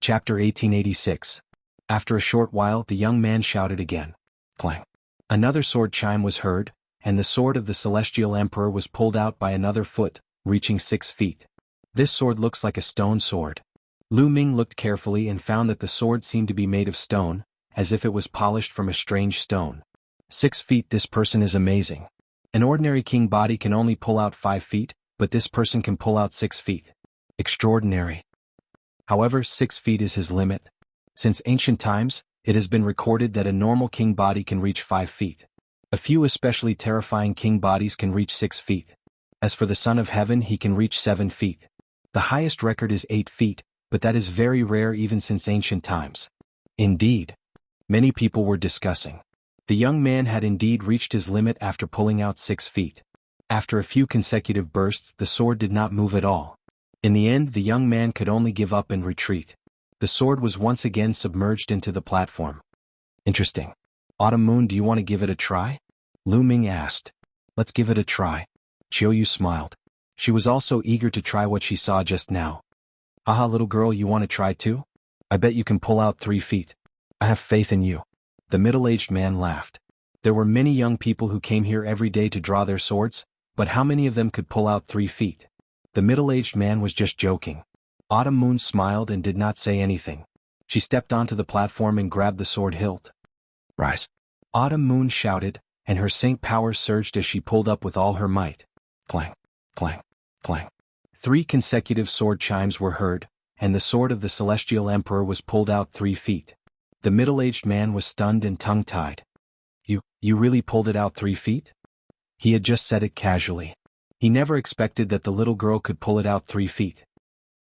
Chapter 1886. After a short while the young man shouted again. Clang. Another sword chime was heard, and the sword of the Celestial Emperor was pulled out by another foot, reaching 6 feet. This sword looks like a stone sword. Lu Ming looked carefully and found that the sword seemed to be made of stone, as if it was polished from a strange stone. 6 feet. This person is amazing. An ordinary king body can only pull out 5 feet, but this person can pull out 6 feet. Extraordinary. However, 6 feet is his limit. Since ancient times, it has been recorded that a normal king body can reach 5 feet. A few especially terrifying king bodies can reach 6 feet. As for the Son of Heaven, he can reach 7 feet. The highest record is 8 feet, but that is very rare even since ancient times. Indeed. Many people were discussing. The young man had indeed reached his limit after pulling out 6 feet. After a few consecutive bursts, the sword did not move at all. In the end, the young man could only give up and retreat. The sword was once again submerged into the platform. Interesting. Autumn Moon, do you want to give it a try? Lu Ming asked. Let's give it a try. Qiuyu smiled. She was also eager to try what she saw just now. Haha, little girl, you want to try too? I bet you can pull out 3 feet. I have faith in you. The middle-aged man laughed. There were many young people who came here every day to draw their swords, but how many of them could pull out 3 feet? The middle-aged man was just joking. Autumn Moon smiled and did not say anything. She stepped onto the platform and grabbed the sword hilt. Rise. Autumn Moon shouted, and her saint power surged as she pulled up with all her might. Clang, clang, clang. 3 consecutive sword chimes were heard, and the sword of the Celestial Emperor was pulled out 3 feet. The middle-aged man was stunned and tongue-tied. You really pulled it out 3 feet? He had just said it casually. He never expected that the little girl could pull it out 3 feet.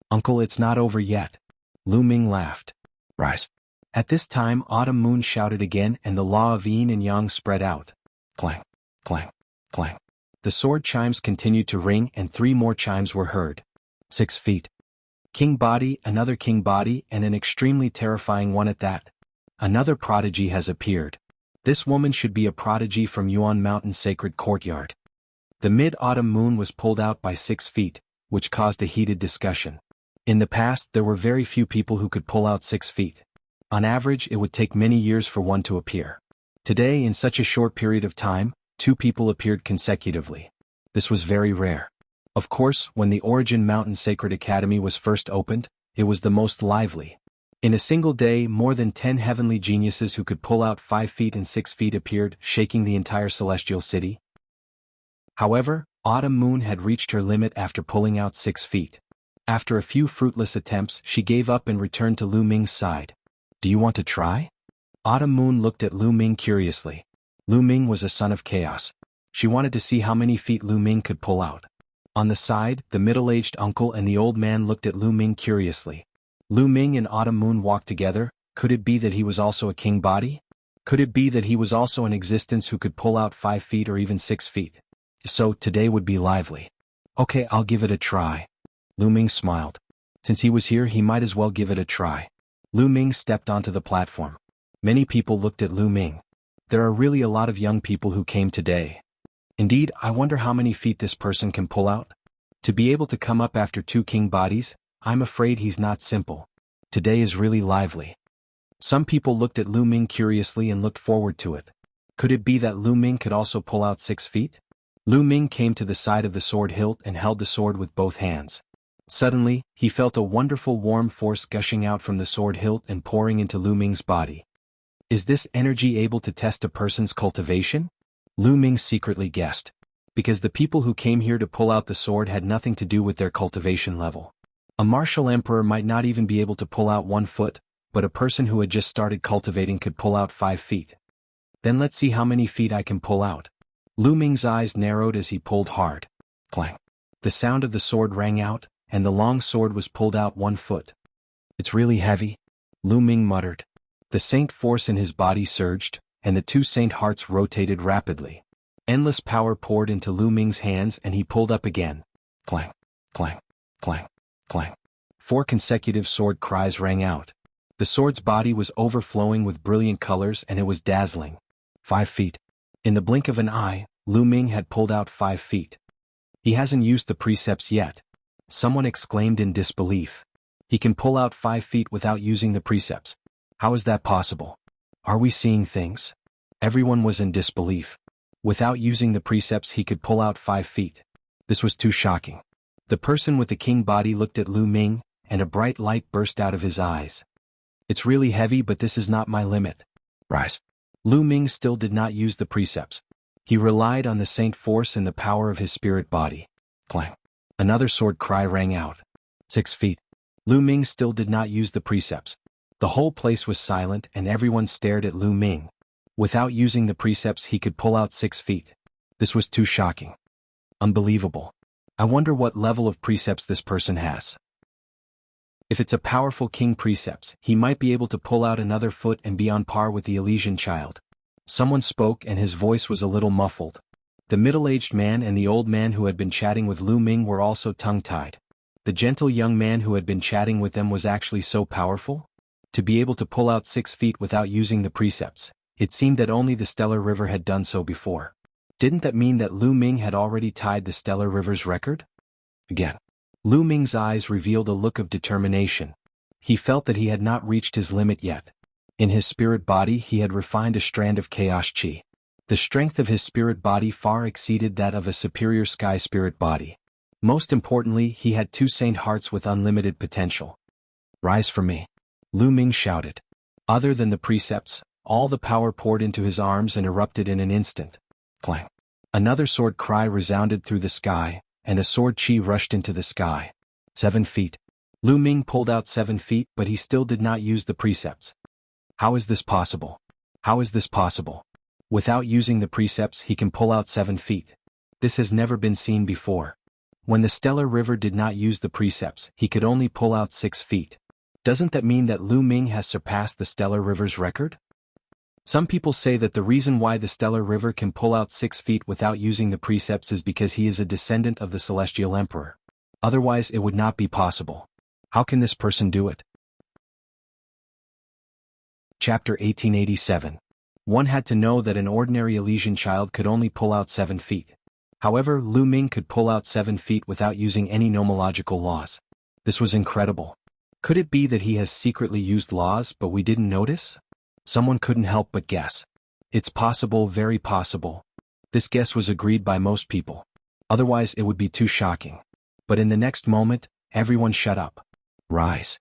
Uncle, it's not over yet. Lu Ming laughed. Rise. At this time Autumn Moon shouted again and the law of yin and yang spread out. Clang, clang, clang. The sword chimes continued to ring and 3 more chimes were heard. 6 feet. King body, another king body, and an extremely terrifying one at that. Another prodigy has appeared. This woman should be a prodigy from Yuan Mountain Sacred Courtyard. The mid-autumn moon was pulled out by 6 feet, which caused a heated discussion. In the past there were very few people who could pull out 6 feet. On average it would take many years for one to appear. Today, in such a short period of time, 2 people appeared consecutively. This was very rare. Of course, when the Origin Mountain Sacred Academy was first opened, it was the most lively. In a single day, more than 10 heavenly geniuses who could pull out 5 feet and 6 feet appeared, shaking the entire celestial city. However, Autumn Moon had reached her limit after pulling out 6 feet. After a few fruitless attempts, she gave up and returned to Lu Ming's side. Do you want to try? Autumn Moon looked at Lu Ming curiously. Lu Ming was a son of chaos. She wanted to see how many feet Lu Ming could pull out. On the side, the middle-aged uncle and the old man looked at Lu Ming curiously. Lu Ming and Autumn Moon walked together. Could it be that he was also a king body? Could it be that he was also in existence who could pull out 5 feet or even 6 feet? If so, today would be lively. Okay, I'll give it a try. Lu Ming smiled. Since he was here, he might as well give it a try. Lu Ming stepped onto the platform. Many people looked at Lu Ming. There are really a lot of young people who came today. Indeed, I wonder how many feet this person can pull out. To be able to come up after 2 king bodies, I'm afraid he's not simple. Today is really lively. Some people looked at Lu Ming curiously and looked forward to it. Could it be that Lu Ming could also pull out 6 feet? Lu Ming came to the side of the sword hilt and held the sword with both hands. Suddenly, he felt a wonderful warm force gushing out from the sword hilt and pouring into Lu Ming's body. Is this energy able to test a person's cultivation? Lu Ming secretly guessed. Because the people who came here to pull out the sword had nothing to do with their cultivation level. A martial emperor might not even be able to pull out 1 foot, but a person who had just started cultivating could pull out 5 feet. Then let's see how many feet I can pull out. Lu Ming's eyes narrowed as he pulled hard. Clang. The sound of the sword rang out, and the long sword was pulled out 1 foot. It's really heavy, Lu Ming muttered. The saint force in his body surged, and the 2 saint hearts rotated rapidly. Endless power poured into Lu Ming's hands and he pulled up again. Clang, clang, clang, clang. 4 consecutive sword cries rang out. The sword's body was overflowing with brilliant colors and it was dazzling. 5 feet. In the blink of an eye, Lu Ming had pulled out 5 feet. He hasn't used the precepts yet. Someone exclaimed in disbelief. He can pull out 5 feet without using the precepts. How is that possible? Are we seeing things? Everyone was in disbelief. Without using the precepts he could pull out 5 feet. This was too shocking. The person with the king body looked at Lu Ming, and a bright light burst out of his eyes. It's really heavy, but this is not my limit. Rise. Lu Ming still did not use the precepts. He relied on the saint force and the power of his spirit body. Clang. Another sword cry rang out. 6 feet. Lu Ming still did not use the precepts. The whole place was silent and everyone stared at Lu Ming. Without using the precepts he could pull out 6 feet. This was too shocking. Unbelievable. I wonder what level of precepts this person has. If it's a powerful king precepts, he might be able to pull out another foot and be on par with the Elysian child. Someone spoke and his voice was a little muffled. The middle-aged man and the old man who had been chatting with Lu Ming were also tongue-tied. The gentle young man who had been chatting with them was actually so powerful? To be able to pull out 6 feet without using the precepts, it seemed that only the Stellar River had done so before. Didn't that mean that Lu Ming had already tied the Stellar River's record? Again. Lu Ming's eyes revealed a look of determination. He felt that he had not reached his limit yet. In his spirit body he had refined a strand of chaos chi. The strength of his spirit body far exceeded that of a superior sky spirit body. Most importantly, he had 2 saint hearts with unlimited potential. Rise for me. Lu Ming shouted. Other than the precepts, all the power poured into his arms and erupted in an instant. Clang. Another sword cry resounded through the sky, and a sword chi rushed into the sky. 7 feet. Lu Ming pulled out 7 feet, but he still did not use the precepts. How is this possible? How is this possible? Without using the precepts he can pull out 7 feet. This has never been seen before. When the Stellar River did not use the precepts, he could only pull out 6 feet. Doesn't that mean that Lu Ming has surpassed the Stellar River's record? Some people say that the reason why the Stellar River can pull out 6 feet without using the precepts is because he is a descendant of the Celestial Emperor. Otherwise it would not be possible. How can this person do it? Chapter 1887. One had to know that an ordinary Elysian child could only pull out 7 feet. However, Lu Ming could pull out 7 feet without using any nomological laws. This was incredible. Could it be that he has secretly used laws but we didn't notice? Someone couldn't help but guess. It's possible, very possible. This guess was agreed by most people. Otherwise it would be too shocking. But in the next moment, everyone shut up. Rise.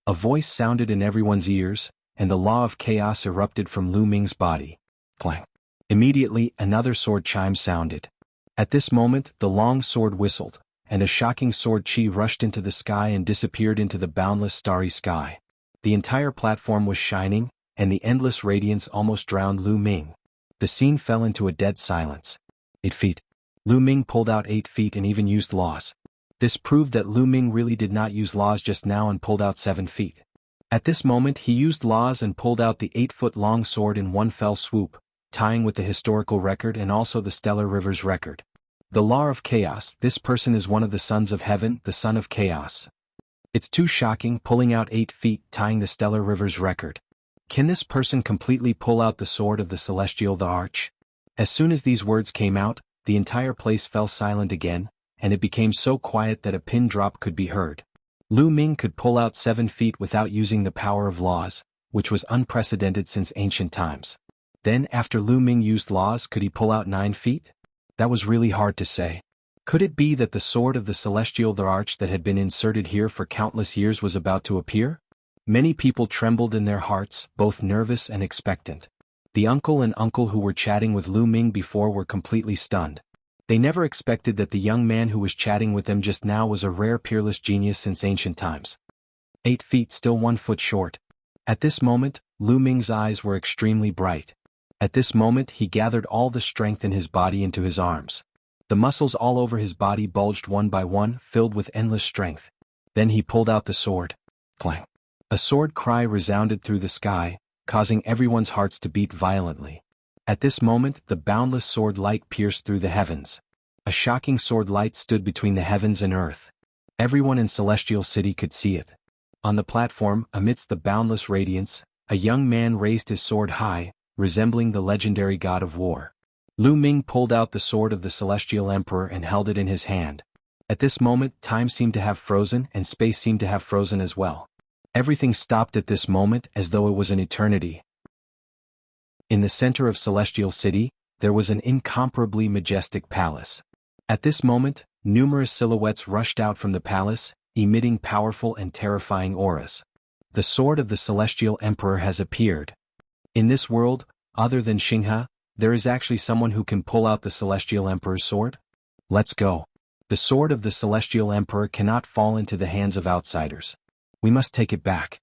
A voice sounded in everyone's ears, and the law of chaos erupted from Lu Ming's body. Clang. Immediately, another sword chime sounded. At this moment, the long sword whistled, and a shocking sword chi rushed into the sky and disappeared into the boundless starry sky. The entire platform was shining, and the endless radiance almost drowned Lu Ming. The scene fell into a dead silence. 8 feet. Lu Ming pulled out 8 feet and even used laws. This proved that Lu Ming really did not use laws just now and pulled out 7 feet. At this moment he used laws and pulled out the 8-foot-long sword in one fell swoop, tying with the historical record and also the Stellar River's record. The law of chaos, this person is one of the sons of heaven, the son of chaos. It's too shocking, pulling out 8 feet, tying the Stellar River's record. Can this person completely pull out the sword of the Celestial the Arch? As soon as these words came out, the entire place fell silent again, and it became so quiet that a pin drop could be heard. Lu Ming could pull out 7 feet without using the power of laws, which was unprecedented since ancient times. Then, after Lu Ming used laws, could he pull out 9 feet? That was really hard to say. Could it be that the sword of the Celestial the Arch that had been inserted here for countless years was about to appear? Many people trembled in their hearts, both nervous and expectant. The uncle and uncle who were chatting with Lu Ming before were completely stunned. They never expected that the young man who was chatting with them just now was a rare peerless genius since ancient times. 8 feet, still 1 foot short. At this moment, Lu Ming's eyes were extremely bright. At this moment he gathered all the strength in his body into his arms. The muscles all over his body bulged one by one, filled with endless strength. Then he pulled out the sword. Clang. A sword cry resounded through the sky, causing everyone's hearts to beat violently. At this moment, the boundless sword light pierced through the heavens. A shocking sword light stood between the heavens and earth. Everyone in Celestial City could see it. On the platform, amidst the boundless radiance, a young man raised his sword high, resembling the legendary god of war. Lu Ming pulled out the sword of the Celestial Emperor and held it in his hand. At this moment, time seemed to have frozen and space seemed to have frozen as well. Everything stopped at this moment as though it was an eternity. In the center of Celestial City, there was an incomparably majestic palace. At this moment, numerous silhouettes rushed out from the palace, emitting powerful and terrifying auras. The sword of the Celestial Emperor has appeared. In this world, other than Xinghe, there is actually someone who can pull out the Celestial Emperor's sword? Let's go. The sword of the Celestial Emperor cannot fall into the hands of outsiders. We must take it back.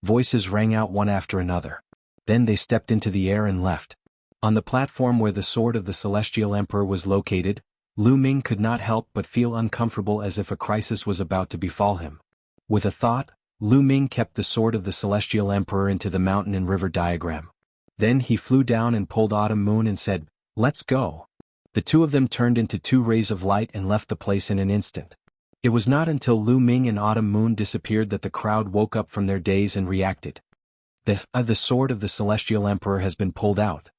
Voices rang out one after another. Then they stepped into the air and left. On the platform where the sword of the Celestial Emperor was located, Lu Ming could not help but feel uncomfortable as if a crisis was about to befall him. With a thought, Lu Ming kept the sword of the Celestial Emperor into the mountain and river diagram. Then he flew down and pulled Autumn Moon and said, "Let's go." The two of them turned into two rays of light and left the place in an instant. It was not until Lu Ming and Autumn Moon disappeared that the crowd woke up from their daze and reacted. The sword of the Celestial Emperor has been pulled out.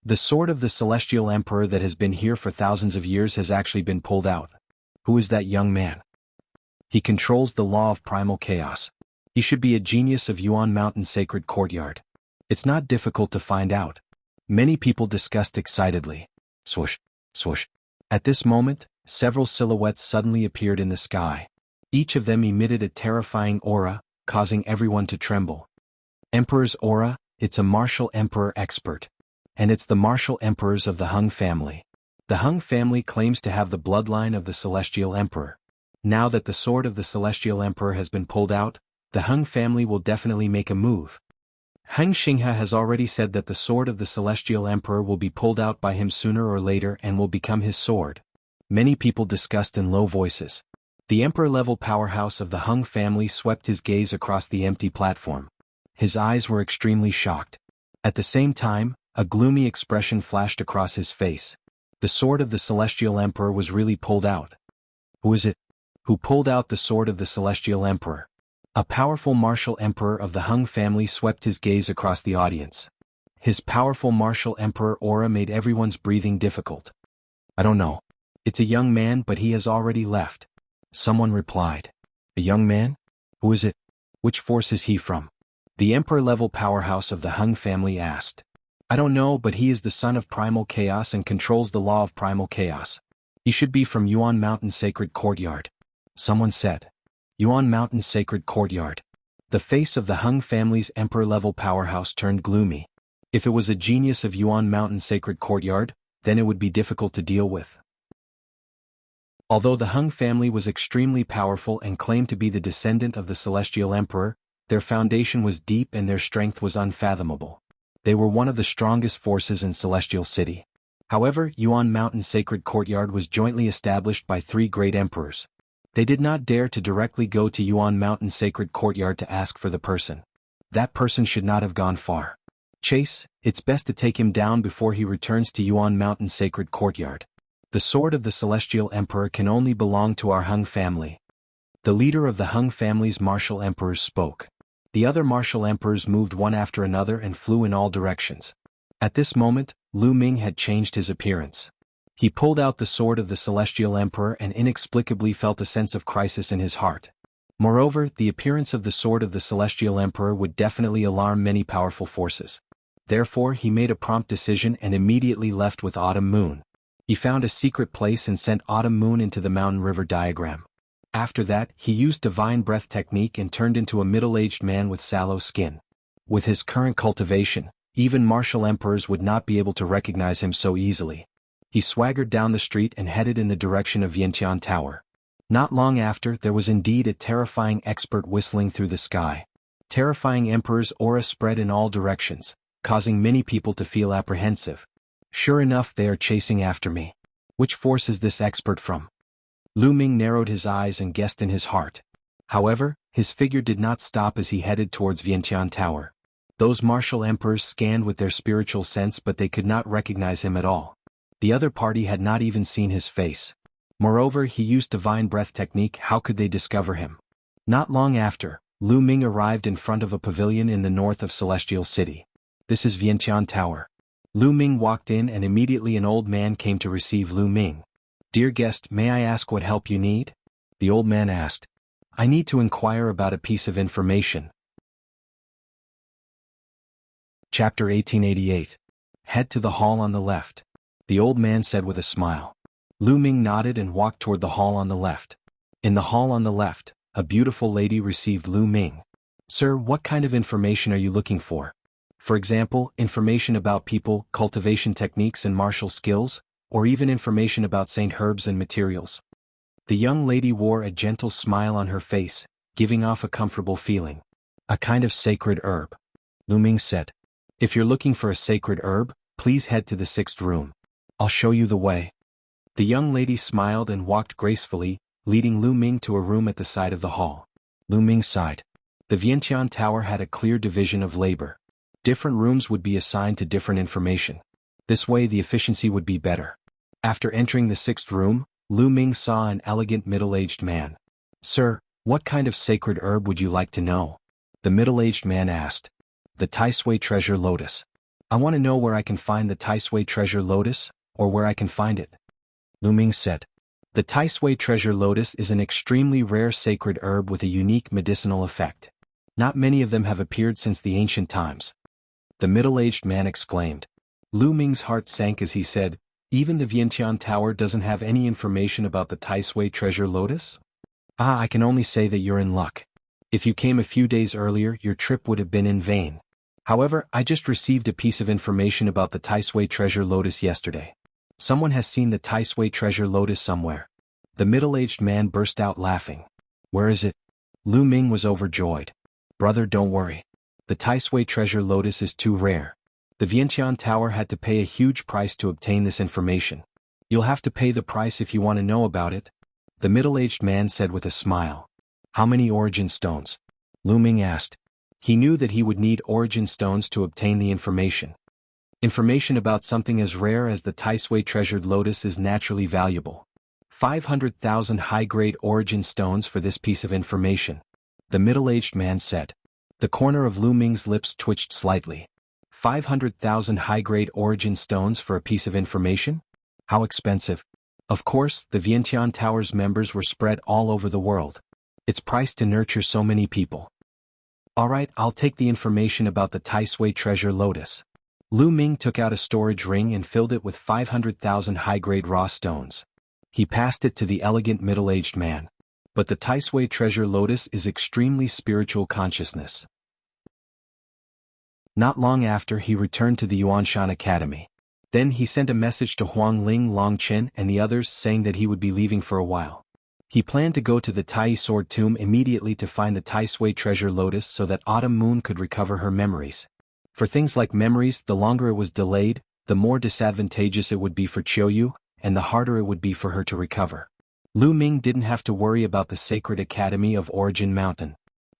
The sword of the Celestial Emperor that has been here for thousands of years has actually been pulled out. Who is that young man? He controls the law of primal chaos. He should be a genius of Yuan Mountain Sacred Courtyard. It's not difficult to find out. Many people discussed excitedly. Swoosh, swoosh. At this moment, several silhouettes suddenly appeared in the sky. Each of them emitted a terrifying aura, causing everyone to tremble. Emperor's aura, it's a martial emperor expert. And it's the martial emperors of the Hung family. The Hung family claims to have the bloodline of the Celestial Emperor. Now that the sword of the Celestial Emperor has been pulled out, the Hung family will definitely make a move. Hung Xinghe has already said that the sword of the Celestial Emperor will be pulled out by him sooner or later and will become his sword. Many people discussed in low voices. The Emperor-level powerhouse of the Hung family swept his gaze across the empty platform. His eyes were extremely shocked. At the same time, a gloomy expression flashed across his face. The sword of the Celestial Emperor was really pulled out. Who is it? Who pulled out the sword of the Celestial Emperor? A powerful martial emperor of the Hung family swept his gaze across the audience. His powerful martial emperor aura made everyone's breathing difficult. I don't know. It's a young man, but he has already left. Someone replied. A young man? Who is it? Which force is he from? The emperor-level powerhouse of the Hung family asked. I don't know, but he is the son of primal chaos and controls the law of primal chaos. He should be from Yuan Mountain Sacred Courtyard. Someone said. Yuan Mountain Sacred Courtyard. The face of the Hung family's emperor-level powerhouse turned gloomy. If it was a genius of Yuan Mountain Sacred Courtyard, then it would be difficult to deal with. Although the Hung family was extremely powerful and claimed to be the descendant of the Celestial Emperor, their foundation was deep and their strength was unfathomable. They were one of the strongest forces in Celestial City. However, Yuan Mountain Sacred Courtyard was jointly established by three great emperors. They did not dare to directly go to Yuan Mountain Sacred Courtyard to ask for the person. That person should not have gone far. Chase, it's best to take him down before he returns to Yuan Mountain Sacred Courtyard. The sword of the Celestial Emperor can only belong to our Hung family. The leader of the Hung family's martial emperors spoke. The other martial emperors moved one after another and flew in all directions. At this moment, Lu Ming had changed his appearance. He pulled out the sword of the Celestial Emperor and inexplicably felt a sense of crisis in his heart. Moreover, the appearance of the sword of the Celestial Emperor would definitely alarm many powerful forces. Therefore, he made a prompt decision and immediately left with Autumn Moon. He found a secret place and sent Autumn Moon into the mountain river diagram. After that, he used Divine Breath technique and turned into a middle-aged man with sallow skin. With his current cultivation, even martial emperors would not be able to recognize him so easily. He swaggered down the street and headed in the direction of Vientiane Tower. Not long after, there was indeed a terrifying expert whistling through the sky. Terrifying emperor's aura spread in all directions, causing many people to feel apprehensive. Sure enough, they are chasing after me. Which force is this expert from? Lu Ming narrowed his eyes and guessed in his heart. However, his figure did not stop as he headed towards Vientiane Tower. Those martial emperors scanned with their spiritual sense, but they could not recognize him at all. The other party had not even seen his face. Moreover, he used Divine Breath technique. How could they discover him? Not long after, Lu Ming arrived in front of a pavilion in the north of Celestial City. This is Vientiane Tower. Lu Ming walked in and immediately an old man came to receive Lu Ming. Dear guest, may I ask what help you need? The old man asked. I need to inquire about a piece of information. Chapter 1888. Head to the hall on the left. The old man said with a smile. Lu Ming nodded and walked toward the hall on the left. In the hall on the left, a beautiful lady received Lu Ming. Sir, what kind of information are you looking for? For example, information about people, cultivation techniques and martial skills, or even information about Saint herbs and materials. The young lady wore a gentle smile on her face, giving off a comfortable feeling. A kind of sacred herb. Lu Ming said. If you're looking for a sacred herb, please head to the 6th room. I'll show you the way. The young lady smiled and walked gracefully, leading Lu Ming to a room at the side of the hall. Lu Ming sighed. The Vientiane Tower had a clear division of labor. Different rooms would be assigned to different information. This way the efficiency would be better. After entering the 6th room, Lu Ming saw an elegant middle-aged man. Sir, what kind of sacred herb would you like to know? The middle-aged man asked. The Tai Sui treasure lotus. I want to know where I can find the Tai Sui treasure lotus, or where I can find it. Lu Ming said. The Tai Sui treasure lotus is an extremely rare sacred herb with a unique medicinal effect. Not many of them have appeared since the ancient times. The middle-aged man exclaimed. Lu Ming's heart sank as he said, even the Vientiane Tower doesn't have any information about the Tai Sui treasure lotus? I can only say that you're in luck. If you came a few days earlier, your trip would have been in vain. However, I just received a piece of information about the Tai Sui treasure lotus yesterday. Someone has seen the Tai Sui treasure lotus somewhere. The middle-aged man burst out laughing. Where is it? Lu Ming was overjoyed. Brother, don't worry. The Tai Sui treasure lotus is too rare. The Vientiane Tower had to pay a huge price to obtain this information. You'll have to pay the price if you want to know about it. The middle-aged man said with a smile. How many origin stones? Lu Ming asked. He knew that he would need origin stones to obtain the information. Information about something as rare as the Tai Sui treasured lotus is naturally valuable. 500,000 high-grade origin stones for this piece of information. The middle-aged man said. The corner of Lu Ming's lips twitched slightly. 500,000 high-grade origin stones for a piece of information? How expensive. Of course, the Vientiane Tower's members were spread all over the world. It's priced to nurture so many people. Alright, I'll take the information about the Tai Sui treasure lotus. Lu Ming took out a storage ring and filled it with 500,000 high-grade raw stones. He passed it to the elegant middle-aged man. But the Tai Sui treasure lotus is extremely spiritual consciousness. Not long after, he returned to the Yuanshan Academy. Then he sent a message to Huang Ling, Long Chen and the others saying that he would be leaving for a while. He planned to go to the Tai Sword Tomb immediately to find the Tai Sui treasure lotus so that Autumn Moon could recover her memories. For things like memories, the longer it was delayed, the more disadvantageous it would be for Qiuyu, and the harder it would be for her to recover. Lu Ming didn't have to worry about the Sacred Academy of Origin Mountain.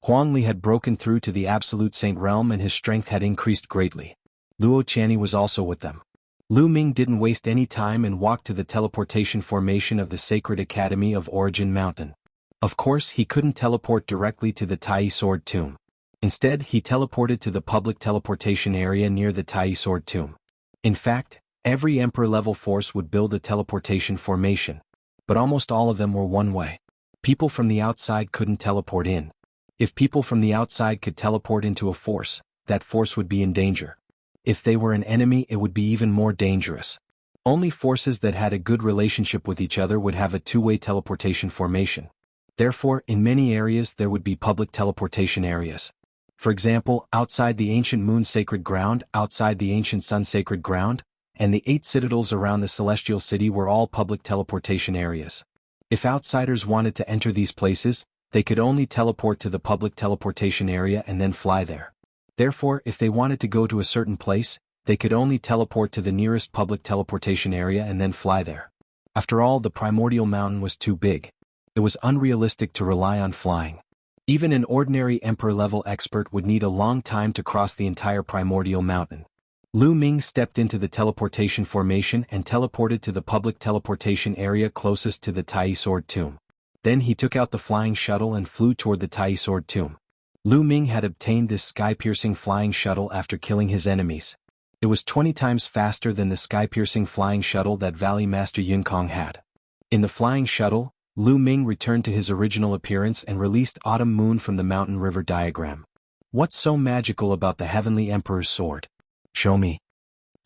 Huang Li had broken through to the Absolute Saint Realm and his strength had increased greatly. Luo Qianni was also with them. Lu Ming didn't waste any time and walked to the teleportation formation of the Sacred Academy of Origin Mountain. Of course, he couldn't teleport directly to the Tai Sword Tomb. Instead, he teleported to the public teleportation area near the Tai Sword Tomb. In fact, every Emperor-level force would build a teleportation formation. But almost all of them were one-way. People from the outside couldn't teleport in. If people from the outside could teleport into a force, that force would be in danger. If they were an enemy, it would be even more dangerous. Only forces that had a good relationship with each other would have a two-way teleportation formation. Therefore, in many areas there would be public teleportation areas. For example, outside the ancient moon sacred ground, outside the ancient sun sacred ground, and the 8 citadels around the celestial city were all public teleportation areas. If outsiders wanted to enter these places, they could only teleport to the public teleportation area and then fly there. Therefore, if they wanted to go to a certain place, they could only teleport to the nearest public teleportation area and then fly there. After all, the primordial mountain was too big. It was unrealistic to rely on flying. Even an ordinary Emperor-level expert would need a long time to cross the entire primordial mountain. Lu Ming stepped into the teleportation formation and teleported to the public teleportation area closest to the Tai Sword Tomb. Then he took out the flying shuttle and flew toward the Tai Sword Tomb. Lu Ming had obtained this sky-piercing flying shuttle after killing his enemies. It was 20 times faster than the sky-piercing flying shuttle that Valley Master Yun Kong had. In the flying shuttle, Lu Ming returned to his original appearance and released Autumn Moon from the mountain river diagram. What's so magical about the Heavenly Emperor's sword? Show me.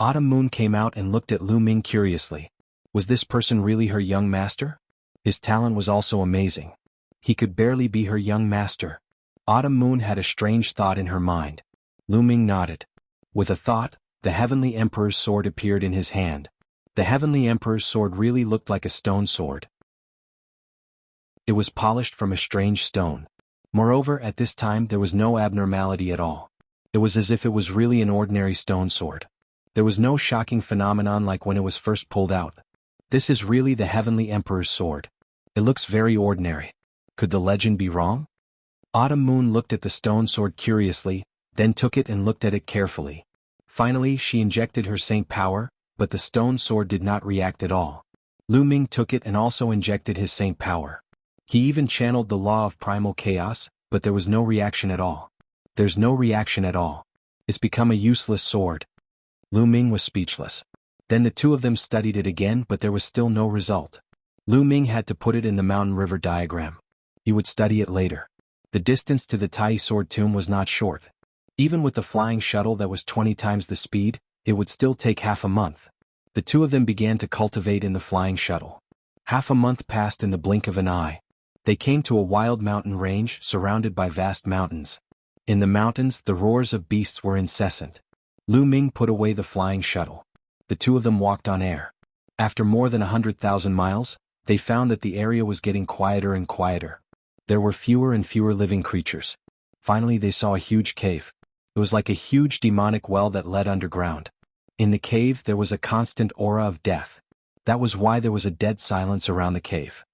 Autumn Moon came out and looked at Lu Ming curiously. Was this person really her young master? His talent was also amazing. He could barely be her young master. Autumn Moon had a strange thought in her mind. Lu Ming nodded. With a thought, the Heavenly Emperor's sword appeared in his hand. The Heavenly Emperor's sword really looked like a stone sword. It was polished from a strange stone. Moreover, at this time there was no abnormality at all. It was as if it was really an ordinary stone sword. There was no shocking phenomenon like when it was first pulled out. This is really the Heavenly Emperor's sword. It looks very ordinary. Could the legend be wrong? Autumn Moon looked at the stone sword curiously, then took it and looked at it carefully. Finally she injected her saint power, but the stone sword did not react at all. Lu Ming took it and also injected his saint power. He even channeled the law of primal chaos, but there was no reaction at all. There's no reaction at all. It's become a useless sword. Lu Ming was speechless. Then the two of them studied it again, but there was still no result. Lu Ming had to put it in the mountain river diagram. He would study it later. The distance to the Tai sword tomb was not short. Even with the flying shuttle that was 20 times the speed, it would still take half a month. The two of them began to cultivate in the flying shuttle. Half a month passed in the blink of an eye. They came to a wild mountain range surrounded by vast mountains. In the mountains, the roars of beasts were incessant. Lu Ming put away the flying shuttle. The two of them walked on air. After more than 100,000 miles, they found that the area was getting quieter and quieter. There were fewer and fewer living creatures. Finally they saw a huge cave. It was like a huge demonic well that led underground. In the cave there was a constant aura of death. That was why there was a dead silence around the cave.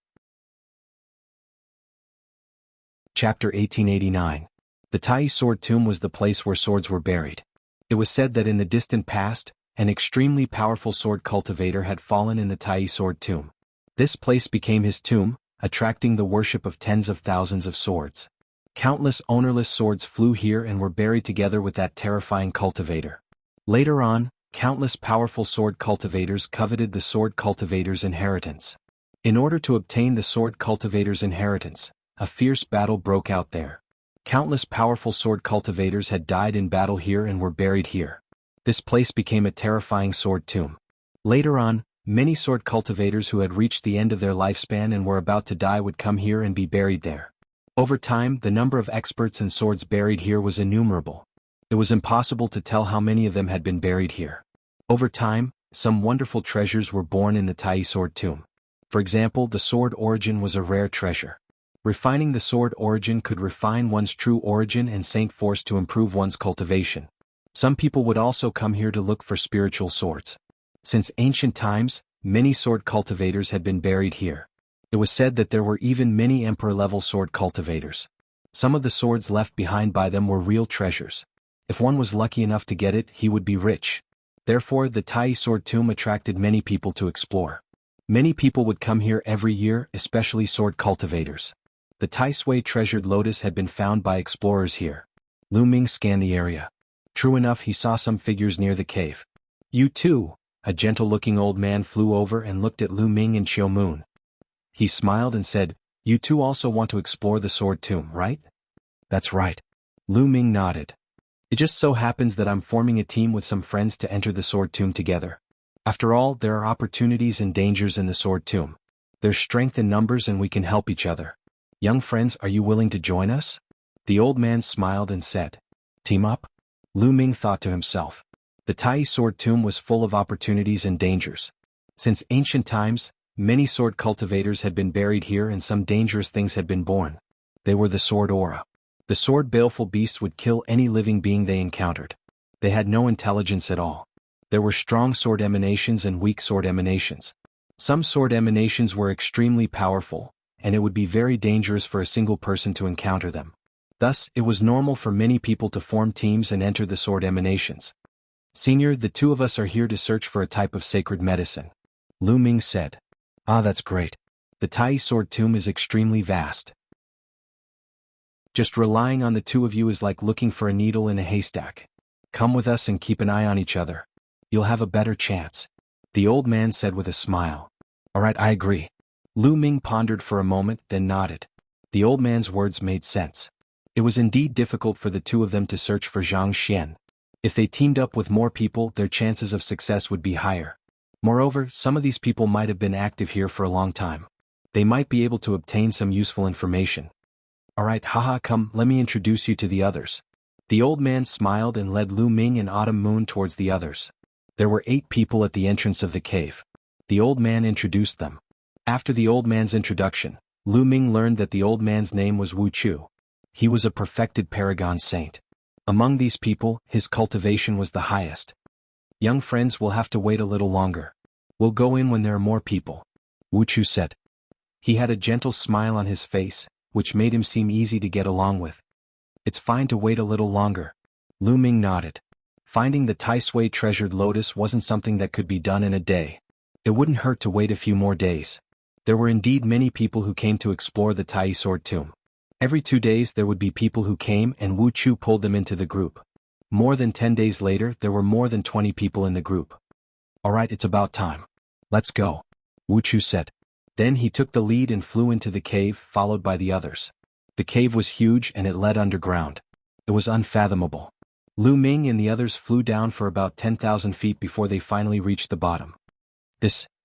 Chapter 1889. The Tai sword tomb was the place where swords were buried. It was said that in the distant past, an extremely powerful sword cultivator had fallen in the Tai sword tomb. This place became his tomb, attracting the worship of tens of thousands of swords. Countless ownerless swords flew here and were buried together with that terrifying cultivator. Later on, countless powerful sword cultivators coveted the sword cultivator's inheritance. In order to obtain the sword cultivator's inheritance, a fierce battle broke out there. Countless powerful sword cultivators had died in battle here and were buried here. This place became a terrifying sword tomb. Later on, many sword cultivators who had reached the end of their lifespan and were about to die would come here and be buried there. Over time, the number of experts in swords buried here was innumerable. It was impossible to tell how many of them had been buried here. Over time, some wonderful treasures were born in the Tai sword tomb. For example, the sword origin was a rare treasure. Refining the sword origin could refine one's true origin and saint force to improve one's cultivation. Some people would also come here to look for spiritual swords. Since ancient times, many sword cultivators had been buried here. It was said that there were even many emperor-level sword cultivators. Some of the swords left behind by them were real treasures. If one was lucky enough to get it, he would be rich. Therefore, the Tai sword tomb attracted many people to explore. Many people would come here every year, especially sword cultivators. The Tai Sui treasured lotus had been found by explorers here. Lu Ming scanned the area. True enough, he saw some figures near the cave. You too, a gentle-looking old man flew over and looked at Lu Ming and Qiu Moon. He smiled and said, "You two also want to explore the sword tomb, right?" "That's right." Lu Ming nodded. "It just so happens that I'm forming a team with some friends to enter the sword tomb together. After all, there are opportunities and dangers in the sword tomb. There's strength in numbers and we can help each other. Young friends, are you willing to join us?" The old man smiled and said, "Team up?" Lu Ming thought to himself. The Tai sword tomb was full of opportunities and dangers. Since ancient times, many sword cultivators had been buried here and some dangerous things had been born. They were the sword aura. The sword baleful beasts would kill any living being they encountered. They had no intelligence at all. There were strong sword emanations and weak sword emanations. Some sword emanations were extremely powerful, and it would be very dangerous for a single person to encounter them. Thus, it was normal for many people to form teams and enter the sword emanations. "Senior, the two of us are here to search for a type of sacred medicine," Lu Ming said. "Ah, that's great. The Tai sword tomb is extremely vast. Just relying on the two of you is like looking for a needle in a haystack. Come with us and keep an eye on each other. You'll have a better chance," the old man said with a smile. "All right, I agree." Lu Ming pondered for a moment, then nodded. The old man's words made sense. It was indeed difficult for the two of them to search for Zhang Xian. If they teamed up with more people, their chances of success would be higher. Moreover, some of these people might have been active here for a long time. They might be able to obtain some useful information. Alright, haha, come, let me introduce you to the others. The old man smiled and led Lu Ming and Autumn Moon towards the others. There were 8 people at the entrance of the cave. The old man introduced them. After the old man's introduction, Lu Ming learned that the old man's name was Wuxia. He was a perfected paragon saint. Among these people, his cultivation was the highest. Young friends will have to wait a little longer. We'll go in when there are more people, Wuxia said. He had a gentle smile on his face, which made him seem easy to get along with. It's fine to wait a little longer. Lu Ming nodded. Finding the Tai Sui treasured lotus wasn't something that could be done in a day. It wouldn't hurt to wait a few more days. There were indeed many people who came to explore the Tai Sword Tomb. Every 2 days there would be people who came and Wuxia pulled them into the group. More than 10 days later there were more than 20 people in the group. Alright, it's about time. Let's go, Wuxia said. Then he took the lead and flew into the cave, followed by the others. The cave was huge and it led underground. It was unfathomable. Lu Ming and the others flew down for about 10,000 feet before they finally reached the bottom.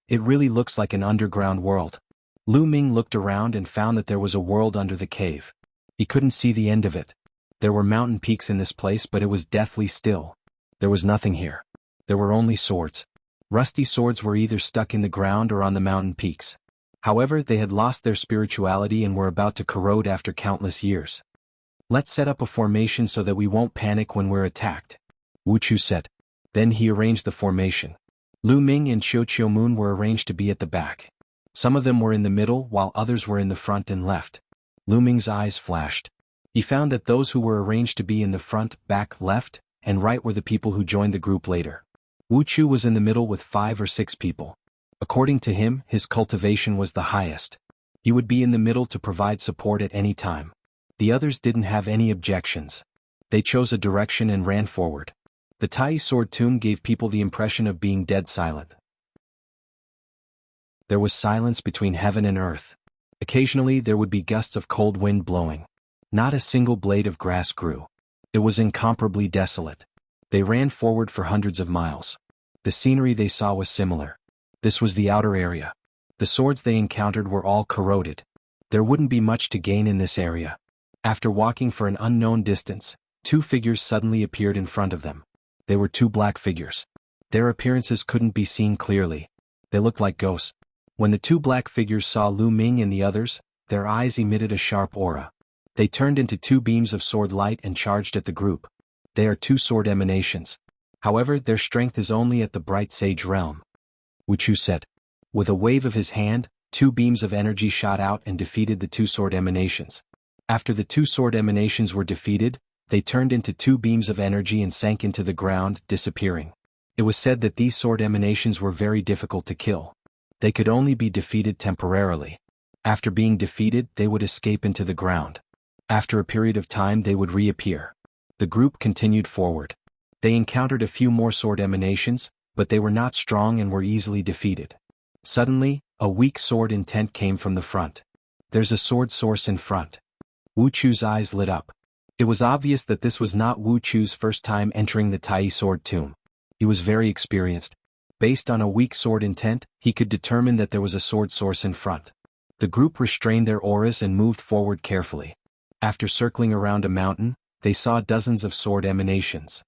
It really looks like an underground world. Lu Ming looked around and found that there was a world under the cave. He couldn't see the end of it. There were mountain peaks in this place, but it was deathly still. There was nothing here. There were only swords. Rusty swords were either stuck in the ground or on the mountain peaks. However, they had lost their spirituality and were about to corrode after countless years. Let's set up a formation so that we won't panic when we're attacked, Wuxia said. Then he arranged the formation. Lu Ming and Xiao Moon were arranged to be at the back. Some of them were in the middle while others were in the front and left. Lu Ming's eyes flashed. He found that those who were arranged to be in the front, back, left, and right were the people who joined the group later. Wuxia was in the middle with 5 or 6 people. According to him, his cultivation was the highest. He would be in the middle to provide support at any time. The others didn't have any objections. They chose a direction and ran forward. The Tai Sword Tomb gave people the impression of being dead silent. There was silence between heaven and earth. Occasionally there would be gusts of cold wind blowing. Not a single blade of grass grew. It was incomparably desolate. They ran forward for hundreds of miles. The scenery they saw was similar. This was the outer area. The swords they encountered were all corroded. There wouldn't be much to gain in this area. After walking for an unknown distance, 2 figures suddenly appeared in front of them. They were 2 black figures. Their appearances couldn't be seen clearly. They looked like ghosts. When the 2 black figures saw Lu Ming and the others, their eyes emitted a sharp aura. They turned into 2 beams of sword light and charged at the group. They are 2 sword emanations. However, their strength is only at the bright sage realm, Wuxia said. With a wave of his hand, 2 beams of energy shot out and defeated the 2 sword emanations. After the 2 sword emanations were defeated, they turned into 2 beams of energy and sank into the ground, disappearing. It was said that these sword emanations were very difficult to kill. They could only be defeated temporarily. After being defeated, they would escape into the ground. After a period of time they would reappear. The group continued forward. They encountered a few more sword emanations, but they were not strong and were easily defeated. Suddenly, a weak sword intent came from the front. There's a sword source in front. Wuqia's eyes lit up. It was obvious that this was not Wuqia's first time entering the Tai Sword Tomb. He was very experienced. Based on a weak sword intent, he could determine that there was a sword source in front. The group restrained their auras and moved forward carefully. After circling around a mountain, they saw dozens of sword emanations.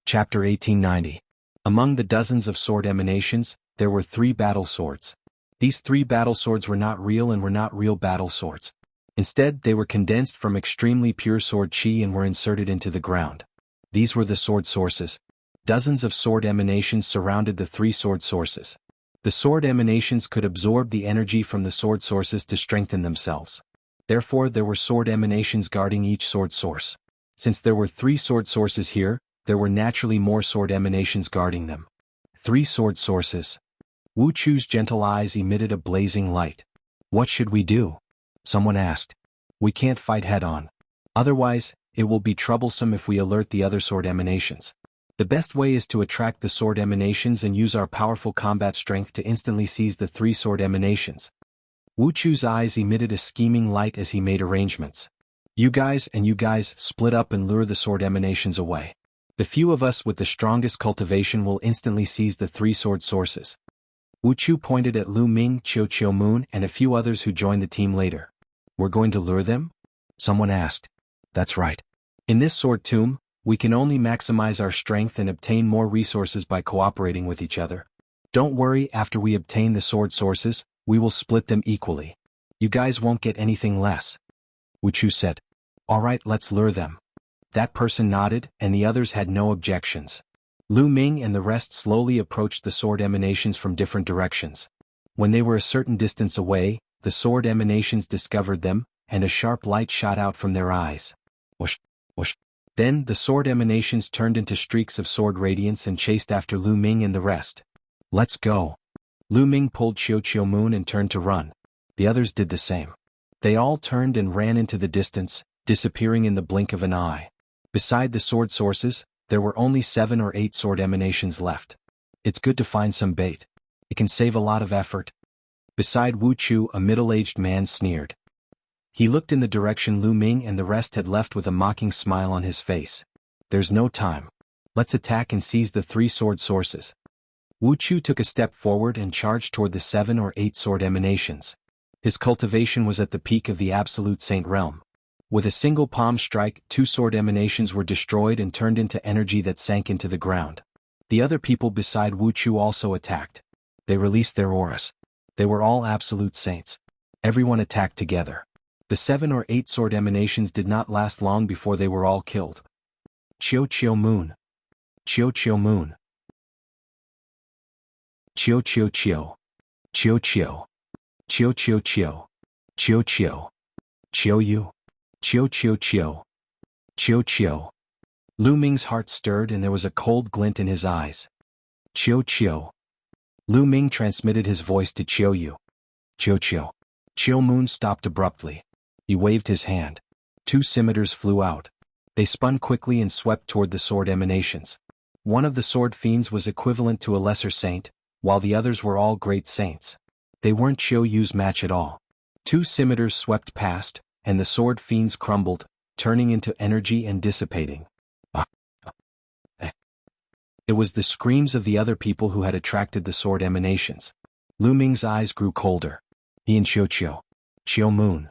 Chapter 1890. Among the dozens of sword emanations, there were 3 battle swords. These 3 battle swords were not real and were not real battle swords. Instead, they were condensed from extremely pure sword chi and were inserted into the ground. These were the sword sources. Dozens of sword emanations surrounded the 3 sword sources. The sword emanations could absorb the energy from the sword sources to strengthen themselves. Therefore, there were sword emanations guarding each sword source. Since there were 3 sword sources here, there were naturally more sword emanations guarding them. 3 sword sources. Wuqia's gentle eyes emitted a blazing light. What should we do? Someone asked. We can't fight head-on. Otherwise, it will be troublesome if we alert the other sword emanations. The best way is to attract the sword emanations and use our powerful combat strength to instantly seize the 3 sword emanations. Wuchu's eyes emitted a scheming light as he made arrangements. You guys split up and lure the sword emanations away. The few of us with the strongest cultivation will instantly seize the 3 sword sources. Wuchu pointed at Lu Ming, Qiu Moon, and a few others who joined the team later. We're going to lure them? Someone asked. That's right. In this sword tomb, we can only maximize our strength and obtain more resources by cooperating with each other. Don't worry, after we obtain the sword sources, we will split them equally. You guys won't get anything less. Wuchu said. All right, let's lure them. That person nodded, and the others had no objections. Lu Ming and the rest slowly approached the sword emanations from different directions. When they were a certain distance away, the sword emanations discovered them, and a sharp light shot out from their eyes. Whoosh, whoosh. Then the sword emanations turned into streaks of sword radiance and chased after Lu Ming and the rest. Let's go. Lu Ming pulled Qiu Moon and turned to run. The others did the same. They all turned and ran into the distance, disappearing in the blink of an eye. Beside the sword sources, there were only 7 or 8 sword emanations left. It's good to find some bait. It can save a lot of effort. Beside Wuchu, a middle-aged man sneered. He looked in the direction Lu Ming and the rest had left with a mocking smile on his face. There's no time. Let's attack and seize the 3 sword sources. Wuchu took a step forward and charged toward the 7 or 8 sword emanations. His cultivation was at the peak of the absolute saint realm. With a single palm strike, 2 sword emanations were destroyed and turned into energy that sank into the ground. The other people beside Wuchu also attacked. They released their auras. They were all absolute saints. Everyone attacked together. The 7 or 8 sword emanations did not last long before they were all killed. Qiu Moon. Qiu Moon. Qiu. Qiu. Qiu. Qiu Yu. Qiu. Lu Ming's heart stirred and there was a cold glint in his eyes. Qiu. Lu Ming transmitted his voice to Qiu Yu. Qiu. Qiu Moon stopped abruptly. He waved his hand. 2 scimitars flew out. They spun quickly and swept toward the sword emanations. One of the sword fiends was equivalent to a lesser saint, while the others were all great saints. They weren't Qiu Yu's match at all. 2 scimitars swept past, and the sword fiends crumbled, turning into energy and dissipating. It was the screams of the other people who had attracted the sword emanations. Lu Ming's eyes grew colder. He and Qiu Moon.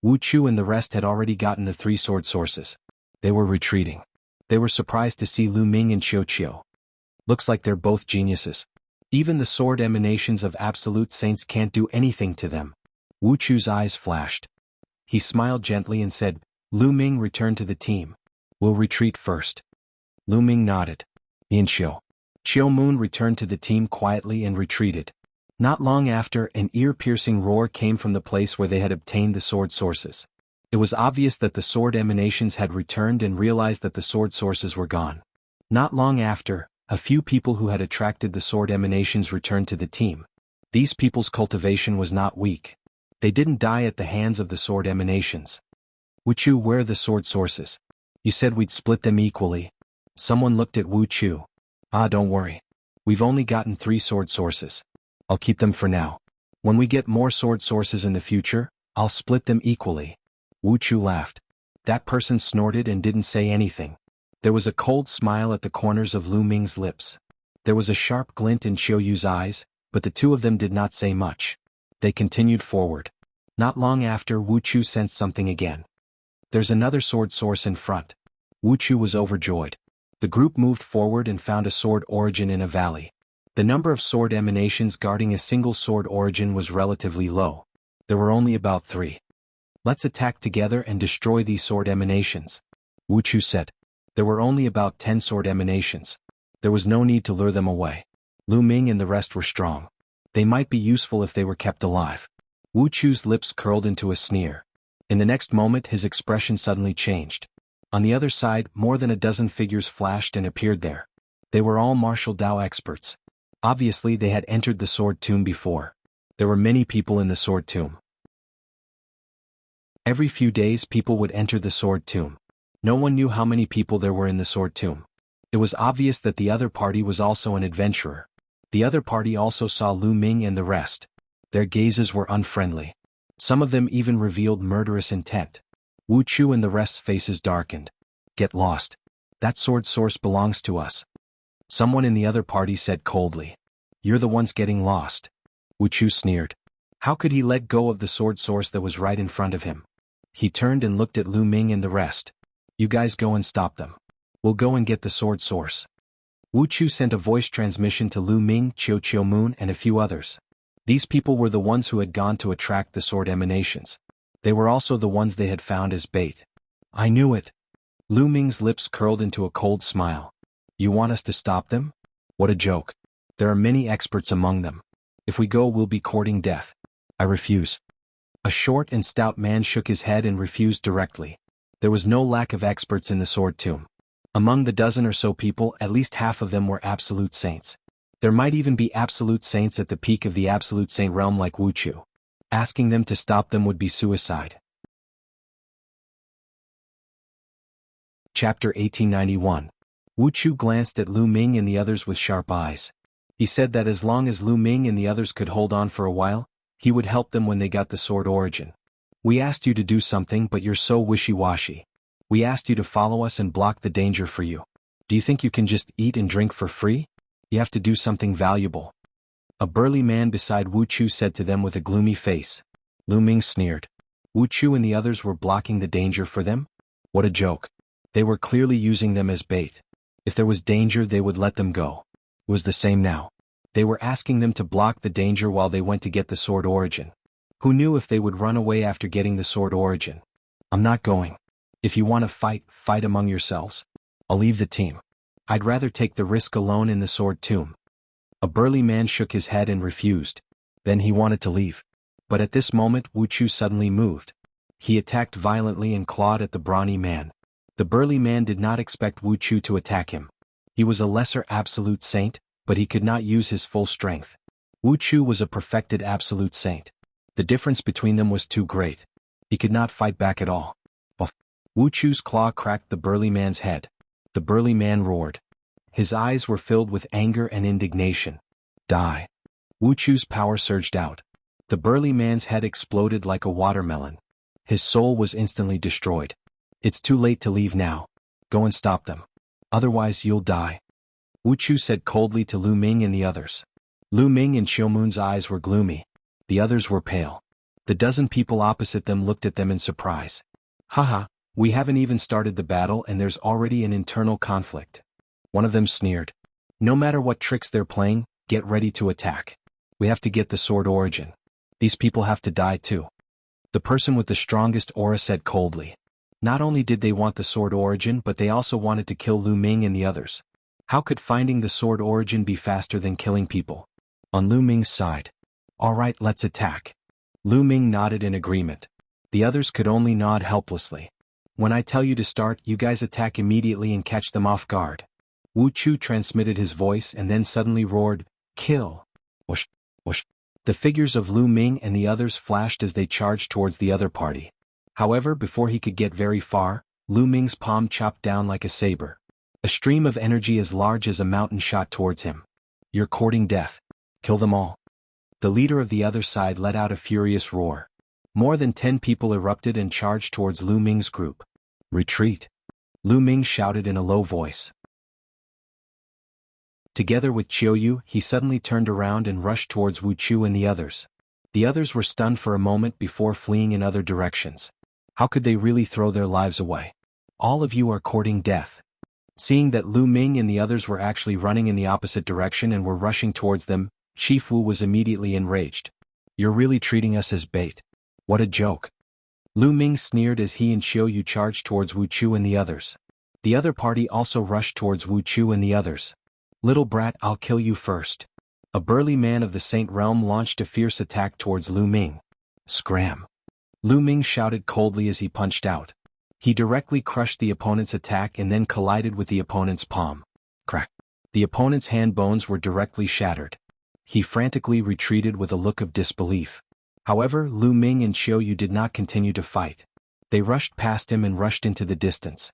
Wuchu and the rest had already gotten the 3 sword sources. They were retreating. They were surprised to see Lu Ming and Qiu. Looks like they're both geniuses. Even the sword emanations of absolute saints can't do anything to them. Wuchu's eyes flashed. He smiled gently and said, Lu Ming, return to the team. We'll retreat first. Lu Ming nodded. He and Qiu Moon returned to the team quietly and retreated. Not long after, an ear-piercing roar came from the place where they had obtained the sword sources. It was obvious that the sword emanations had returned and realized that the sword sources were gone. Not long after, a few people who had attracted the sword emanations returned to the team. These people's cultivation was not weak. They didn't die at the hands of the sword emanations. Wuchu, where are the sword sources? You said we'd split them equally. Someone looked at Wuchu. Don't worry. We've only gotten 3 sword sources. I'll keep them for now. When we get more sword sources in the future, I'll split them equally. Wuchu laughed. That person snorted and didn't say anything. There was a cold smile at the corners of Lu Ming's lips. There was a sharp glint in Qiu Yu's eyes, but the 2 of them did not say much. They continued forward. Not long after, Wuchu sensed something again. There's another sword source in front. Wuchu was overjoyed. The group moved forward and found a sword origin in a valley. The number of sword emanations guarding a single sword origin was relatively low. There were only about 3. Let's attack together and destroy these sword emanations. Wuchu said. There were only about 10 sword emanations. There was no need to lure them away. Lu Ming and the rest were strong. They might be useful if they were kept alive. Wuchu's lips curled into a sneer. In the next moment his expression suddenly changed. On the other side, more than a dozen figures flashed and appeared there. They were all martial Dao experts. Obviously they had entered the sword tomb before. There were many people in the sword tomb. Every few days people would enter the sword tomb. No one knew how many people there were in the sword tomb. It was obvious that the other party was also an adventurer. The other party also saw Lu Ming and the rest. Their gazes were unfriendly. Some of them even revealed murderous intent. Wu Chu and the rest's faces darkened. Get lost. That sword source belongs to us. Someone in the other party said coldly. You're the ones getting lost. Wu Chu sneered. How could he let go of the sword source that was right in front of him? He turned and looked at Lu Ming and the rest. You guys go and stop them. We'll go and get the sword source. Wu Chu sent a voice transmission to Lu Ming, Chiu Moon and a few others. These people were the ones who had gone to attract the sword emanations. They were also the ones they had found as bait. I knew it. Lu Ming's lips curled into a cold smile. You want us to stop them? What a joke. There are many experts among them. If we go, we'll be courting death. I refuse. A short and stout man shook his head and refused directly. There was no lack of experts in the sword tomb. Among the dozen or so people, at least half of them were absolute saints. There might even be absolute saints at the peak of the absolute saint realm like Wu Chu. Asking them to stop them would be suicide. Chapter 1891. Wu Chu glanced at Lu Ming and the others with sharp eyes. He said that as long as Lu Ming and the others could hold on for a while, he would help them when they got the sword origin. We asked you to do something, but you're so wishy-washy. We asked you to follow us and block the danger for you. Do you think you can just eat and drink for free? You have to do something valuable. A burly man beside Wu Chu said to them with a gloomy face. Lu Ming sneered. Wu Chu and the others were blocking the danger for them? What a joke. They were clearly using them as bait. If there was danger, they would let them go. It was the same now. They were asking them to block the danger while they went to get the sword origin. Who knew if they would run away after getting the sword origin? I'm not going. If you want to fight, fight among yourselves. I'll leave the team. I'd rather take the risk alone in the sword tomb. A burly man shook his head and refused. Then he wanted to leave. But at this moment Wu Chu suddenly moved. He attacked violently and clawed at the brawny man. The burly man did not expect Wu Chu to attack him. He was a lesser absolute saint, but he could not use his full strength. Wu Chu was a perfected absolute saint. The difference between them was too great. He could not fight back at all. Wu Chu's claw cracked the burly man's head. The burly man roared. His eyes were filled with anger and indignation. Die. Wu Chu's power surged out. The burly man's head exploded like a watermelon. His soul was instantly destroyed. It's too late to leave now. Go and stop them. Otherwise you'll die. Wu Chu said coldly to Lu Ming and the others. Lu Ming and Chiu Moon's eyes were gloomy. The others were pale. The dozen people opposite them looked at them in surprise. Haha, we haven't even started the battle and there's already an internal conflict. One of them sneered. No matter what tricks they're playing, get ready to attack. We have to get the sword origin. These people have to die too. The person with the strongest aura said coldly. Not only did they want the sword origin, but they also wanted to kill Lu Ming and the others. How could finding the sword origin be faster than killing people? On Lu Ming's side. All right, let's attack. Lu Ming nodded in agreement. The others could only nod helplessly. When I tell you to start, you guys attack immediately and catch them off guard. Wu Chu transmitted his voice and then suddenly roared, Kill! Whoosh, whoosh. The figures of Lu Ming and the others flashed as they charged towards the other party. However, before he could get very far, Lu Ming's palm chopped down like a saber. A stream of energy as large as a mountain shot towards him. You're courting death. Kill them all. The leader of the other side let out a furious roar. More than 10 people erupted and charged towards Lu Ming's group. Retreat. Lu Ming shouted in a low voice. Together with Chiu, he suddenly turned around and rushed towards Wu Chu and the others. The others were stunned for a moment before fleeing in other directions. How could they really throw their lives away? All of you are courting death. Seeing that Lu Ming and the others were actually running in the opposite direction and were rushing towards them, Chief Wu was immediately enraged. You're really treating us as bait. What a joke. Lu Ming sneered as he and Chiu charged towards Wu Chu and the others. The other party also rushed towards Wu Chu and the others. Little brat, I'll kill you first. A burly man of the Saint Realm launched a fierce attack towards Lu Ming. Scram. Lu Ming shouted coldly as he punched out. He directly crushed the opponent's attack and then collided with the opponent's palm. Crack. The opponent's hand bones were directly shattered. He frantically retreated with a look of disbelief. However, Lu Ming and Chiu did not continue to fight. They rushed past him and rushed into the distance.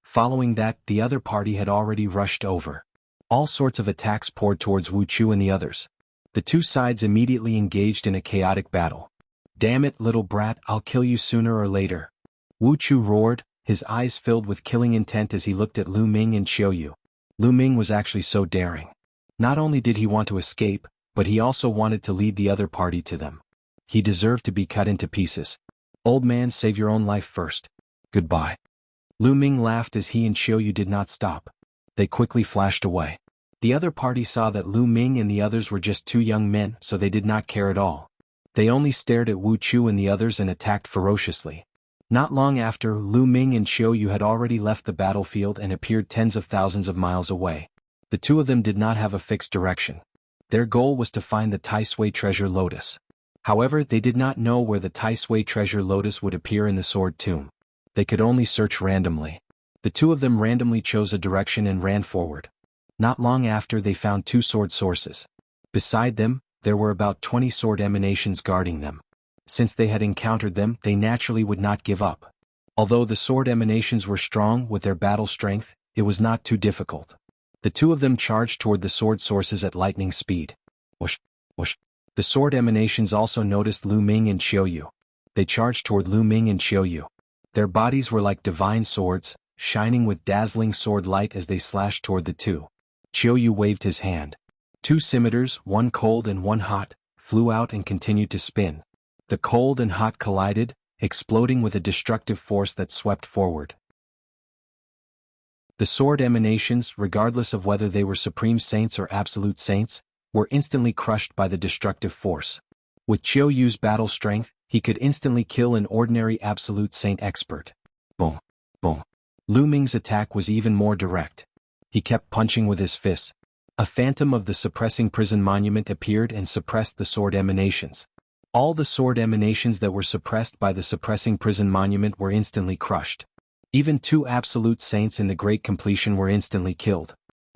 Following that, the other party had already rushed over. All sorts of attacks poured towards Wuxia and the others. The two sides immediately engaged in a chaotic battle. "Damn it, little brat, I'll kill you sooner or later." Wuxia roared, his eyes filled with killing intent as he looked at Lu Ming and Qiuyu. Lu Ming was actually so daring. Not only did he want to escape, but he also wanted to lead the other party to them. He deserved to be cut into pieces. "Old man, save your own life first. Goodbye." Lu Ming laughed as he and Qiuyu did not stop. They quickly flashed away. The other party saw that Lu Ming and the others were just two young men, so they did not care at all. They only stared at Wu Chu and the others and attacked ferociously. Not long after, Lu Ming and Qiuyu had already left the battlefield and appeared tens of thousands of miles away. The two of them did not have a fixed direction. Their goal was to find the Tai Sui treasure lotus. However, they did not know where the Tai Sui treasure lotus would appear in the sword tomb. They could only search randomly. The two of them randomly chose a direction and ran forward. Not long after, they found two sword sources. Beside them, there were about 20 sword emanations guarding them. Since they had encountered them, they naturally would not give up. Although the sword emanations were strong with their battle strength, it was not too difficult. The two of them charged toward the sword sources at lightning speed. Whoosh, whoosh. The sword emanations also noticed Lu Ming and Qiuyu. They charged toward Lu Ming and Qiuyu. Their bodies were like divine swords, shining with dazzling sword light as they slashed toward the two. Qiuyu waved his hand. Two scimitars, one cold and one hot, flew out and continued to spin. The cold and hot collided, exploding with a destructive force that swept forward. The sword emanations, regardless of whether they were supreme saints or absolute saints, were instantly crushed by the destructive force. With Qiuyu's battle strength, he could instantly kill an ordinary absolute saint expert. Boom, boom. Lu Ming's attack was even more direct. He kept punching with his fists. A phantom of the suppressing prison monument appeared and suppressed the sword emanations. All the sword emanations that were suppressed by the suppressing prison monument were instantly crushed. Even two absolute saints in the Great Completion were instantly killed.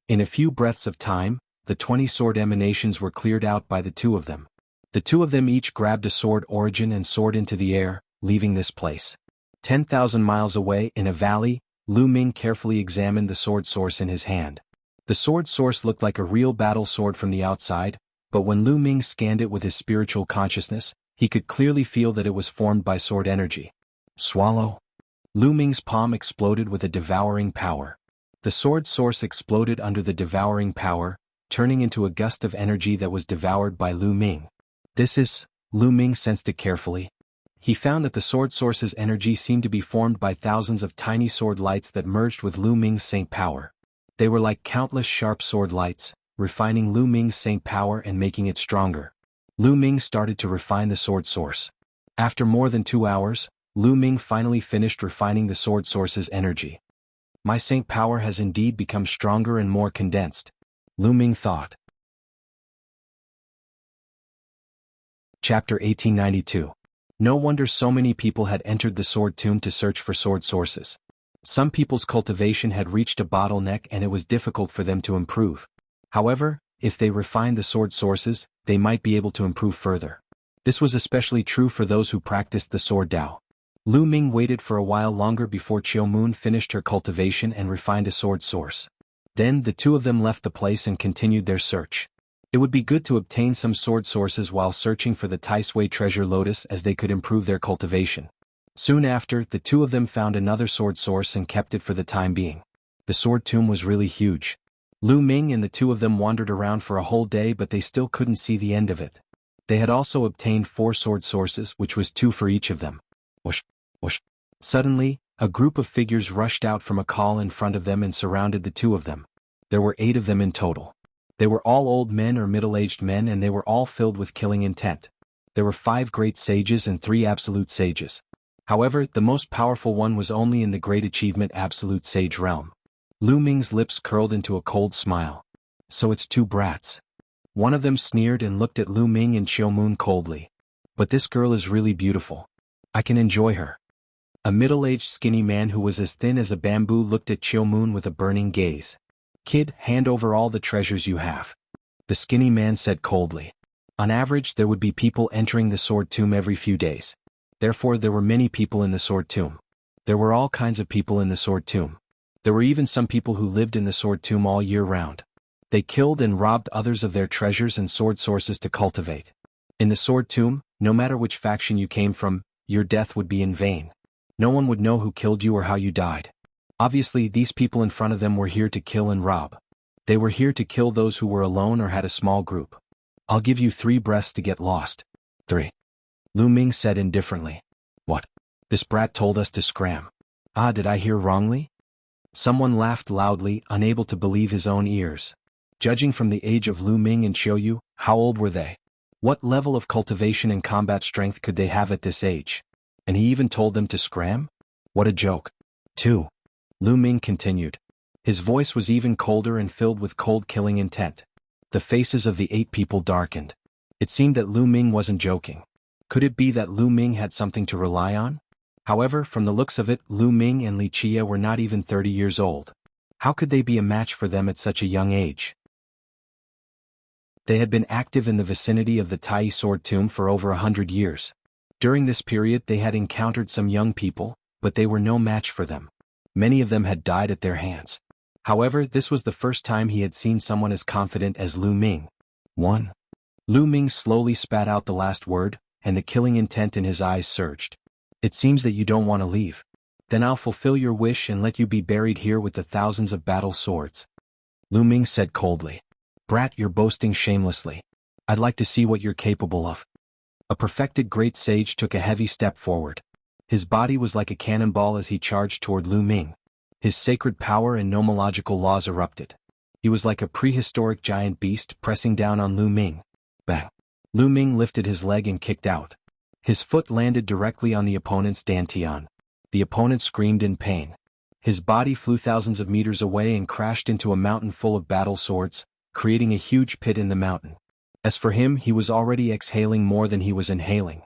In a few breaths of time, the 20 sword emanations were cleared out by the two of them. The two of them each grabbed a sword origin and soared into the air, leaving this place. 10,000 miles away, in a valley, Lu Ming carefully examined the sword source in his hand. The sword source looked like a real battle sword from the outside, but when Lu Ming scanned it with his spiritual consciousness, he could clearly feel that it was formed by sword energy. Swallow. Lu Ming's palm exploded with a devouring power. The sword source exploded under the devouring power, turning into a gust of energy that was devoured by Lu Ming. This is, Lu Ming sensed it carefully. He found that the sword source's energy seemed to be formed by thousands of tiny sword lights that merged with Lu Ming's saint power. They were like countless sharp sword lights, refining Lu Ming's saint power and making it stronger. Lu Ming started to refine the sword source. After more than 2 hours, Lu Ming finally finished refining the sword source's energy. My saint power has indeed become stronger and more condensed, Lu Ming thought. Chapter 1892. No wonder so many people had entered the sword tomb to search for sword sources. Some people's cultivation had reached a bottleneck and it was difficult for them to improve. However, if they refined the sword sources, they might be able to improve further. This was especially true for those who practiced the sword Dao. Lu Ming waited for a while longer before Qiu Moon finished her cultivation and refined a sword source. Then the two of them left the place and continued their search. It would be good to obtain some sword sources while searching for the Tai Sui treasure lotus as they could improve their cultivation. Soon after, the two of them found another sword source and kept it for the time being. The sword tomb was really huge. Lu Ming and the two of them wandered around for a whole day, but they still couldn't see the end of it. They had also obtained 4 sword sources, which was 2 for each of them. Whoosh, whoosh. Suddenly, a group of figures rushed out from a call in front of them and surrounded the two of them. There were 8 of them in total. They were all old men or middle-aged men, and they were all filled with killing intent. There were 5 great sages and 3 absolute sages. However, the most powerful one was only in the Great Achievement Absolute Sage realm. Lu Ming's lips curled into a cold smile. So it's 2 brats. One of them sneered and looked at Lu Ming and Qiu Moon coldly. But this girl is really beautiful. I can enjoy her. A middle-aged skinny man who was as thin as a bamboo looked at Qiu Moon with a burning gaze. Kid, hand over all the treasures you have. The skinny man said coldly. On average, there would be people entering the sword tomb every few days. Therefore, there were many people in the sword tomb. There were all kinds of people in the sword tomb. There were even some people who lived in the sword tomb all year round. They killed and robbed others of their treasures and sword sources to cultivate. In the sword tomb, no matter which faction you came from, your death would be in vain. No one would know who killed you or how you died. Obviously, these people in front of them were here to kill and rob. They were here to kill those who were alone or had a small group. I'll give you 3 breaths to get lost. 3. Lu Ming said indifferently. What? This brat told us to scram. Ah, did I hear wrongly? Someone laughed loudly, unable to believe his own ears. Judging from the age of Lu Ming and Qiuyu, how old were they? What level of cultivation and combat strength could they have at this age? And he even told them to scram? What a joke. 2. Lu Ming continued. His voice was even colder and filled with cold killing intent. The faces of the 8 people darkened. It seemed that Lu Ming wasn't joking. Could it be that Lu Ming had something to rely on? However, from the looks of it, Lu Ming and Li Chia were not even 30 years old. How could they be a match for them at such a young age? They had been active in the vicinity of the Tai Sword Tomb for over 100 years. During this period they had encountered some young people, but they were no match for them. Many of them had died at their hands. However, this was the first time he had seen someone as confident as Lu Ming. 1. Lu Ming slowly spat out the last word, and the killing intent in his eyes surged. It seems that you don't want to leave. Then I'll fulfill your wish and let you be buried here with the thousands of battle swords. Lu Ming said coldly. Brat, you're boasting shamelessly. I'd like to see what you're capable of. A perfected great sage took a heavy step forward. His body was like a cannonball as he charged toward Lu Ming. His sacred power and nomological laws erupted. He was like a prehistoric giant beast pressing down on Lu Ming. Bang! Lu Ming lifted his leg and kicked out. His foot landed directly on the opponent's dantian. The opponent screamed in pain. His body flew thousands of meters away and crashed into a mountain full of battle swords, creating a huge pit in the mountain. As for him, he was already exhaling more than he was inhaling.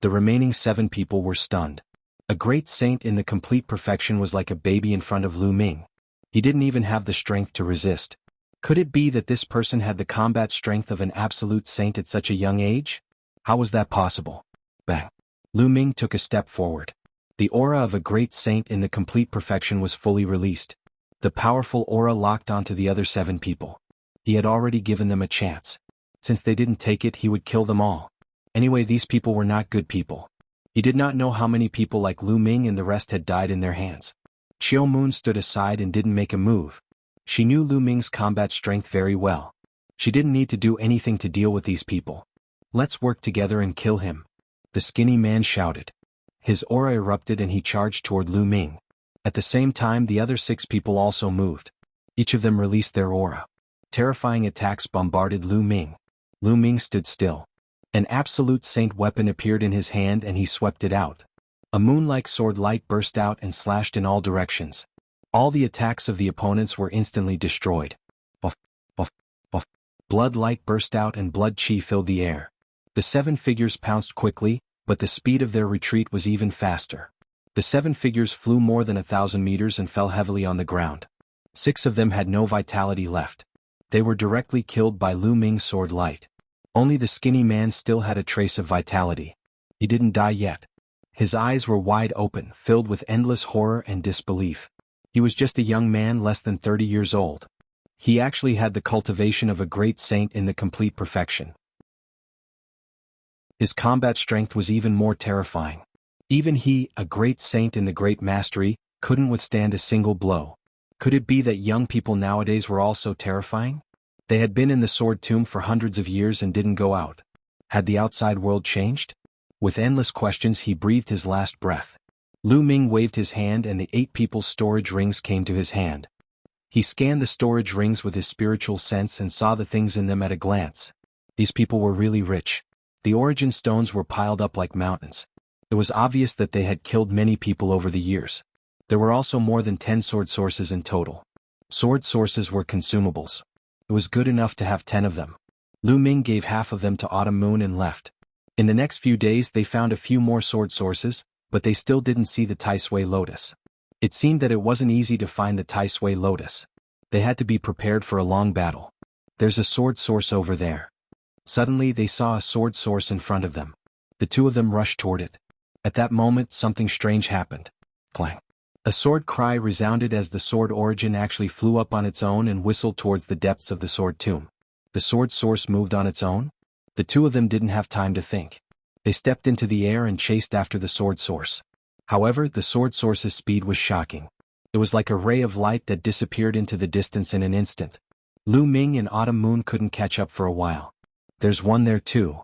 The remaining 7 people were stunned. A great saint in the complete perfection was like a baby in front of Lu Ming. He didn't even have the strength to resist. Could it be that this person had the combat strength of an absolute saint at such a young age? How was that possible? Bang! Lu Ming took a step forward. The aura of a great saint in the complete perfection was fully released. The powerful aura locked onto the other 7 people. He had already given them a chance. Since they didn't take it, he would kill them all. Anyway, these people were not good people. He did not know how many people like Lu Ming and the rest had died in their hands. Qiu Moon stood aside and didn't make a move. She knew Lu Ming's combat strength very well. She didn't need to do anything to deal with these people. Let's work together and kill him. The skinny man shouted. His aura erupted and he charged toward Lu Ming. At the same time, the other 6 people also moved. Each of them released their aura. Terrifying attacks bombarded Lu Ming. Lu Ming stood still. An absolute saint weapon appeared in his hand and he swept it out. A moon-like sword light burst out and slashed in all directions. All the attacks of the opponents were instantly destroyed. Buff, buff, buff. Blood light burst out and blood chi filled the air. The 7 figures pounced quickly, but the speed of their retreat was even faster. The 7 figures flew more than 1,000 meters and fell heavily on the ground. 6 of them had no vitality left. They were directly killed by Lu Ming's sword light. Only the skinny man still had a trace of vitality. He didn't die yet. His eyes were wide open, filled with endless horror and disbelief. He was just a young man less than 30 years old. He actually had the cultivation of a great saint in the complete perfection. His combat strength was even more terrifying. Even he, a great saint in the great mastery, couldn't withstand a single blow. Could it be that young people nowadays were also terrifying? They had been in the sword tomb for hundreds of years and didn't go out. Had the outside world changed? With endless questions he breathed his last breath. Lu Ming waved his hand and the 8 people's storage rings came to his hand. He scanned the storage rings with his spiritual sense and saw the things in them at a glance. These people were really rich. The origin stones were piled up like mountains. It was obvious that they had killed many people over the years. There were also more than 10 sword sources in total. Sword sources were consumables. It was good enough to have 10 of them. Lu Ming gave half of them to Autumn Moon and left. In the next few days they found a few more sword sources, but they still didn't see the Tai Sui lotus. It seemed that it wasn't easy to find the Tai Sui lotus. They had to be prepared for a long battle. There's a sword source over there. Suddenly they saw a sword source in front of them. The 2 of them rushed toward it. At that moment something strange happened. Clang. A sword cry resounded as the sword origin actually flew up on its own and whistled towards the depths of the sword tomb. The sword source moved on its own? The two of them didn't have time to think. They stepped into the air and chased after the sword source. However, the sword source's speed was shocking. It was like a ray of light that disappeared into the distance in an instant. Lu Ming and Autumn Moon couldn't catch up for a while. There's one there too.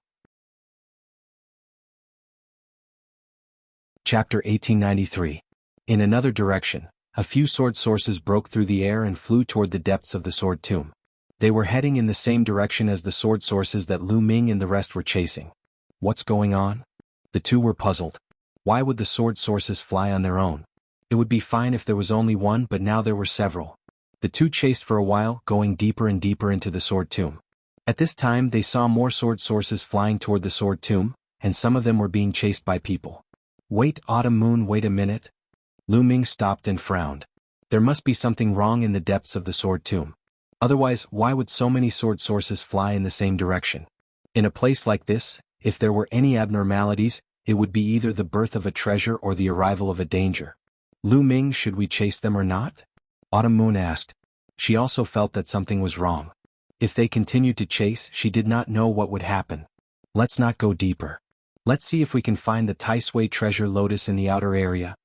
Chapter 1893. In another direction, a few sword sources broke through the air and flew toward the depths of the sword tomb. They were heading in the same direction as the sword sources that Lu Ming and the rest were chasing. What's going on? The two were puzzled. Why would the sword sources fly on their own? It would be fine if there was only one, but now there were several. The two chased for a while, going deeper and deeper into the sword tomb. At this time they saw more sword sources flying toward the sword tomb, and some of them were being chased by people. Wait, Autumn Moon, wait a minute. Lu Ming stopped and frowned. There must be something wrong in the depths of the sword tomb. Otherwise, why would so many sword sources fly in the same direction? In a place like this, if there were any abnormalities, it would be either the birth of a treasure or the arrival of a danger. Lu Ming, should we chase them or not? Autumn Moon asked. She also felt that something was wrong. If they continued to chase, she did not know what would happen. Let's not go deeper. Let's see if we can find the Tai Sui treasure lotus in the outer area,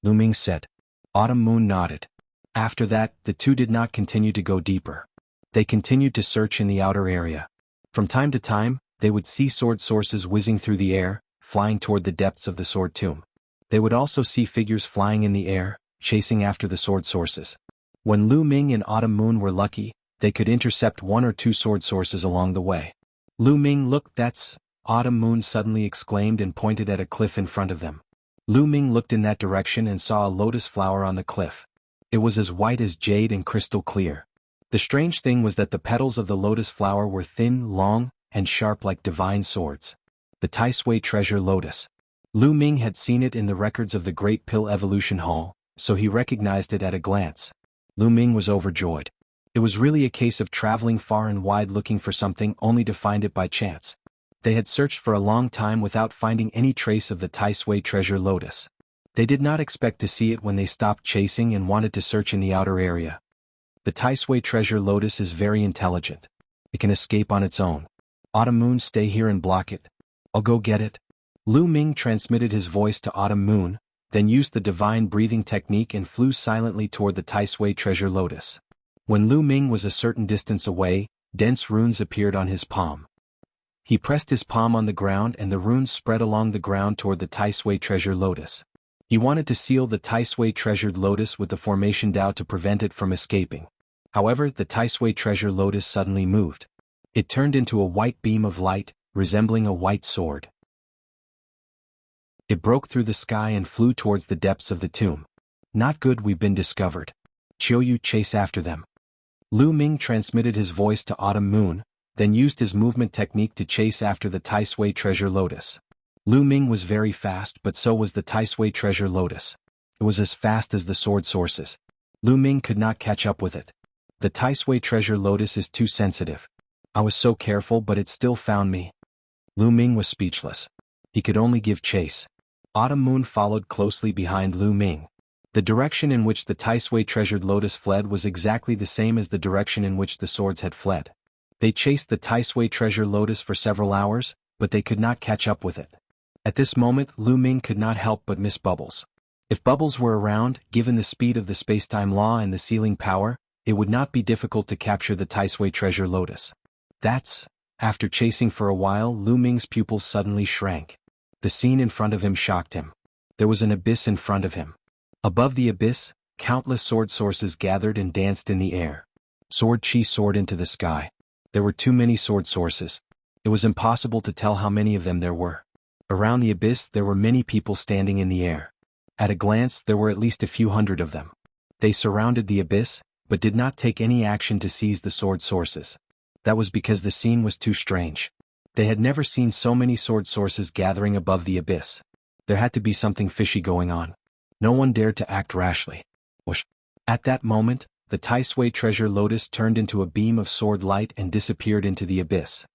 Lu Ming said. Autumn Moon nodded. After that, the two did not continue to go deeper. They continued to search in the outer area. From time to time, they would see sword sources whizzing through the air, flying toward the depths of the sword tomb. They would also see figures flying in the air, chasing after the sword sources. When Lu Ming and Autumn Moon were lucky, they could intercept one or two sword sources along the way. Lu Ming, look, that's... Autumn Moon suddenly exclaimed and pointed at a cliff in front of them. Lu Ming looked in that direction and saw a lotus flower on the cliff. It was as white as jade and crystal clear. The strange thing was that the petals of the lotus flower were thin, long, and sharp like divine swords. The Tai Sui treasure lotus. Lu Ming had seen it in the records of the Great Pill Evolution Hall, so he recognized it at a glance. Lu Ming was overjoyed. It was really a case of traveling far and wide looking for something only to find it by chance. They had searched for a long time without finding any trace of the Tai Sui treasure lotus. They did not expect to see it when they stopped chasing and wanted to search in the outer area. The Tai Sui treasure lotus is very intelligent. It can escape on its own. Autumn Moon, stay here and block it. I'll go get it. Lu Ming transmitted his voice to Autumn Moon, then used the divine breathing technique and flew silently toward the Tai Sui treasure lotus. When Lu Ming was a certain distance away, dense runes appeared on his palm. He pressed his palm on the ground and the runes spread along the ground toward the Tai Sui treasure lotus. He wanted to seal the Tai Sui treasured lotus with the formation Dao to prevent it from escaping. However, the Tai Sui treasure lotus suddenly moved. It turned into a white beam of light, resembling a white sword. It broke through the sky and flew towards the depths of the tomb. Not good, we've been discovered. Qiuyu, chase after them. Lu Ming transmitted his voice to Autumn Moon, then used his movement technique to chase after the Tai Sui treasure lotus. Lu Ming was very fast, but so was the Tai Sui treasure lotus. It was as fast as the sword sources. Lu Ming could not catch up with it. The Tai Sui treasure lotus is too sensitive. I was so careful, but it still found me. Lu Ming was speechless. He could only give chase. Autumn Moon followed closely behind Lu Ming. The direction in which the Tai Sui treasured lotus fled was exactly the same as the direction in which the swords had fled. They chased the Tai Sui treasure lotus for several hours, but they could not catch up with it. At this moment, Lu Ming could not help but miss Bubbles. If Bubbles were around, given the speed of the spacetime law and the sealing power, it would not be difficult to capture the Tai Sui treasure lotus. After chasing for a while, Lu Ming's pupils suddenly shrank. The scene in front of him shocked him. There was an abyss in front of him. Above the abyss, countless sword sources gathered and danced in the air. Sword chi soared into the sky. There were too many sword sources. It was impossible to tell how many of them there were. Around the abyss there were many people standing in the air. At a glance there were at least a few hundred of them. They surrounded the abyss, but did not take any action to seize the sword sources. That was because the scene was too strange. They had never seen so many sword sources gathering above the abyss. There had to be something fishy going on. No one dared to act rashly. Whoosh. At that moment, the Tai Sui treasure lotus turned into a beam of sword light and disappeared into the abyss.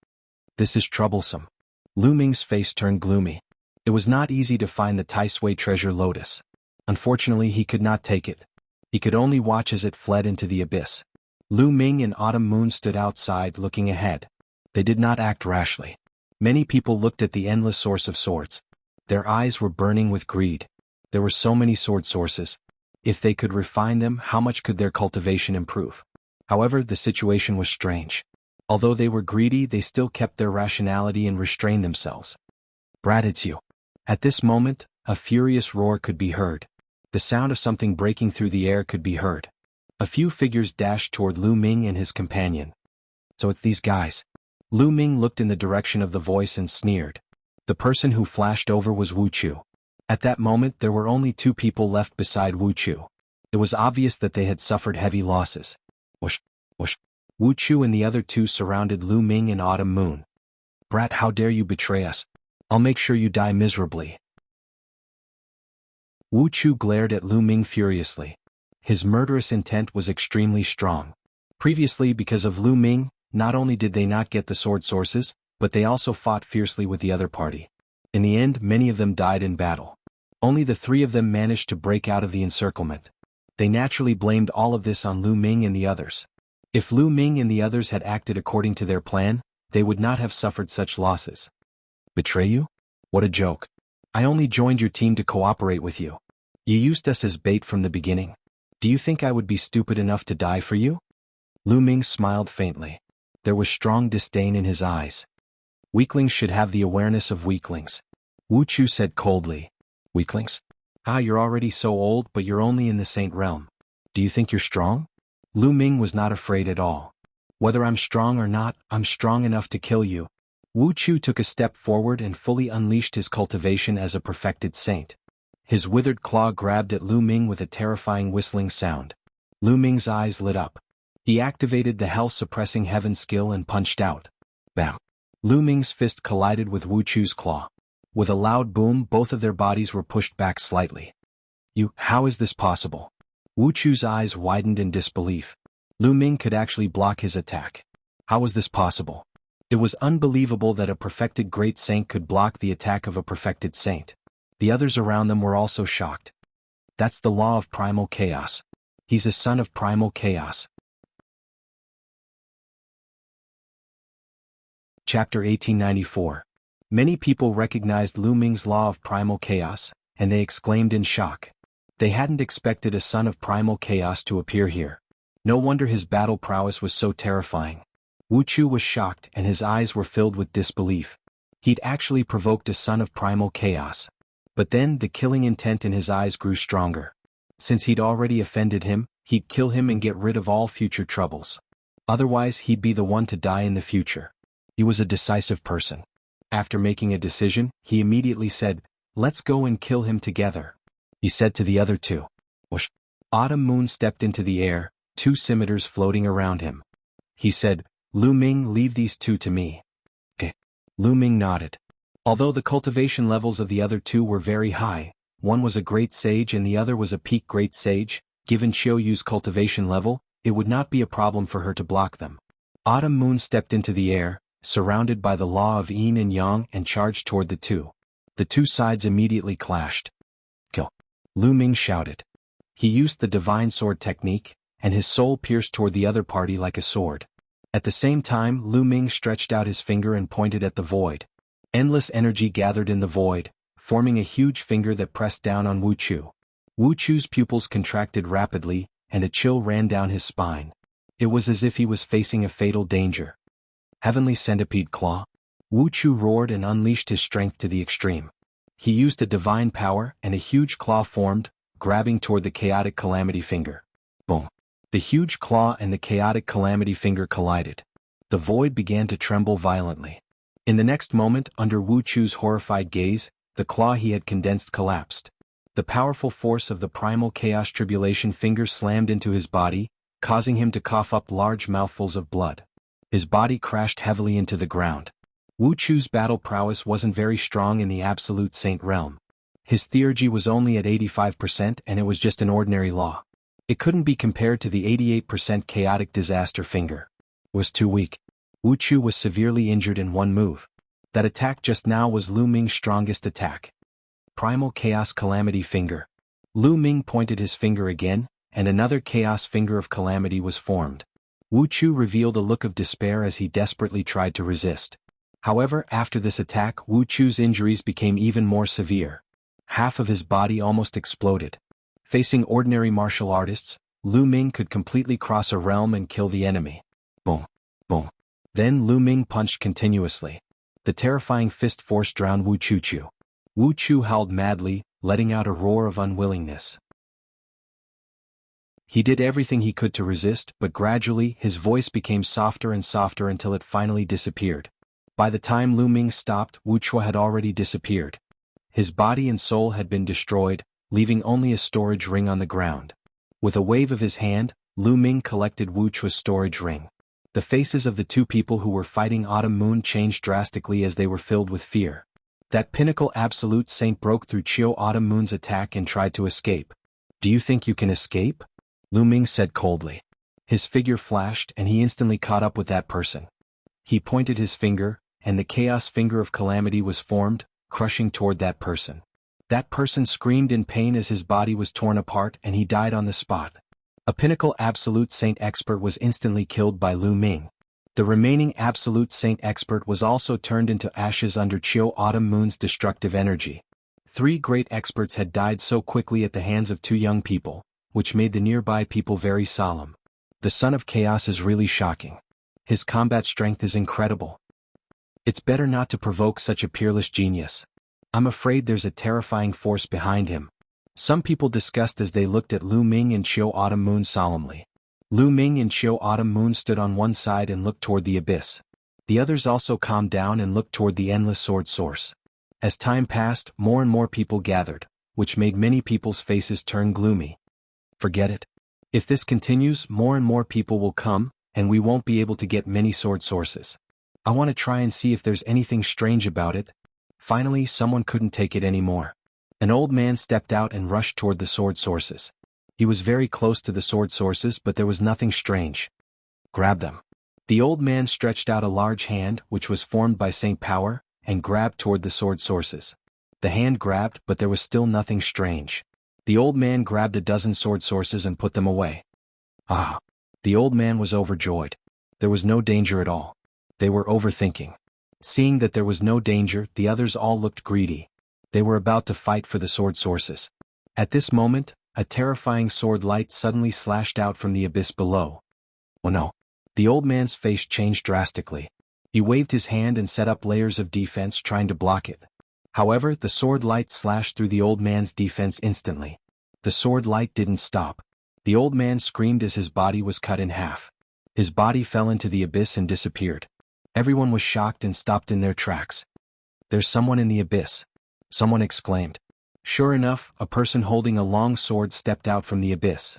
This is troublesome. Lu Ming's face turned gloomy. It was not easy to find the Tai Sui treasure lotus. Unfortunately, he could not take it. He could only watch as it fled into the abyss. Lu Ming and Autumn Moon stood outside looking ahead. They did not act rashly. Many people looked at the endless source of swords. Their eyes were burning with greed. There were so many sword sources. If they could refine them, how much could their cultivation improve? However, the situation was strange. Although they were greedy, they still kept their rationality and restrained themselves. Brat, it's you. At this moment, a furious roar could be heard. The sound of something breaking through the air could be heard. A few figures dashed toward Lu Ming and his companion. So it's these guys. Lu Ming looked in the direction of the voice and sneered. The person who flashed over was Wuxia. At that moment there were only two people left beside Wuxia. It was obvious that they had suffered heavy losses. Whoosh, whoosh. Wuxia and the other two surrounded Lu Ming and Autumn Moon. Brat, how dare you betray us? I'll make sure you die miserably. Wuxia glared at Lu Ming furiously. His murderous intent was extremely strong. Previously, because of Lu Ming, not only did they not get the sword sources, but they also fought fiercely with the other party. In the end, many of them died in battle. Only the three of them managed to break out of the encirclement. They naturally blamed all of this on Lu Ming and the others. If Lu Ming and the others had acted according to their plan, they would not have suffered such losses. Betray you? What a joke. I only joined your team to cooperate with you. You used us as bait from the beginning. Do you think I would be stupid enough to die for you? Lu Ming smiled faintly. There was strong disdain in his eyes. Weaklings should have the awareness of weaklings. Wuxia said coldly. Weaklings? Ah, you're already so old, but you're only in the Saint realm. Do you think you're strong? Lu Ming was not afraid at all. Whether I'm strong or not, I'm strong enough to kill you. Wuxia took a step forward and fully unleashed his cultivation as a perfected saint. His withered claw grabbed at Lu Ming with a terrifying whistling sound. Lu Ming's eyes lit up. He activated the hell-suppressing heaven skill and punched out. Bam! Lu Ming's fist collided with Wuxia's claw. With a loud boom, both of their bodies were pushed back slightly. How is this possible? Wuxia's eyes widened in disbelief. Lu Ming could actually block his attack. How was this possible? It was unbelievable that a perfected great saint could block the attack of a perfected saint. The others around them were also shocked. That's the law of primal chaos. He's a son of primal chaos. Chapter 1894. Many people recognized Lu Ming's law of primal chaos, and they exclaimed in shock. They hadn't expected a son of primal chaos to appear here. No wonder his battle prowess was so terrifying. Wuxia was shocked and his eyes were filled with disbelief. He'd actually provoked a son of primal chaos. But then the killing intent in his eyes grew stronger. Since he'd already offended him, he'd kill him and get rid of all future troubles. Otherwise, he'd be the one to die in the future. He was a decisive person. After making a decision, he immediately said, "Let's go and kill him together." He said to the other two. Whoosh! Autumn Moon stepped into the air, two scimitars floating around him. He said, "Lu Ming, leave these two to me." Lu Ming nodded. Although the cultivation levels of the other two were very high, one was a great sage and the other was a peak great sage, given Qiuyu's cultivation level, it would not be a problem for her to block them. Autumn Moon stepped into the air, surrounded by the law of yin and yang, and charged toward the two. The two sides immediately clashed. Kill! Lu Ming shouted. He used the divine sword technique, and his soul pierced toward the other party like a sword. At the same time, Lu Ming stretched out his finger and pointed at the void. Endless energy gathered in the void, forming a huge finger that pressed down on Wuxia. Wuxia's pupils contracted rapidly, and a chill ran down his spine. It was as if he was facing a fatal danger. Heavenly Centipede Claw? Wuxia roared and unleashed his strength to the extreme. He used a divine power and a huge claw formed, grabbing toward the chaotic calamity finger. Boom! The huge claw and the chaotic calamity finger collided. The void began to tremble violently. In the next moment, under Wuxia's horrified gaze, the claw he had condensed collapsed. The powerful force of the primal chaos tribulation finger slammed into his body, causing him to cough up large mouthfuls of blood. His body crashed heavily into the ground. Wuxia's battle prowess wasn't very strong in the absolute saint realm. His theurgy was only at 85% and it was just an ordinary law. It couldn't be compared to the 88% chaotic disaster finger. It was too weak. Wuxia was severely injured in one move. That attack just now was Lu Ming's strongest attack. Primal Chaos Calamity Finger. Lu Ming pointed his finger again, and another chaos finger of calamity was formed. Wu Chu revealed a look of despair as he desperately tried to resist. However, after this attack, Wu Chu's injuries became even more severe. Half of his body almost exploded. Facing ordinary martial artists, Lu Ming could completely cross a realm and kill the enemy. Boom. Boom. Then Lu Ming punched continuously. The terrifying fist force drowned Wu Chu. Wu Chu howled madly, letting out a roar of unwillingness. He did everything he could to resist, but gradually his voice became softer and softer until it finally disappeared. By the time Lu Ming stopped, Wu Chu had already disappeared. His body and soul had been destroyed, leaving only a storage ring on the ground. With a wave of his hand, Lu Ming collected Wu Chu's storage ring. The faces of the two people who were fighting Autumn Moon changed drastically as they were filled with fear. That pinnacle absolute saint broke through Chiu Autumn Moon's attack and tried to escape. "Do you think you can escape?" Lu Ming said coldly. His figure flashed and he instantly caught up with that person. He pointed his finger, and the chaos finger of calamity was formed, crushing toward that person. That person screamed in pain as his body was torn apart and he died on the spot. A pinnacle absolute saint expert was instantly killed by Lu Ming. The remaining absolute saint expert was also turned into ashes under Chiu Autumn Moon's destructive energy. 3 great experts had died so quickly at the hands of 2 young people, which made the nearby people very solemn. The Son of Chaos is really shocking. His combat strength is incredible. It's better not to provoke such a peerless genius. I'm afraid there's a terrifying force behind him. Some people discussed as they looked at Lu Ming and Chiu Autumn Moon solemnly. Lu Ming and Chiu Autumn Moon stood on one side and looked toward the abyss. The others also calmed down and looked toward the endless sword source. As time passed, more and more people gathered, which made many people's faces turn gloomy. Forget it. If this continues, more and more people will come, and we won't be able to get many sword sources. I want to try and see if there's anything strange about it. Finally, someone couldn't take it anymore. An old man stepped out and rushed toward the sword sources. He was very close to the sword sources, but there was nothing strange. Grab them. The old man stretched out a large hand, which was formed by Saint Power, and grabbed toward the sword sources. The hand grabbed, but there was still nothing strange. The old man grabbed a dozen sword sources and put them away. Ah! The old man was overjoyed. There was no danger at all. They were overthinking. Seeing that there was no danger, the others all looked greedy. They were about to fight for the sword sources. At this moment, a terrifying sword light suddenly slashed out from the abyss below. Oh no! The old man's face changed drastically. He waved his hand and set up layers of defense trying to block it. However, the sword light slashed through the old man's defense instantly. The sword light didn't stop. The old man screamed as his body was cut in half. His body fell into the abyss and disappeared. Everyone was shocked and stopped in their tracks. "There's someone in the abyss," someone exclaimed. Sure enough, a person holding a long sword stepped out from the abyss.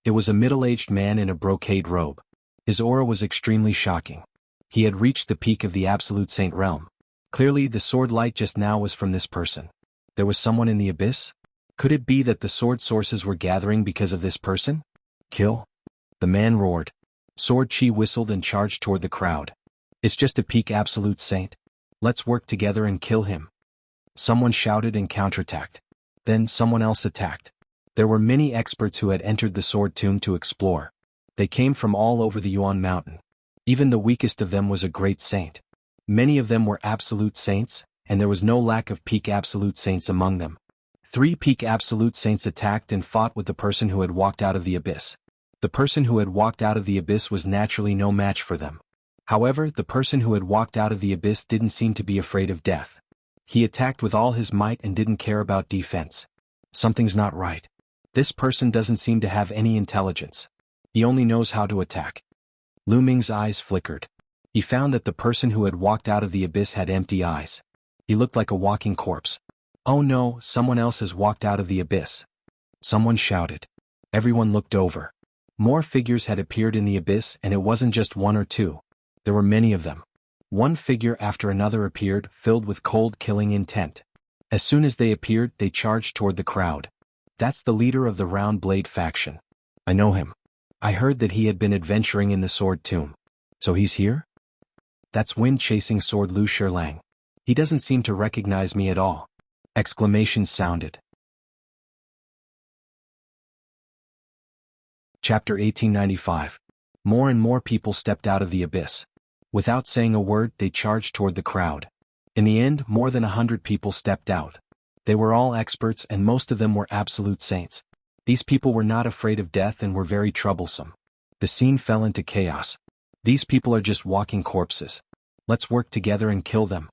It was a middle-aged man in a brocade robe. His aura was extremely shocking. He had reached the peak of the Absolute Saint realm. Clearly, the sword light just now was from this person. There was someone in the abyss? Could it be that the sword sources were gathering because of this person? Kill? The man roared. Sword Chi whistled and charged toward the crowd. "It's just a peak Absolute Saint. Let's work together and kill him." Someone shouted and counterattacked. Then someone else attacked. There were many experts who had entered the sword tomb to explore. They came from all over the Yuan Mountain. Even the weakest of them was a great saint. Many of them were absolute saints, and there was no lack of peak absolute saints among them. 3 peak absolute saints attacked and fought with the person who had walked out of the abyss. The person who had walked out of the abyss was naturally no match for them. However, the person who had walked out of the abyss didn't seem to be afraid of death. He attacked with all his might and didn't care about defense. Something's not right. This person doesn't seem to have any intelligence. He only knows how to attack. Lu Ming's eyes flickered. He found that the person who had walked out of the abyss had empty eyes. He looked like a walking corpse. "Oh no, someone else has walked out of the abyss." Someone shouted. Everyone looked over. More figures had appeared in the abyss, and it wasn't just 1 or 2. There were many of them. One figure after another appeared, filled with cold killing intent. As soon as they appeared, they charged toward the crowd. "That's the leader of the Round Blade faction. I know him. I heard that he had been adventuring in the sword tomb. So he's here? That's wind-chasing sword Lu Shirlang. He doesn't seem to recognize me at all." Exclamations sounded. Chapter 1895. More and more people stepped out of the abyss. Without saying a word, they charged toward the crowd. In the end, more than 100 people stepped out. They were all experts and most of them were absolute saints. These people were not afraid of death and were very troublesome. The scene fell into chaos. These people are just walking corpses. Let's work together and kill them.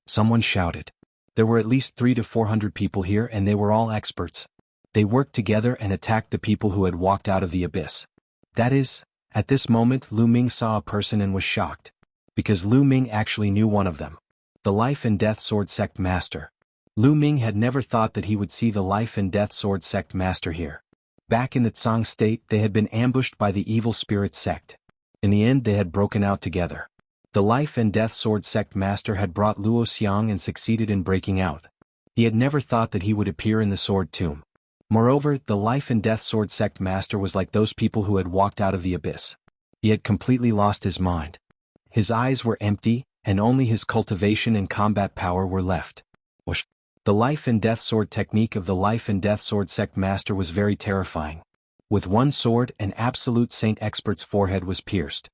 Someone shouted. There were at least 300 to 400 people here and they were all experts. They worked together and attacked the people who had walked out of the abyss. That is, at this moment Lu Ming saw a person and was shocked. Because Lu Ming actually knew one of them. The Life and Death Sword Sect Master. Lu Ming had never thought that he would see the Life and Death Sword Sect Master here. Back in the Tsang state they had been ambushed by the evil spirit sect. In the end they had broken out together. The Life and Death Sword Sect Master had brought Luo Xiang and succeeded in breaking out. He had never thought that he would appear in the Sword Tomb. Moreover, the Life and Death Sword Sect Master was like those people who had walked out of the abyss. He had completely lost his mind. His eyes were empty, and only his cultivation and combat power were left. Whoosh. The Life and Death Sword technique of the Life and Death Sword Sect Master was very terrifying. With one sword, an absolute saint expert's forehead was pierced.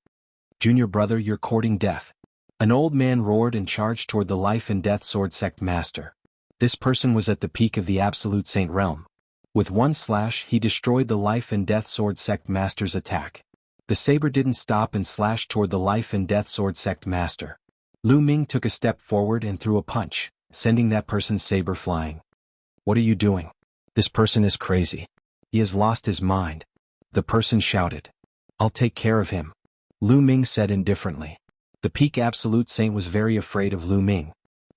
Junior brother, you're courting death. An old man roared and charged toward the Life and Death Sword Sect Master. This person was at the peak of the absolute saint realm. With one slash he destroyed the Life and Death Sword Sect Master's attack. The saber didn't stop and slashed toward the Life and Death Sword Sect Master. Lu Ming took a step forward and threw a punch, sending that person's saber flying. What are you doing? This person is crazy. He has lost his mind. The person shouted. I'll take care of him. Lu Ming said indifferently. The peak absolute saint was very afraid of Lu Ming.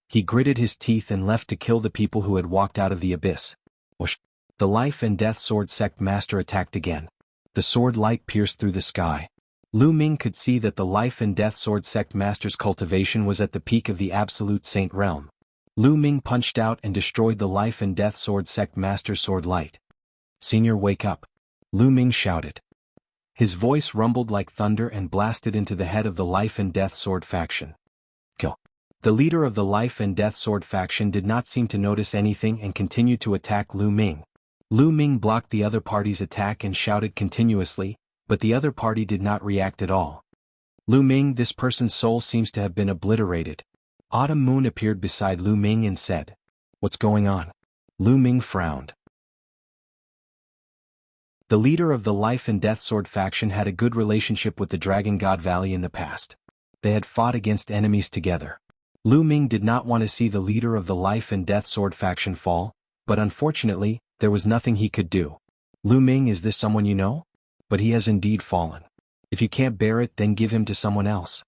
He gritted his teeth and left to kill the people who had walked out of the abyss. Whoosh. The Life and Death Sword Sect Master attacked again. The sword light pierced through the sky. Lu Ming could see that the Life and Death Sword Sect Master's cultivation was at the peak of the absolute saint realm. Lu Ming punched out and destroyed the Life and Death Sword Sect Master's sword light. Senior, wake up. Lu Ming shouted. His voice rumbled like thunder and blasted into the head of the Life and Death Sword faction. Kill. The leader of the Life and Death Sword faction did not seem to notice anything and continued to attack Lu Ming. Lu Ming blocked the other party's attack and shouted continuously, but the other party did not react at all. Lu Ming, this person's soul seems to have been obliterated. Autumn Moon appeared beside Lu Ming and said, What's going on? Lu Ming frowned. The leader of the Life and Death Sword faction had a good relationship with the Dragon God Valley in the past. They had fought against enemies together. Lu Ming did not want to see the leader of the Life and Death Sword faction fall, but unfortunately, there was nothing he could do. Lu Ming, is this someone you know? But he has indeed fallen. If you can't bear it, then give him to someone else.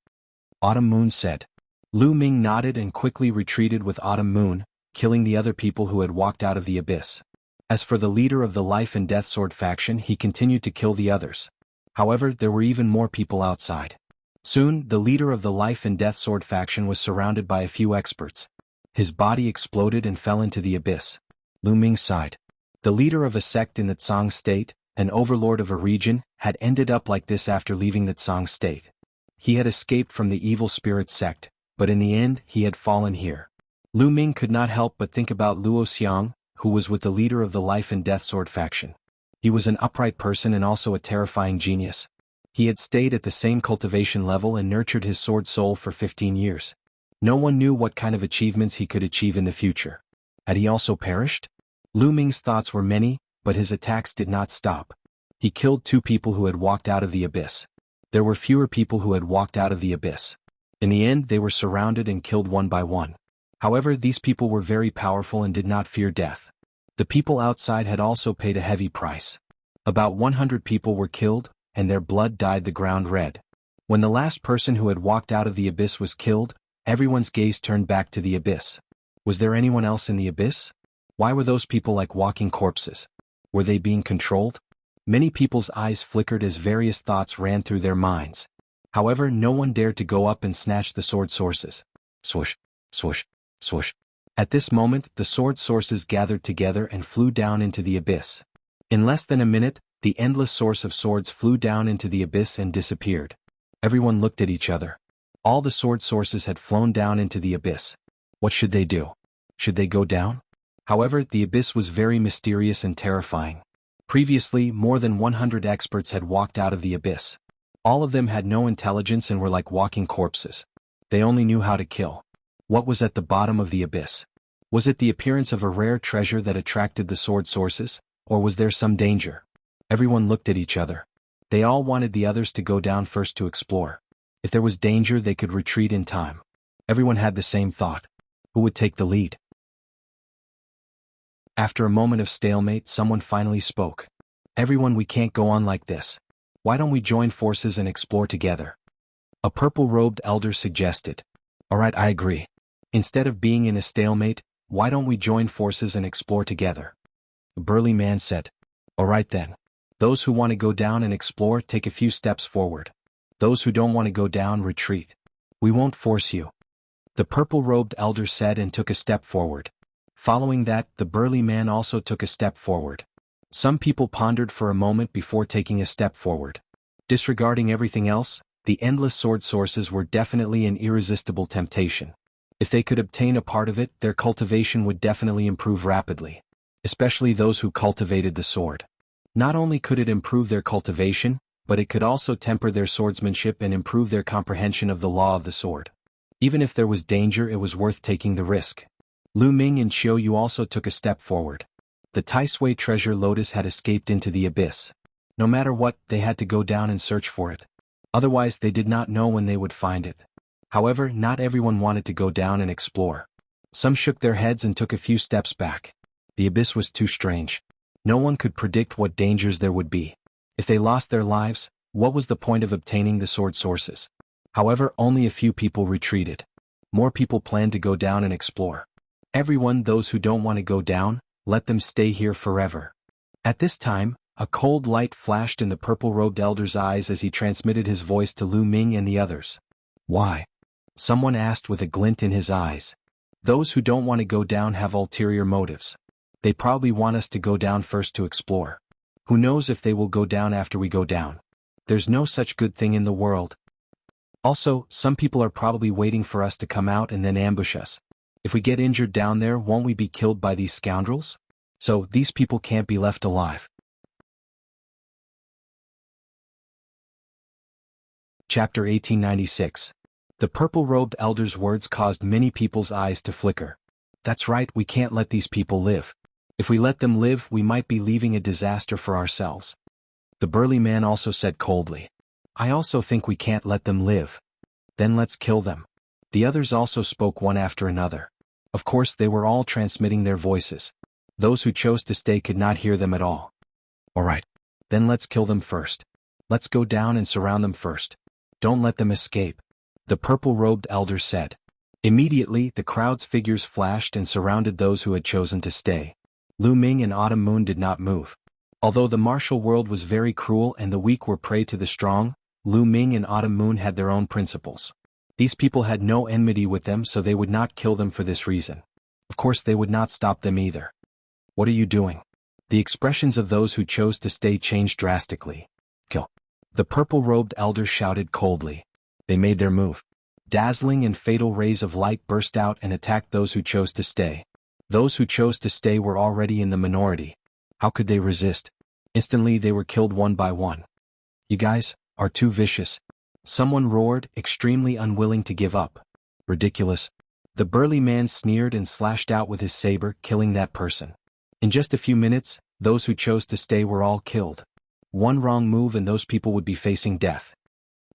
Autumn Moon said. Lu Ming nodded and quickly retreated with Autumn Moon, killing the other people who had walked out of the abyss. As for the leader of the Life and Death Sword faction, he continued to kill the others. However, there were even more people outside. Soon, the leader of the Life and Death Sword faction was surrounded by a few experts. His body exploded and fell into the abyss. Lu Ming sighed. The leader of a sect in the Tsang state, an overlord of a region, had ended up like this after leaving the Tsang state. He had escaped from the evil spirit sect, but in the end he had fallen here. Lu Ming could not help but think about Luo Xiang, who was with the leader of the Life and Death Sword faction. He was an upright person and also a terrifying genius. He had stayed at the same cultivation level and nurtured his sword soul for 15 years. No one knew what kind of achievements he could achieve in the future. Had he also perished? Lu Ming's thoughts were many, but his attacks did not stop. He killed 2 people who had walked out of the abyss. There were fewer people who had walked out of the abyss. In the end, they were surrounded and killed one by one. However, these people were very powerful and did not fear death. The people outside had also paid a heavy price. About 100 people were killed, and their blood dyed the ground red. When the last person who had walked out of the abyss was killed, everyone's gaze turned back to the abyss. Was there anyone else in the abyss? Why were those people like walking corpses? Were they being controlled? Many people's eyes flickered as various thoughts ran through their minds. However, no one dared to go up and snatch the sword sources. Swoosh, swoosh, swoosh. At this moment, the sword sources gathered together and flew down into the abyss. In less than a minute, the endless source of swords flew down into the abyss and disappeared. Everyone looked at each other. All the sword sources had flown down into the abyss. What should they do? Should they go down? However, the abyss was very mysterious and terrifying. Previously, more than 100 experts had walked out of the abyss. All of them had no intelligence and were like walking corpses. They only knew how to kill. What was at the bottom of the abyss? Was it the appearance of a rare treasure that attracted the sword sources, or was there some danger? Everyone looked at each other. They all wanted the others to go down first to explore. If there was danger, they could retreat in time. Everyone had the same thought. Who would take the lead? After a moment of stalemate, someone finally spoke. Everyone, we can't go on like this. Why don't we join forces and explore together? A purple-robed elder suggested. Alright, I agree. Instead of being in a stalemate, why don't we join forces and explore together? A burly man said. Alright then. Those who want to go down and explore, take a few steps forward. Those who don't want to go down, retreat. We won't force you. The purple-robed elder said and took a step forward. Following that, the burly man also took a step forward. Some people pondered for a moment before taking a step forward. Disregarding everything else, the endless sword sources were definitely an irresistible temptation. If they could obtain a part of it, their cultivation would definitely improve rapidly. Especially those who cultivated the sword. Not only could it improve their cultivation, but it could also temper their swordsmanship and improve their comprehension of the law of the sword. Even if there was danger, it was worth taking the risk. Lu Ming and Qiu Yu also took a step forward. The Taisui treasure lotus had escaped into the abyss. No matter what, they had to go down and search for it. Otherwise, they did not know when they would find it. However, not everyone wanted to go down and explore. Some shook their heads and took a few steps back. The abyss was too strange. No one could predict what dangers there would be. If they lost their lives, what was the point of obtaining the sword sources? However, only a few people retreated. More people planned to go down and explore. Everyone, those who don't want to go down, let them stay here forever. At this time, a cold light flashed in the purple-robed elder's eyes as he transmitted his voice to Lu Ming and the others. Why? Someone asked with a glint in his eyes. Those who don't want to go down have ulterior motives. They probably want us to go down first to explore. Who knows if they will go down after we go down? There's no such good thing in the world. Also, some people are probably waiting for us to come out and then ambush us. If we get injured down there, won't we be killed by these scoundrels? So, these people can't be left alive. Chapter 1896. The purple-robed elder's words caused many people's eyes to flicker. That's right, we can't let these people live. If we let them live, we might be leaving a disaster for ourselves. The burly man also said coldly. I also think we can't let them live. Then let's kill them. The others also spoke one after another. Of course, they were all transmitting their voices. Those who chose to stay could not hear them at all. Alright. Then let's kill them first. Let's go down and surround them first. Don't let them escape. The purple-robed elder said. Immediately, the crowd's figures flashed and surrounded those who had chosen to stay. Lu Ming and Autumn Moon did not move. Although the martial world was very cruel and the weak were prey to the strong, Lu Ming and Autumn Moon had their own principles. These people had no enmity with them, so they would not kill them for this reason. Of course, they would not stop them either. What are you doing? The expressions of those who chose to stay changed drastically. Kill. The purple-robed elder shouted coldly. They made their move. Dazzling and fatal rays of light burst out and attacked those who chose to stay. Those who chose to stay were already in the minority. How could they resist? Instantly they were killed one by one. You guys are too vicious. Someone roared, extremely unwilling to give up. Ridiculous. The burly man sneered and slashed out with his saber, killing that person. In just a few minutes, those who chose to stay were all killed. One wrong move and those people would be facing death.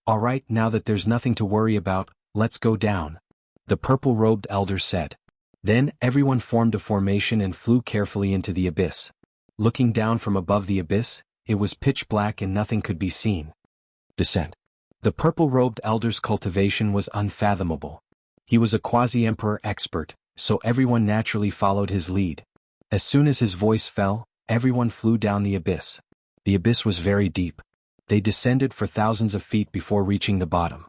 Alright, now that there's nothing to worry about, let's go down. The purple-robed elder said. Then, everyone formed a formation and flew carefully into the abyss. Looking down from above the abyss, it was pitch black and nothing could be seen. Descent. The purple-robed elder's cultivation was unfathomable. He was a quasi-emperor expert, so everyone naturally followed his lead. As soon as his voice fell, everyone flew down the abyss. The abyss was very deep. They descended for thousands of feet before reaching the bottom.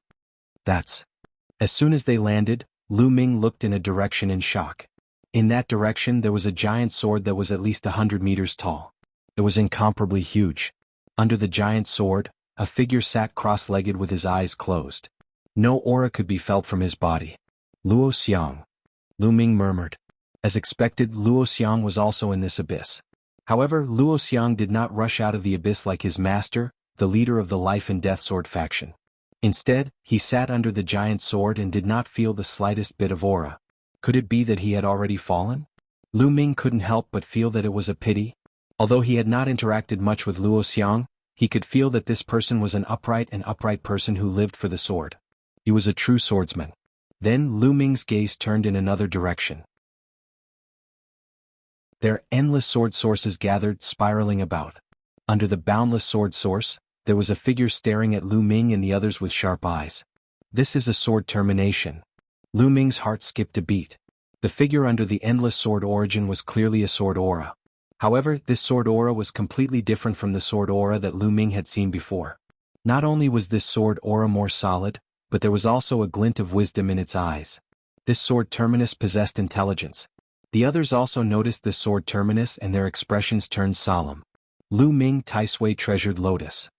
As soon as they landed, Lu Ming looked in a direction in shock. In that direction there was a giant sword that was at least 100 meters tall. It was incomparably huge. Under the giant sword, a figure sat cross-legged with his eyes closed. No aura could be felt from his body. Luo Xiang. Lu Ming murmured. As expected, Luo Xiang was also in this abyss. However, Luo Xiang did not rush out of the abyss like his master, the leader of the Life and Death Sword faction. Instead, he sat under the giant sword and did not feel the slightest bit of aura. Could it be that he had already fallen? Lu Ming couldn't help but feel that it was a pity. Although he had not interacted much with Luo Xiang, he could feel that this person was an upright person who lived for the sword. He was a true swordsman. Then Lu Ming's gaze turned in another direction. There, endless sword sources gathered, spiraling about. Under the boundless sword source, there was a figure staring at Lu Ming and the others with sharp eyes. This is a sword termination. Lu Ming's heart skipped a beat. The figure under the endless sword origin was clearly a sword aura. However, this sword aura was completely different from the sword aura that Lu Ming had seen before. Not only was this sword aura more solid, but there was also a glint of wisdom in its eyes. This sword terminus possessed intelligence. The others also noticed the sword terminus and their expressions turned solemn. Lu Ming Tai Sui Treasured Lotus.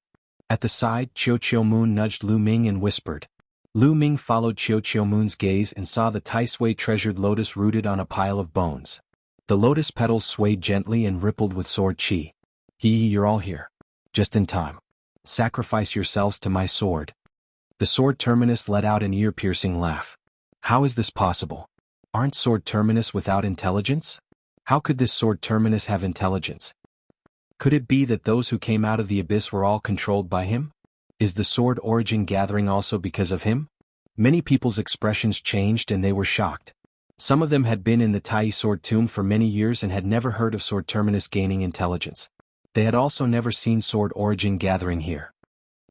At the side, Chiu Moon nudged Lu Ming and whispered. Lu Ming followed Chiu Moon's gaze and saw the Tai Sui Treasured Lotus rooted on a pile of bones. The lotus petals swayed gently and rippled with sword chi. You're all here. Just in time. Sacrifice yourselves to my sword. The sword terminus let out an ear-piercing laugh. How is this possible? Aren't sword terminus without intelligence? How could this sword terminus have intelligence? Could it be that those who came out of the abyss were all controlled by him? Is the sword origin gathering also because of him? Many people's expressions changed and they were shocked. Some of them had been in the Tai sword tomb for many years and had never heard of sword terminus gaining intelligence. They had also never seen sword origin gathering here.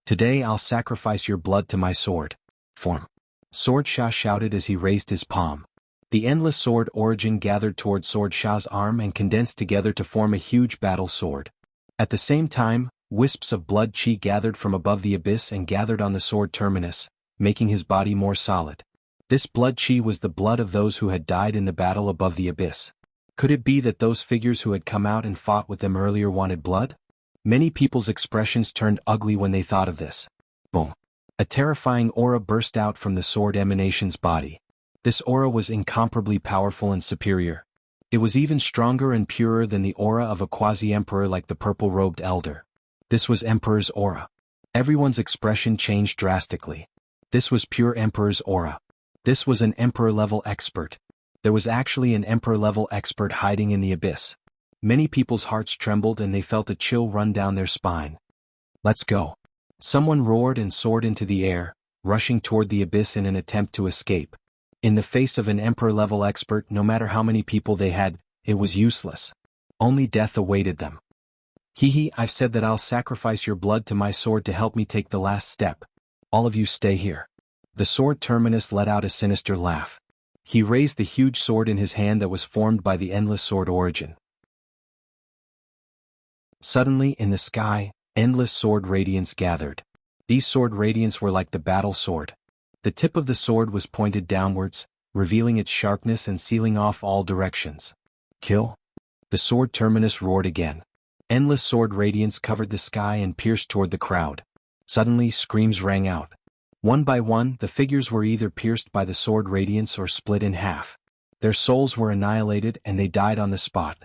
Today I'll sacrifice your blood to my sword. Form. Sword Sha shouted as he raised his palm. The endless sword origin gathered toward Sword Sha's arm and condensed together to form a huge battle sword. At the same time, wisps of blood chi gathered from above the abyss and gathered on the sword terminus, making his body more solid. This blood chi was the blood of those who had died in the battle above the abyss. Could it be that those figures who had come out and fought with them earlier wanted blood? Many people's expressions turned ugly when they thought of this. Boom. A terrifying aura burst out from the sword emanation's body. This aura was incomparably powerful and superior. It was even stronger and purer than the aura of a quasi-emperor like the purple-robed elder. This was Emperor's aura. Everyone's expression changed drastically. This was pure Emperor's aura. This was an Emperor-level expert. There was actually an Emperor-level expert hiding in the abyss. Many people's hearts trembled and they felt a chill run down their spine. Let's go. Someone roared and soared into the air, rushing toward the abyss in an attempt to escape. In the face of an Emperor-level expert, no matter how many people they had, it was useless. Only death awaited them. I've said that I'll sacrifice your blood to my sword to help me take the last step. All of you stay here. The sword terminus let out a sinister laugh. He raised the huge sword in his hand that was formed by the endless sword origin. Suddenly, in the sky, endless sword radiance gathered. These sword radiance were like the battle sword. The tip of the sword was pointed downwards, revealing its sharpness and sealing off all directions. Kill? The sword terminus roared again. Endless sword radiance covered the sky and pierced toward the crowd. Suddenly, screams rang out. One by one, the figures were either pierced by the sword radiance or split in half. Their souls were annihilated and they died on the spot.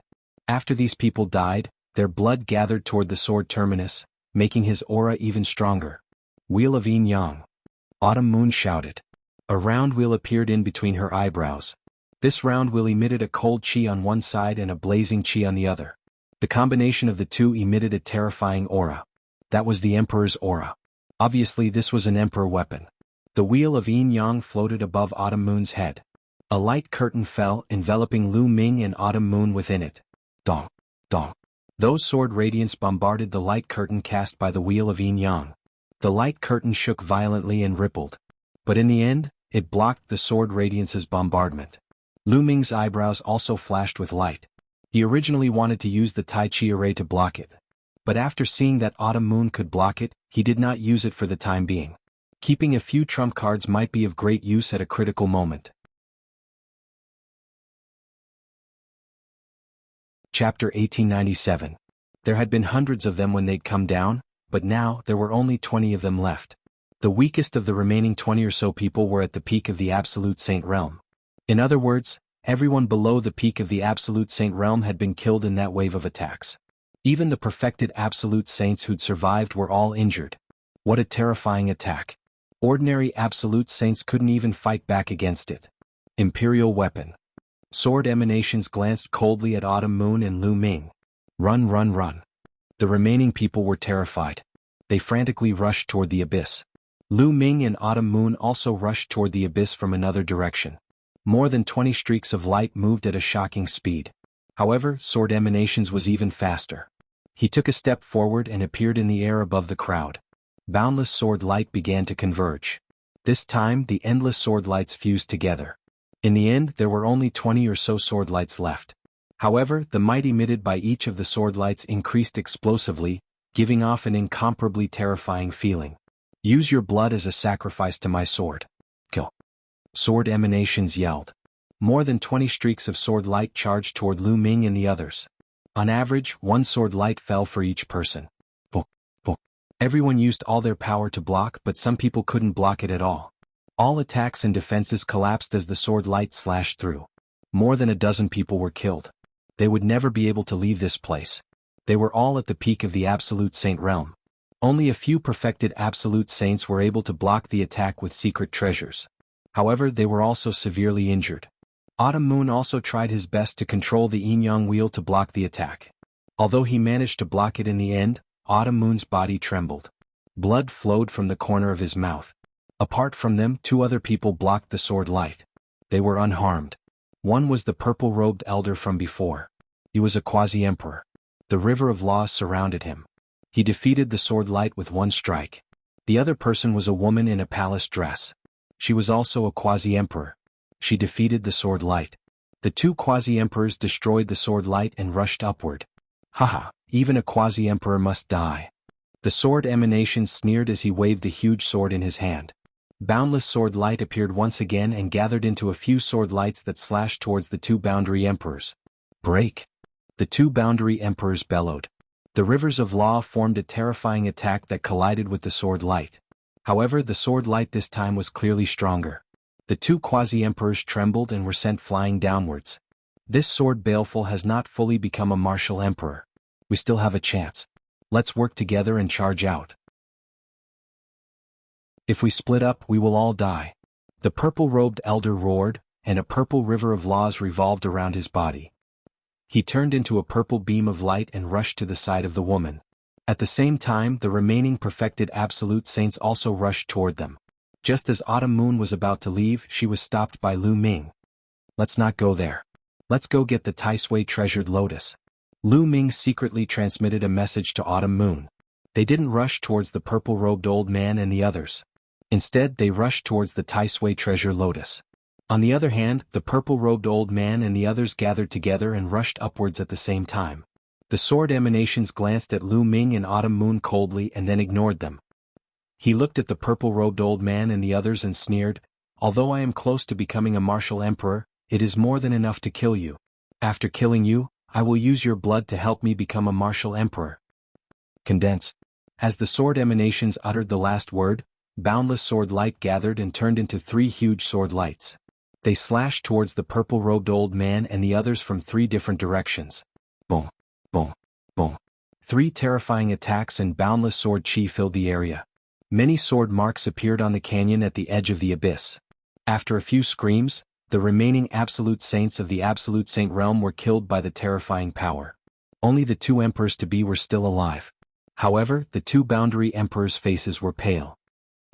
After these people died, their blood gathered toward the sword terminus, making his aura even stronger. Wheel of Yin Yang. Autumn Moon shouted. A round wheel appeared in between her eyebrows. This round wheel emitted a cold chi on one side and a blazing chi on the other. The combination of the two emitted a terrifying aura. That was the Emperor's aura. Obviously this was an Emperor weapon. The wheel of Yin Yang floated above Autumn Moon's head. A light curtain fell, enveloping Lu Ming and Autumn Moon within it. Dong, dong. Those sword radiance bombarded the light curtain cast by the wheel of Yin Yang. The light curtain shook violently and rippled. But in the end, it blocked the sword radiance's bombardment. Lu Ming's eyebrows also flashed with light. He originally wanted to use the Tai Chi array to block it. But after seeing that Autumn Moon could block it, he did not use it for the time being. Keeping a few trump cards might be of great use at a critical moment. Chapter 1897. There had been hundreds of them when they'd come down, but now there were only 20 of them left. The weakest of the remaining 20 or so people were at the peak of the Absolute Saint Realm. In other words, everyone below the peak of the Absolute Saint Realm had been killed in that wave of attacks. Even the perfected absolute saints who'd survived were all injured. What a terrifying attack. Ordinary absolute saints couldn't even fight back against it. Imperial weapon. Sword emanations glanced coldly at Autumn Moon and Lu Ming. Run, run, run. The remaining people were terrified. They frantically rushed toward the abyss. Lu Ming and Autumn Moon also rushed toward the abyss from another direction. More than 20 streaks of light moved at a shocking speed. However, Sword Emanations was even faster. He took a step forward and appeared in the air above the crowd. Boundless sword light began to converge. This time, the endless sword lights fused together. In the end, there were only 20 or so sword lights left. However, the might emitted by each of the sword lights increased explosively, giving off an incomparably terrifying feeling. Use your blood as a sacrifice to my sword. Kill. Sword Emanations yelled. More than 20 streaks of sword light charged toward Lu Ming and the others. On average, one sword light fell for each person. Boom, boom. Everyone used all their power to block, but some people couldn't block it at all. All attacks and defenses collapsed as the sword light slashed through. More than a dozen people were killed. They would never be able to leave this place. They were all at the peak of the Absolute Saint realm. Only a few perfected Absolute Saints were able to block the attack with secret treasures. However, they were also severely injured. Autumn Moon also tried his best to control the Yin-Yang wheel to block the attack. Although he managed to block it in the end, Autumn Moon's body trembled. Blood flowed from the corner of his mouth. Apart from them, 2 other people blocked the sword light. They were unharmed. One was the purple-robed elder from before. He was a quasi-emperor. The river of laws surrounded him. He defeated the sword light with one strike. The other person was a woman in a palace dress. She was also a quasi-emperor. She defeated the sword light. The 2 quasi-emperors destroyed the sword light and rushed upward. Haha, even a quasi-emperor must die. The sword emanations sneered as he waved the huge sword in his hand. Boundless sword light appeared once again and gathered into a few sword lights that slashed towards the 2 boundary emperors. Break! The 2 boundary emperors bellowed. The rivers of law formed a terrifying attack that collided with the sword light. However, the sword light this time was clearly stronger. The 2 quasi-emperors trembled and were sent flying downwards. This sword baleful has not fully become a martial emperor. We still have a chance. Let's work together and charge out. If we split up, we will all die. The purple-robed elder roared, and a purple river of laws revolved around his body. He turned into a purple beam of light and rushed to the side of the woman. At the same time, the remaining perfected absolute saints also rushed toward them. Just as Autumn Moon was about to leave, she was stopped by Lu Ming. Let's not go there. Let's go get the Tai Sui treasured lotus. Lu Ming secretly transmitted a message to Autumn Moon. They didn't rush towards the purple-robed old man and the others. Instead, they rushed towards the Tai Sui treasure lotus. On the other hand, the purple-robed old man and the others gathered together and rushed upwards at the same time. The sword emanations glanced at Lu Ming and Autumn Moon coldly and then ignored them. He looked at the purple-robed old man and the others and sneered, "Although I am close to becoming a martial emperor, it is more than enough to kill you. After killing you, I will use your blood to help me become a martial emperor." Condense. As the sword emanations uttered the last word, boundless sword light gathered and turned into 3 huge sword lights. They slashed towards the purple-robed old man and the others from 3 different directions. Boom, boom, boom. 3 terrifying attacks and boundless sword chi filled the area. Many sword marks appeared on the canyon at the edge of the abyss. After a few screams, the remaining absolute saints of the Absolute Saint realm were killed by the terrifying power. Only the 2 emperors-to-be were still alive. However, the 2 boundary emperors' faces were pale.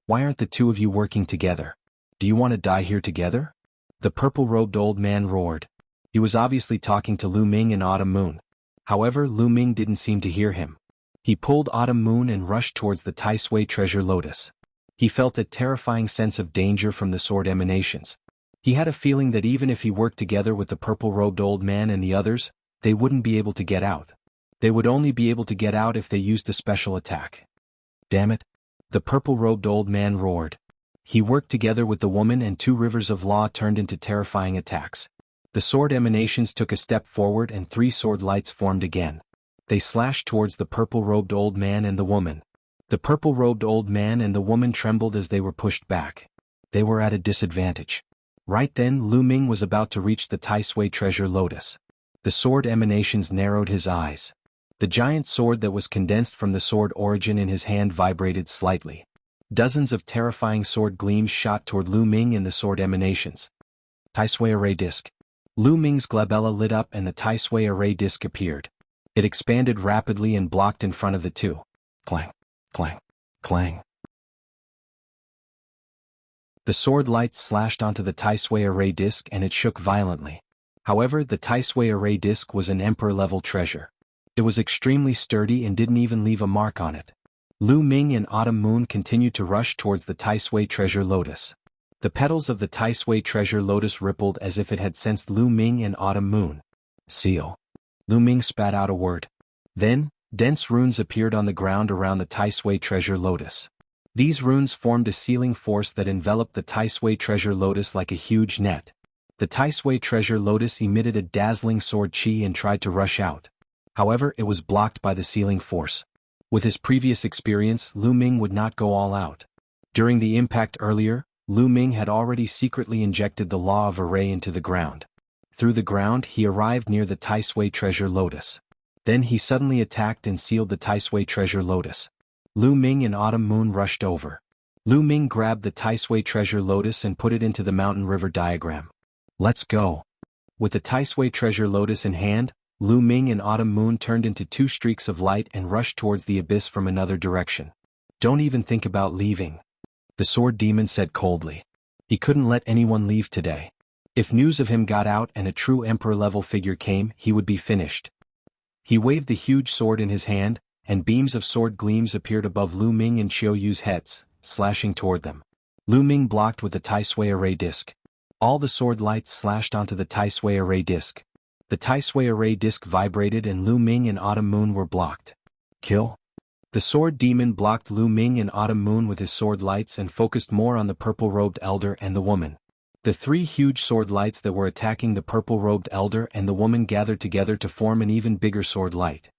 "Why aren't the 2 of you working together? Do you want to die here together?" The purple-robed old man roared. He was obviously talking to Lu Ming and Autumn Moon. However, Lu Ming didn't seem to hear him. He pulled Autumn Moon and rushed towards the Tai Sui treasure lotus. He felt a terrifying sense of danger from the sword emanations. He had a feeling that even if he worked together with the purple-robed old man and the others, they wouldn't be able to get out. They would only be able to get out if they used a special attack. Damn it! The purple-robed old man roared. He worked together with the woman and 2 rivers of law turned into terrifying attacks. The sword emanations took a step forward and 3 sword lights formed again. They slashed towards the purple-robed old man and the woman. The purple-robed old man and the woman trembled as they were pushed back. They were at a disadvantage. Right then, Lu Ming was about to reach the Tai Sui treasure lotus. The sword emanations narrowed his eyes. The giant sword that was condensed from the sword origin in his hand vibrated slightly. Dozens of terrifying sword gleams shot toward Lu Ming in the sword emanations. Tai Sui Array Disc. Lu Ming's glabella lit up and the Tai Sui Array Disc appeared. It expanded rapidly and blocked in front of the two. Clang, clang, clang. The sword lights slashed onto the Tai Sui Array Disc and it shook violently. However, the Tai Sui Array Disc was an Emperor-level treasure. It was extremely sturdy and didn't even leave a mark on it. Lu Ming and Autumn Moon continued to rush towards the Tai Sui Treasure Lotus. The petals of the Tai Sui Treasure Lotus rippled as if it had sensed Lu Ming and Autumn Moon. Seal. Lu Ming spat out a word. Then, dense runes appeared on the ground around the Tai Sui Treasure Lotus. These runes formed a sealing force that enveloped the Tai Sui Treasure Lotus like a huge net. The Tai Sui Treasure Lotus emitted a dazzling sword chi and tried to rush out. However, it was blocked by the sealing force. With his previous experience, Lu Ming would not go all out. During the impact earlier, Lu Ming had already secretly injected the law of array into the ground. Through the ground, he arrived near the Tai Sui Treasure Lotus. Then he suddenly attacked and sealed the Tai Sui Treasure Lotus. Lu Ming and Autumn Moon rushed over. Lu Ming grabbed the Tai Sui Treasure Lotus and put it into the mountain river diagram. Let's go. With the Tai Sui Treasure Lotus in hand, Lu Ming and Autumn Moon turned into two streaks of light and rushed towards the abyss from another direction. Don't even think about leaving. The sword demon said coldly. He couldn't let anyone leave today. If news of him got out and a true Emperor-level figure came, he would be finished. He waved the huge sword in his hand, and beams of sword gleams appeared above Lu Ming and Qiu Yu's heads, slashing toward them. Lu Ming blocked with the Tai Sui Array Disc. All the sword lights slashed onto the Tai Sui Array Disc. The Tai Sui Array Disc vibrated and Lu Ming and Autumn Moon were blocked. Kill. The sword demon blocked Lu Ming and Autumn Moon with his sword lights and focused more on the purple-robed elder and the woman. The three huge sword lights that were attacking the purple-robed elder and the woman gathered together to form an even bigger sword light.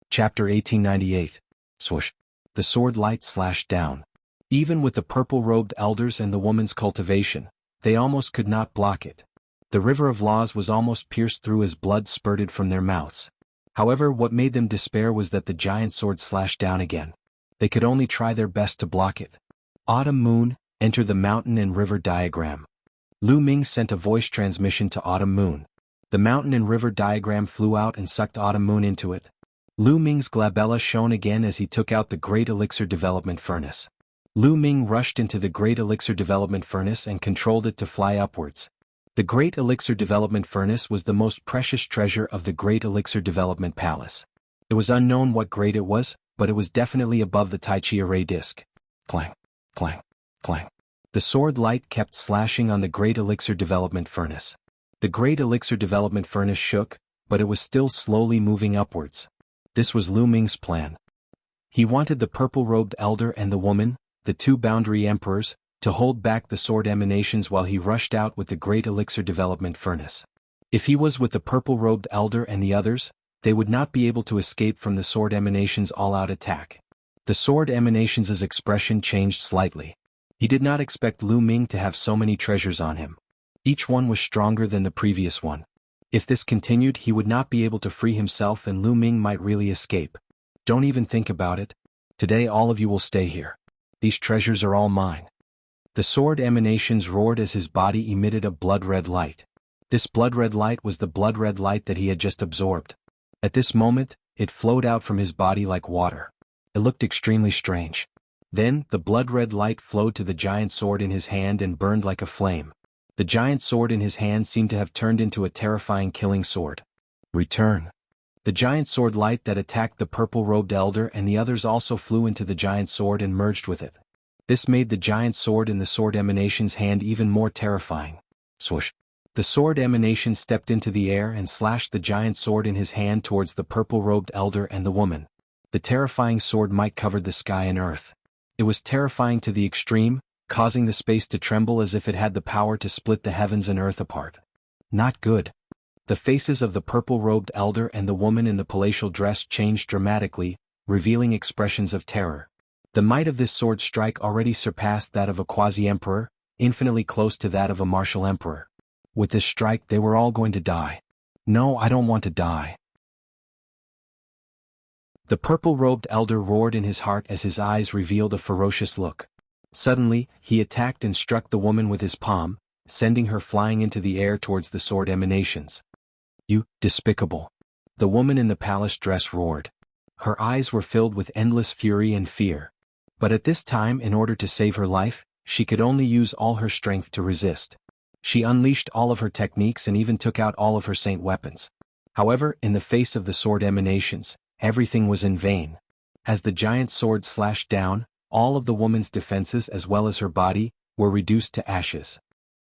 Chapter 1898. Swoosh. The sword light slashed down. Even with the purple-robed elders and the woman's cultivation, they almost could not block it. The river of laws was almost pierced through as blood spurted from their mouths. However, what made them despair was that the giant sword slashed down again. They could only try their best to block it. Autumn Moon, enter the mountain and river diagram. Lu Ming sent a voice transmission to Autumn Moon. The mountain and river diagram flew out and sucked Autumn Moon into it. Lu Ming's glabella shone again as he took out the Great Elixir Development Furnace. Lu Ming rushed into the Great Elixir Development Furnace and controlled it to fly upwards. The Great Elixir Development Furnace was the most precious treasure of the Great Elixir Development Palace. It was unknown what grade it was, but it was definitely above the Tai Chi Array Disc. Clang, clang, clang. The sword light kept slashing on the Great Elixir Development Furnace. The Great Elixir Development Furnace shook, but it was still slowly moving upwards. This was Lu Ming's plan. He wanted the purple-robed elder and the woman, the two boundary emperors, to hold back the sword emanations while he rushed out with the Great Elixir Development Furnace. If he was with the purple-robed elder and the others, they would not be able to escape from the sword emanations' all-out attack. The sword emanations' expression changed slightly. He did not expect Lu Ming to have so many treasures on him. Each one was stronger than the previous one. If this continued, he would not be able to free himself and Lu Ming might really escape. Don't even think about it. Today all of you will stay here. These treasures are all mine. The sword emanations roared as his body emitted a blood-red light. This blood-red light was the blood-red light that he had just absorbed. At this moment, it flowed out from his body like water. It looked extremely strange. Then, the blood-red light flowed to the giant sword in his hand and burned like a flame. The giant sword in his hand seemed to have turned into a terrifying killing sword. Return. The giant sword light that attacked the purple-robed elder and the others also flew into the giant sword and merged with it. This made the giant sword in the sword emanation's hand even more terrifying. Swoosh. The sword emanation stepped into the air and slashed the giant sword in his hand towards the purple-robed elder and the woman. The terrifying sword might cover the sky and earth. It was terrifying to the extreme, causing the space to tremble as if it had the power to split the heavens and earth apart. Not good. The faces of the purple-robed elder and the woman in the palatial dress changed dramatically, revealing expressions of terror. The might of this sword strike already surpassed that of a quasi-emperor, infinitely close to that of a martial emperor. With this strike they were all going to die. No, I don't want to die. The purple-robed elder roared in his heart as his eyes revealed a ferocious look. Suddenly, he attacked and struck the woman with his palm, sending her flying into the air towards the sword emanations. You, despicable! The woman in the palace dress roared. Her eyes were filled with endless fury and fear. But at this time, in order to save her life, she could only use all her strength to resist. She unleashed all of her techniques and even took out all of her saint weapons. However, in the face of the sword emanations, everything was in vain. As the giant sword slashed down, all of the woman's defenses as well as her body were reduced to ashes.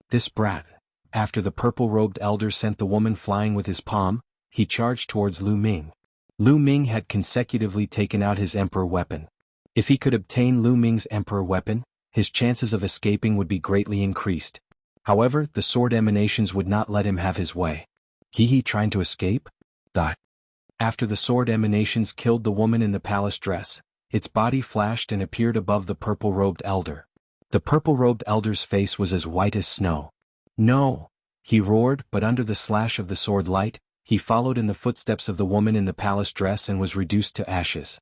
This brat. After the purple-robed elder sent the woman flying with his palm, he charged towards Lu Ming. Lu Ming had consecutively taken out his emperor weapon. If he could obtain Lu Ming's emperor weapon, his chances of escaping would be greatly increased. However, the sword emanations would not let him have his way. He trying to escape? Die. After the sword emanations killed the woman in the palace dress, its body flashed and appeared above the purple-robed elder. The purple-robed elder's face was as white as snow. No! He roared, but under the slash of the sword light, he followed in the footsteps of the woman in the palace dress and was reduced to ashes.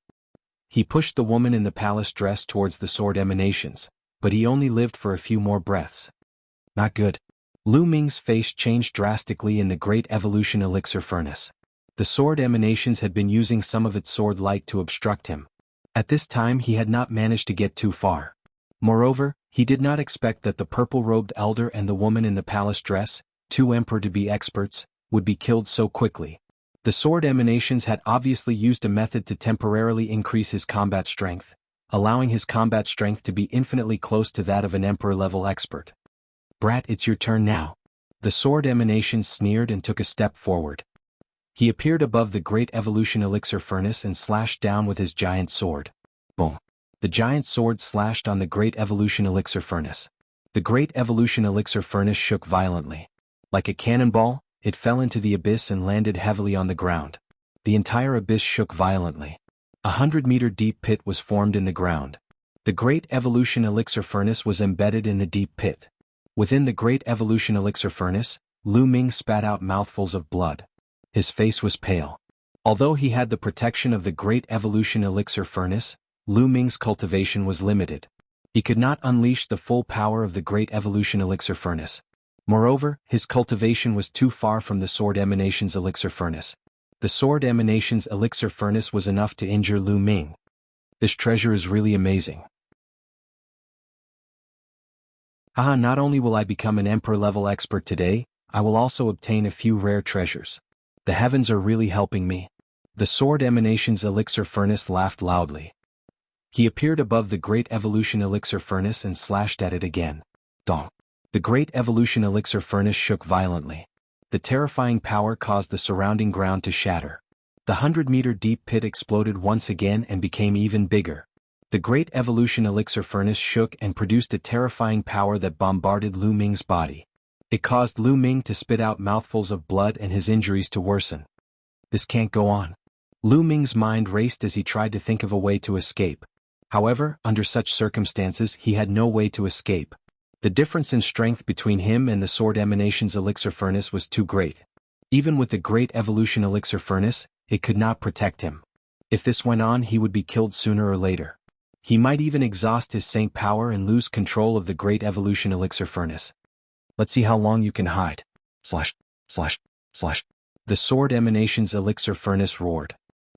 He pushed the woman in the palace dress towards the sword emanations, but he only lived for a few more breaths. Not good. Lu Ming's face changed drastically in the Great Evolution Elixir Furnace. The sword emanations had been using some of its sword light to obstruct him. At this time he had not managed to get too far. Moreover, he did not expect that the purple-robed elder and the woman in the palace dress, two emperor-to-be experts, would be killed so quickly. The sword emanations had obviously used a method to temporarily increase his combat strength, allowing his combat strength to be infinitely close to that of an emperor-level expert. Brat, it's your turn now. The sword emanations sneered and took a step forward. He appeared above the Great Evolution Elixir Furnace and slashed down with his giant sword. Boom. The giant sword slashed on the Great Evolution Elixir Furnace. The Great Evolution Elixir Furnace shook violently. Like a cannonball, it fell into the abyss and landed heavily on the ground. The entire abyss shook violently. 100-meter deep pit was formed in the ground. The Great Evolution Elixir Furnace was embedded in the deep pit. Within the Great Evolution Elixir Furnace, Lu Ming spat out mouthfuls of blood. His face was pale. Although he had the protection of the Great Evolution Elixir Furnace, Lu Ming's cultivation was limited. He could not unleash the full power of the Great Evolution Elixir Furnace. Moreover, his cultivation was too far from the Sword Emanations Elixir Furnace. The Sword Emanations Elixir Furnace was enough to injure Lu Ming. This treasure is really amazing. Haha, not only will I become an Emperor-level expert today, I will also obtain a few rare treasures. The heavens are really helping me. The Sword Emanations Elixir Furnace laughed loudly. He appeared above the Great Evolution Elixir Furnace and slashed at it again. Dong. The Great Evolution Elixir Furnace shook violently. The terrifying power caused the surrounding ground to shatter. The 100-meter deep pit exploded once again and became even bigger. The Great Evolution Elixir Furnace shook and produced a terrifying power that bombarded Lu Ming's body. It caused Lu Ming to spit out mouthfuls of blood and his injuries to worsen. This can't go on. Lu Ming's mind raced as he tried to think of a way to escape. However, under such circumstances he had no way to escape. The difference in strength between him and the Sword Emanations Elixir Furnace was too great. Even with the Great Evolution Elixir Furnace, it could not protect him. If this went on, he would be killed sooner or later. He might even exhaust his saint power and lose control of the Great Evolution Elixir Furnace. Let's see how long you can hide. Slash. The Sword Emanations Elixir Furnace roared.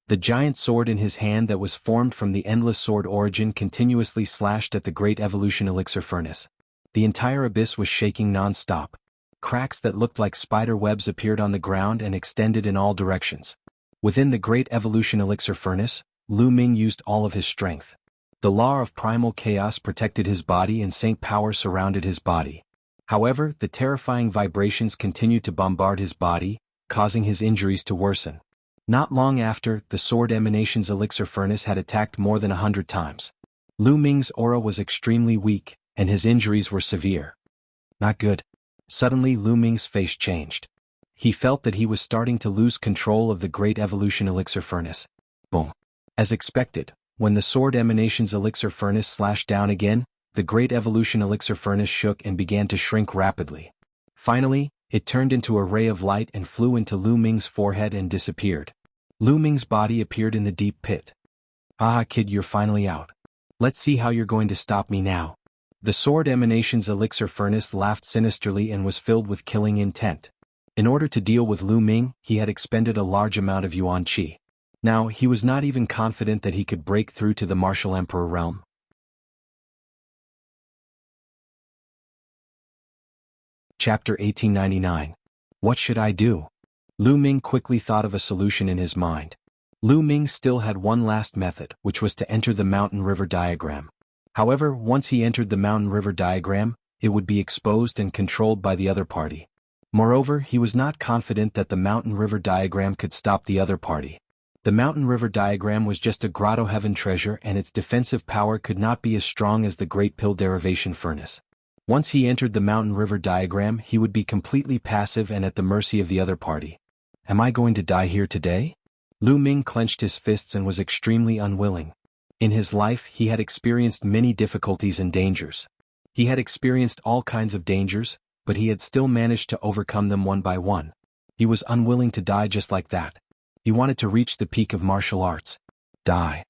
The giant sword in his hand that was formed from the endless sword origin continuously slashed at the Great Evolution Elixir Furnace. The entire abyss was shaking non-stop. Cracks that looked like spider webs appeared on the ground and extended in all directions. Within the Great Evolution Elixir Furnace, Lu Ming used all of his strength. The law of primal chaos protected his body and saint power surrounded his body. However, the terrifying vibrations continued to bombard his body, causing his injuries to worsen. Not long after, the Sword Emanations Elixir Furnace had attacked more than 100 times. Lu Ming's aura was extremely weak, and his injuries were severe. Not good. Suddenly Lu Ming's face changed. He felt that he was starting to lose control of the Great Evolution Elixir Furnace. Boom. As expected, when the Sword Emanations Elixir Furnace slashed down again, the Great Evolution Elixir Furnace shook and began to shrink rapidly. Finally, It turned into a ray of light and flew into Lu Ming's forehead and disappeared. Lu Ming's body appeared in the deep pit. "Ah, kid, you're finally out. Let's see how you're going to stop me now." The sword emanation's elixir furnace laughed sinisterly and was filled with killing intent. In order to deal with Lu Ming, he had expended a large amount of yuan qi. Now, he was not even confident that he could break through to the martial emperor realm. Chapter 1899. What should I do? Lu Ming quickly thought of a solution in his mind. Lu Ming still had one last method, which was to enter the mountain river diagram. However, once he entered the mountain river diagram, it would be exposed and controlled by the other party. Moreover, he was not confident that the mountain river diagram could stop the other party. The mountain river diagram was just a grotto heaven treasure, and its defensive power could not be as strong as the great pill derivation furnace. Once he entered the mountain river diagram, he would be completely passive and at the mercy of the other party. Am I going to die here today? Lu Ming clenched his fists and was extremely unwilling. In his life, he had experienced many difficulties and dangers. He had experienced all kinds of dangers, but he had still managed to overcome them one by one. He was unwilling to die just like that. He wanted to reach the peak of martial arts. Die.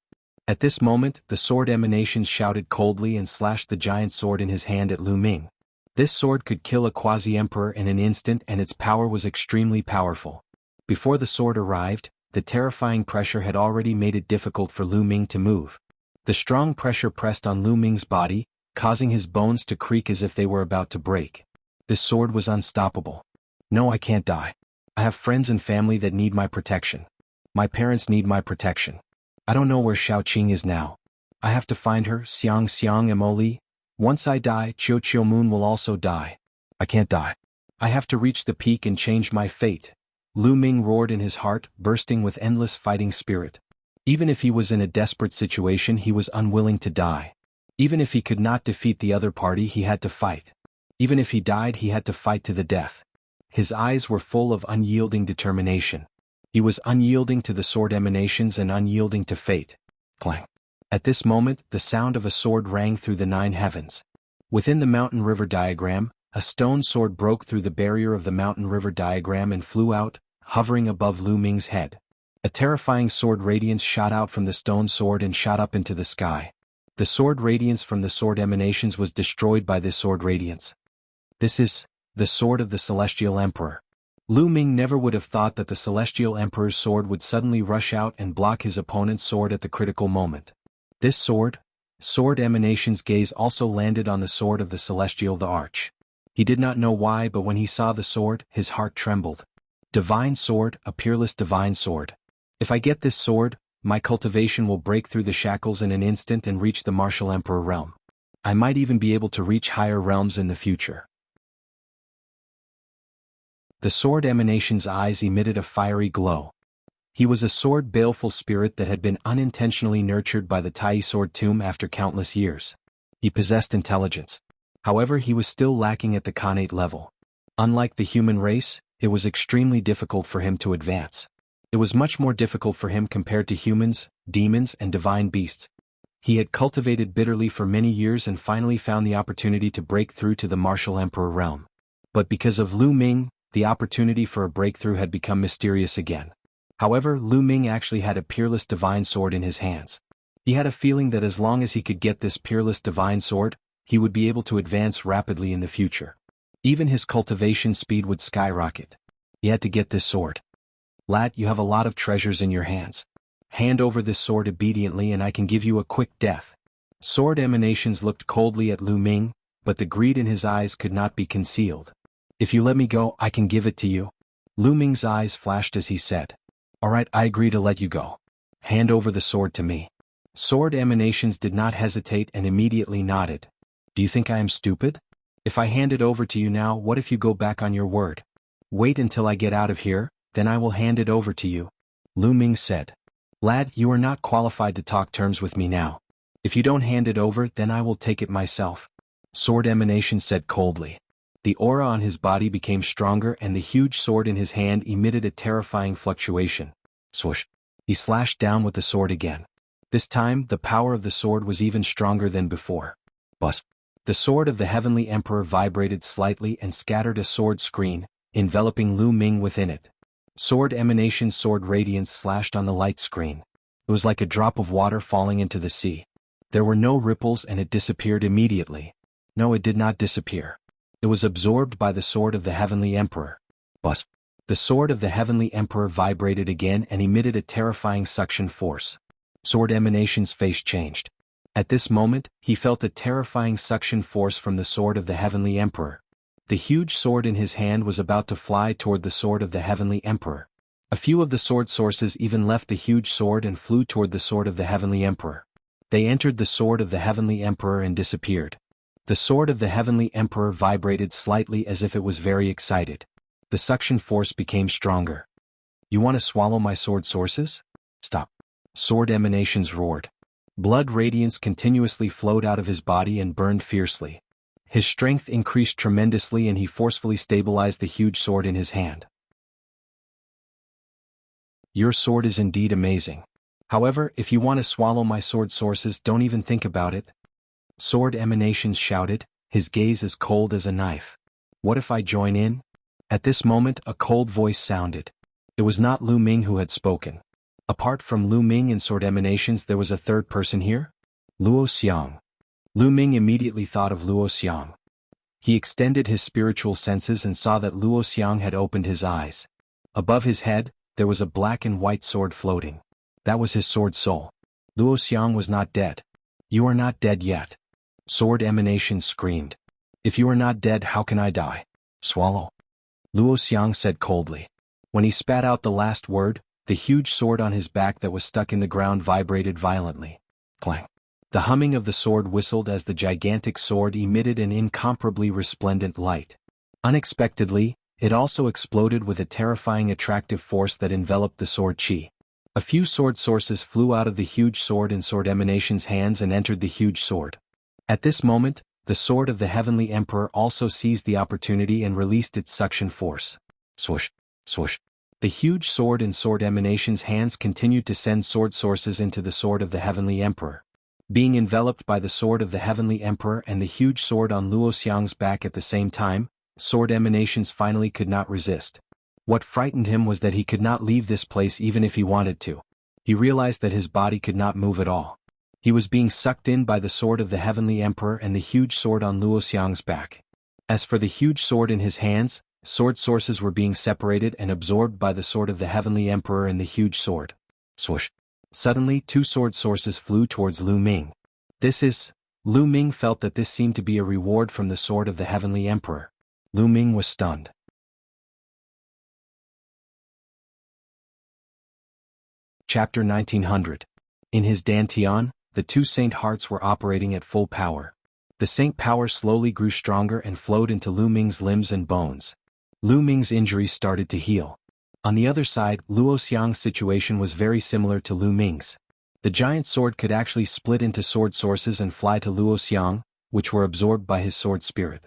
At this moment, the sword emanations shouted coldly and slashed the giant sword in his hand at Lu Ming. This sword could kill a quasi-emperor in an instant, and its power was extremely powerful. Before the sword arrived, the terrifying pressure had already made it difficult for Lu Ming to move. The strong pressure pressed on Lu Ming's body, causing his bones to creak as if they were about to break. This sword was unstoppable. No, I can't die. I have friends and family that need my protection. My parents need my protection. I don't know where Xiaoqing is now. I have to find her, Xiang Emoli. Once I die, Qiu Moon will also die. I can't die. I have to reach the peak and change my fate. Lu Ming roared in his heart, bursting with endless fighting spirit. Even if he was in a desperate situation, he was unwilling to die. Even if he could not defeat the other party, he had to fight. Even if he died, he had to fight to the death. His eyes were full of unyielding determination. He was unyielding to the sword emanations and unyielding to fate. Clang. At this moment, the sound of a sword rang through the 9 heavens. Within the mountain river diagram, a stone sword broke through the barrier of the mountain river diagram and flew out, hovering above Lu Ming's head. A terrifying sword radiance shot out from the stone sword and shot up into the sky. The sword radiance from the sword emanations was destroyed by this sword radiance. This is the sword of the Celestial Emperor. Lu Ming never would have thought that the Celestial Emperor's sword would suddenly rush out and block his opponent's sword at the critical moment. This sword emanation's gaze also landed on the sword of the Celestial the Arch. He did not know why, but when he saw the sword, his heart trembled. Divine sword, a peerless divine sword. If I get this sword, my cultivation will break through the shackles in an instant and reach the martial emperor realm. I might even be able to reach higher realms in the future. The sword emanation's eyes emitted a fiery glow. He was a sword baleful spirit that had been unintentionally nurtured by the Tai sword tomb after countless years. He possessed intelligence. However, he was still lacking at the Khanate level. Unlike the human race, it was extremely difficult for him to advance. It was much more difficult for him compared to humans, demons, and divine beasts. He had cultivated bitterly for many years and finally found the opportunity to break through to the martial emperor realm. But because of Lu Ming, the opportunity for a breakthrough had become mysterious again. However, Lu Ming actually had a peerless divine sword in his hands. He had a feeling that as long as he could get this peerless divine sword, he would be able to advance rapidly in the future. Even his cultivation speed would skyrocket. He had to get this sword. Lad, you have a lot of treasures in your hands. Hand over this sword obediently and I can give you a quick death. Sword emanations looked coldly at Lu Ming, but the greed in his eyes could not be concealed. If you let me go, I can give it to you. Lu Ming's eyes flashed as he said. Alright, I agree to let you go. Hand over the sword to me. Sword emanations did not hesitate and immediately nodded. Do you think I am stupid? If I hand it over to you now, what if you go back on your word? Wait until I get out of here, then I will hand it over to you. Lu Ming said. Lad, you are not qualified to talk terms with me now. If you don't hand it over, then I will take it myself. Sword emanation said coldly. The aura on his body became stronger and the huge sword in his hand emitted a terrifying fluctuation. Swoosh. He slashed down with the sword again. This time, the power of the sword was even stronger than before. Buzz. The sword of the Heavenly Emperor vibrated slightly and scattered a sword screen, enveloping Lu Ming within it. Sword emanation's sword radiance slashed on the light screen. It was like a drop of water falling into the sea. There were no ripples and it disappeared immediately. No, it did not disappear. It was absorbed by the sword of the Heavenly Emperor. Buzz. The sword of the Heavenly Emperor vibrated again and emitted a terrifying suction force. Sword emanation's face changed. At this moment, he felt a terrifying suction force from the sword of the Heavenly Emperor. The huge sword in his hand was about to fly toward the sword of the Heavenly Emperor. A few of the sword sources even left the huge sword and flew toward the sword of the Heavenly Emperor. They entered the sword of the Heavenly Emperor and disappeared. The sword of the Heavenly Emperor vibrated slightly as if it was very excited. The suction force became stronger. You want to swallow my sword sources? Stop. Sword emanations roared. Blood radiance continuously flowed out of his body and burned fiercely. His strength increased tremendously and he forcefully stabilized the huge sword in his hand. Your sword is indeed amazing. However, if you want to swallow my sword sources, don't even think about it. Sword emanations shouted, his gaze as cold as a knife. What if I join in? At this moment, a cold voice sounded. It was not Lu Ming who had spoken. Apart from Lu Ming and sword emanations, there was a third person here? Luo Xiang. Lu Ming immediately thought of Luo Xiang. He extended his spiritual senses and saw that Luo Xiang had opened his eyes. Above his head, there was a black and white sword floating. That was his sword soul. Luo Xiang was not dead. You are not dead yet. Sword emanations screamed. If you are not dead, how can I die? Swallow. Luo Xiang said coldly. When he spat out the last word, the huge sword on his back that was stuck in the ground vibrated violently. Clang. The humming of the sword whistled as the gigantic sword emitted an incomparably resplendent light. Unexpectedly, it also exploded with a terrifying attractive force that enveloped the sword chi. A few sword sources flew out of the huge sword in sword emanation's hands and entered the huge sword. At this moment, the sword of the Heavenly Emperor also seized the opportunity and released its suction force. Swoosh, swoosh. The huge sword in sword emanation's hands continued to send sword sources into the sword of the Heavenly Emperor. Being enveloped by the sword of the Heavenly Emperor and the huge sword on Luo Xiang's back at the same time, sword emanations finally could not resist. What frightened him was that he could not leave this place even if he wanted to. He realized that his body could not move at all. He was being sucked in by the sword of the Heavenly Emperor and the huge sword on Luo Xiang's back. As for the huge sword in his hands, sword sources were being separated and absorbed by the sword of the Heavenly Emperor and the huge sword. Swoosh. Suddenly, two sword sources flew towards Lu Ming. Lu Ming felt that this seemed to be a reward from the sword of the Heavenly Emperor. Lu Ming was stunned. Chapter 1900. In his dantian, the two saint hearts were operating at full power. The saint power slowly grew stronger and flowed into Lu Ming's limbs and bones. Lu Ming's injuries started to heal. On the other side, Luo Xiang's situation was very similar to Lu Ming's. The giant sword could actually split into sword sources and fly to Luo Xiang, which were absorbed by his sword spirit.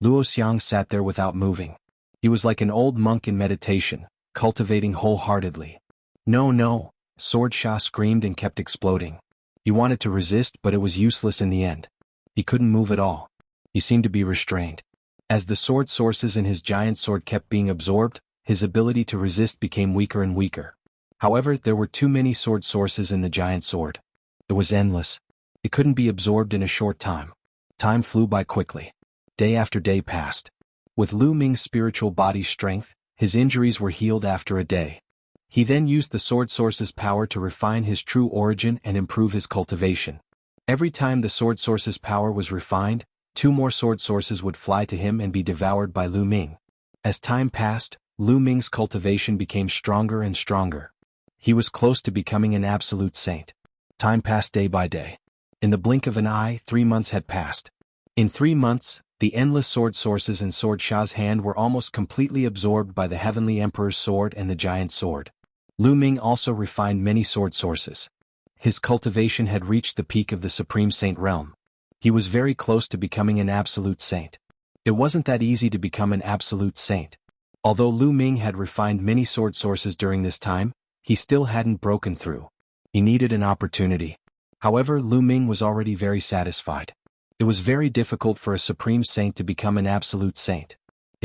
Luo Xiang sat there without moving. He was like an old monk in meditation, cultivating wholeheartedly. No, Sword Sha screamed and kept exploding. He wanted to resist, but it was useless in the end. He couldn't move at all. He seemed to be restrained. As the sword sources in his giant sword kept being absorbed, his ability to resist became weaker and weaker. However, there were too many sword sources in the giant sword. It was endless. It couldn't be absorbed in a short time. Time flew by quickly. Day after day passed. With Lu Ming's spiritual body's strength, his injuries were healed after a day. He then used the sword source's power to refine his true origin and improve his cultivation. Every time the sword source's power was refined, two more sword sources would fly to him and be devoured by Lu Ming. As time passed, Lu Ming's cultivation became stronger and stronger. He was close to becoming an absolute saint. Time passed day by day. In the blink of an eye, 3 months had passed. In 3 months, the endless sword sources in Sword Sha's hand were almost completely absorbed by the Heavenly Emperor's sword and the giant sword. Lu Ming also refined many sword sources. His cultivation had reached the peak of the Supreme Saint realm. He was very close to becoming an absolute saint. It wasn't that easy to become an absolute saint. Although Lu Ming had refined many sword sources during this time, he still hadn't broken through. He needed an opportunity. However, Lu Ming was already very satisfied. It was very difficult for a supreme saint to become an absolute saint.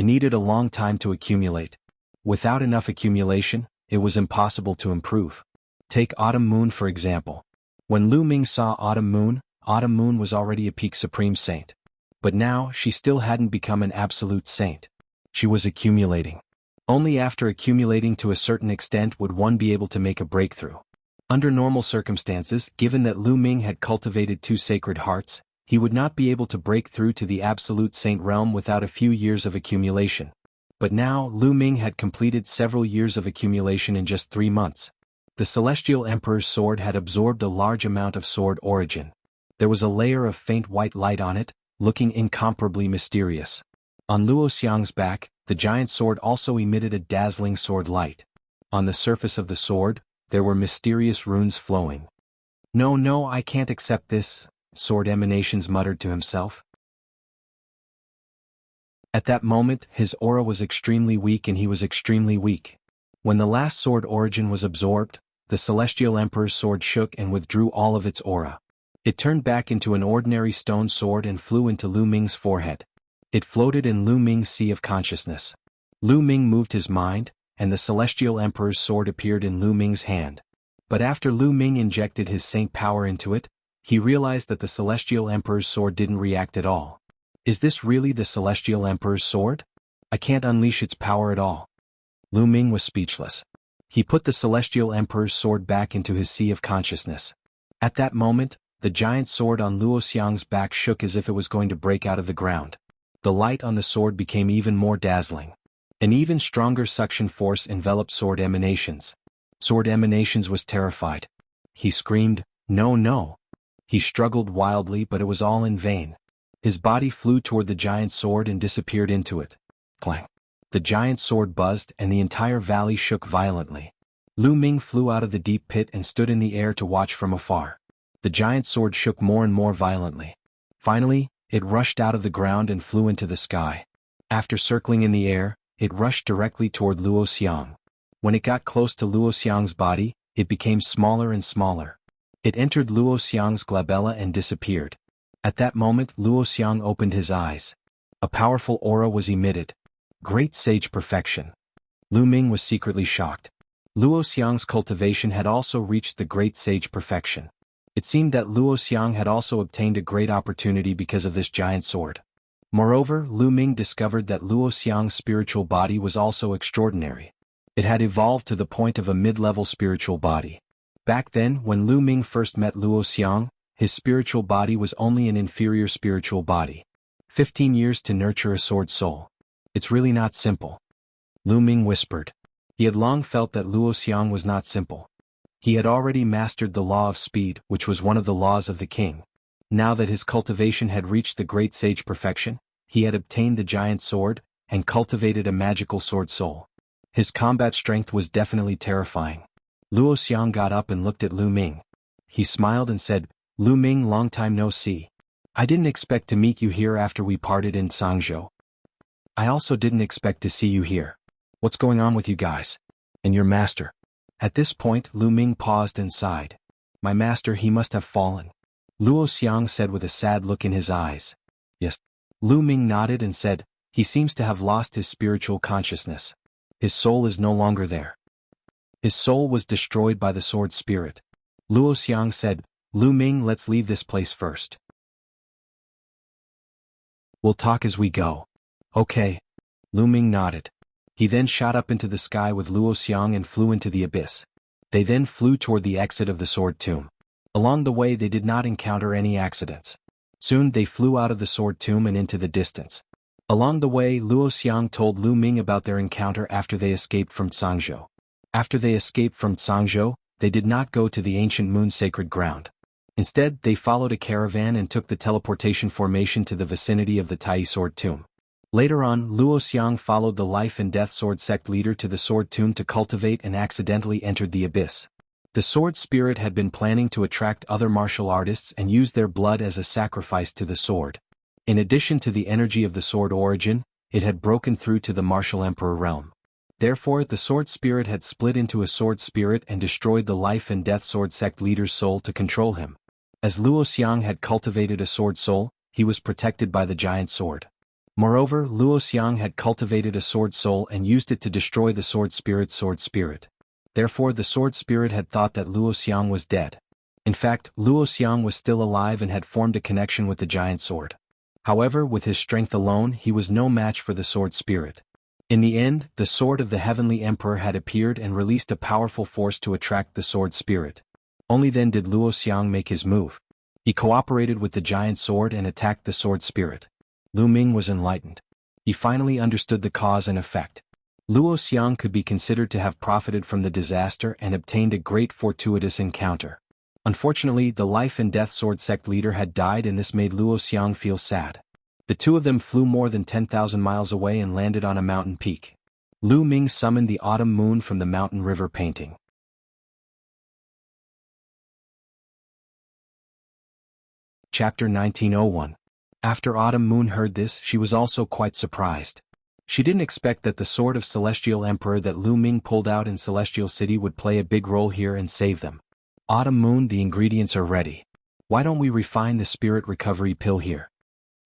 It needed a long time to accumulate. Without enough accumulation, it was impossible to improve. Take Autumn Moon for example. When Lu Ming saw Autumn Moon was already a peak supreme saint. But now, she still hadn't become an absolute saint. She was accumulating. Only after accumulating to a certain extent would one be able to make a breakthrough. Under normal circumstances, given that Lu Ming had cultivated 2 sacred hearts, he would not be able to break through to the absolute saint realm without a few years of accumulation. But now, Lu Ming had completed several years of accumulation in just 3 months. The Celestial Emperor's sword had absorbed a large amount of sword origin. There was a layer of faint white light on it, looking incomparably mysterious. On Luo Xiang's back, the giant sword also emitted a dazzling sword light. On the surface of the sword, there were mysterious runes flowing. No, I can't accept this, Sword Emanations muttered to himself. At that moment, his aura was extremely weak and he was extremely weak. When the last sword origin was absorbed, the Celestial Emperor's sword shook and withdrew all of its aura. It turned back into an ordinary stone sword and flew into Lu Ming's forehead. It floated in Lu Ming's sea of consciousness. Lu Ming moved his mind, and the Celestial Emperor's sword appeared in Lu Ming's hand. But after Lu Ming injected his saint power into it, he realized that the Celestial Emperor's sword didn't react at all. Is this really the Celestial Emperor's sword? I can't unleash its power at all. Lu Ming was speechless. He put the Celestial Emperor's sword back into his sea of consciousness. At that moment, the giant sword on Luo Xiang's back shook as if it was going to break out of the ground. The light on the sword became even more dazzling. An even stronger suction force enveloped Sword Emanations. Sword Emanations was terrified. He screamed, "No!" He struggled wildly, but it was all in vain. His body flew toward the giant sword and disappeared into it. Clang! The giant sword buzzed and the entire valley shook violently. Lu Ming flew out of the deep pit and stood in the air to watch from afar. The giant sword shook more and more violently. Finally, it rushed out of the ground and flew into the sky. After circling in the air, it rushed directly toward Luo Xiang. When it got close to Luo Xiang's body, it became smaller and smaller. It entered Luo Xiang's glabella and disappeared. At that moment, Luo Xiang opened his eyes. A powerful aura was emitted. Great sage perfection. Lu Ming was secretly shocked. Luo Xiang's cultivation had also reached the great sage perfection. It seemed that Luo Xiang had also obtained a great opportunity because of this giant sword. Moreover, Lu Ming discovered that Luo Xiang's spiritual body was also extraordinary. It had evolved to the point of a mid-level spiritual body. Back then, when Lu Ming first met Luo Xiang, his spiritual body was only an inferior spiritual body. 15 years to nurture a sword soul. It's really not simple. Lu Ming whispered. He had long felt that Luo Xiang was not simple. He had already mastered the law of speed, which was one of the laws of the king. Now that his cultivation had reached the great sage perfection, he had obtained the giant sword, and cultivated a magical sword soul. His combat strength was definitely terrifying. Luo Xiang got up and looked at Lu Ming. He smiled and said, "Lu Ming, long time no see. I didn't expect to meet you here after we parted in Changzhou. I also didn't expect to see you here. What's going on with you guys? And your master?" At this point, Lu Ming paused and sighed. "My master, he must have fallen," Luo Xiang said with a sad look in his eyes. "Yes." Lu Ming nodded and said, "He seems to have lost his spiritual consciousness. His soul is no longer there. His soul was destroyed by the sword spirit." Luo Xiang said, "Lu Ming, let's leave this place first. We'll talk as we go." "Okay." Lu Ming nodded. He then shot up into the sky with Luo Xiang and flew into the abyss. They then flew toward the exit of the sword tomb. Along the way they did not encounter any accidents. Soon they flew out of the sword tomb and into the distance. Along the way, Luo Xiang told Lu Ming about their encounter after they escaped from Changzhou. After they escaped from Changzhou, they did not go to the ancient moon sacred ground. Instead, they followed a caravan and took the teleportation formation to the vicinity of the Tai sword tomb. Later on, Luo Xiang followed the life and death sword sect leader to the sword tomb to cultivate and accidentally entered the abyss. The sword spirit had been planning to attract other martial artists and use their blood as a sacrifice to the sword. In addition to the energy of the sword origin, it had broken through to the martial emperor realm. Therefore, the sword spirit had split into a sword spirit and destroyed the life and death sword sect leader's soul to control him. As Luo Xiang had cultivated a sword soul, he was protected by the giant sword. Moreover, Luo Xiang had cultivated a sword soul and used it to destroy the sword spirit. Therefore the sword spirit had thought that Luo Xiang was dead. In fact, Luo Xiang was still alive and had formed a connection with the giant sword. However, with his strength alone he was no match for the sword spirit. In the end, the sword of the heavenly emperor had appeared and released a powerful force to attract the sword spirit. Only then did Luo Xiang make his move. He cooperated with the giant sword and attacked the sword spirit. Lu Ming was enlightened. He finally understood the cause and effect. Luo Xiang could be considered to have profited from the disaster and obtained a great fortuitous encounter. Unfortunately, the life and death sword sect leader had died and this made Luo Xiang feel sad. The two of them flew more than 10,000 miles away and landed on a mountain peak. Lu Ming summoned the autumn moon from the mountain river painting. Chapter 1901. After Autumn Moon heard this, she was also quite surprised. She didn't expect that the sword of Celestial Emperor that Lu Ming pulled out in Celestial City would play a big role here and save them. Autumn Moon, the ingredients are ready. Why don't we refine the spirit recovery pill here?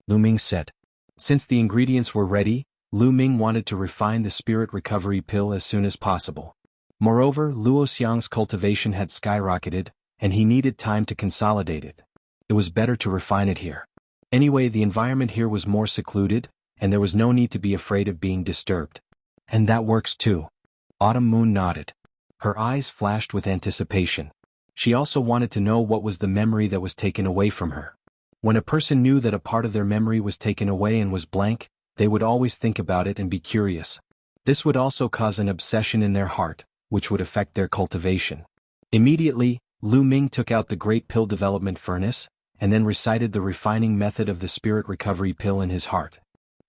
Lu Ming said. Since the ingredients were ready, Lu Ming wanted to refine the spirit recovery pill as soon as possible. Moreover, Luo Xiang's cultivation had skyrocketed, and he needed time to consolidate it. It was better to refine it here. Anyway, the environment here was more secluded, and there was no need to be afraid of being disturbed. And that works too. Autumn Moon nodded. Her eyes flashed with anticipation. She also wanted to know what was the memory that was taken away from her. When a person knew that a part of their memory was taken away and was blank, they would always think about it and be curious. This would also cause an obsession in their heart, which would affect their cultivation. Immediately, Lu Ming took out the Great Pill Development Furnace, and then recited the refining method of the spirit recovery pill in his heart.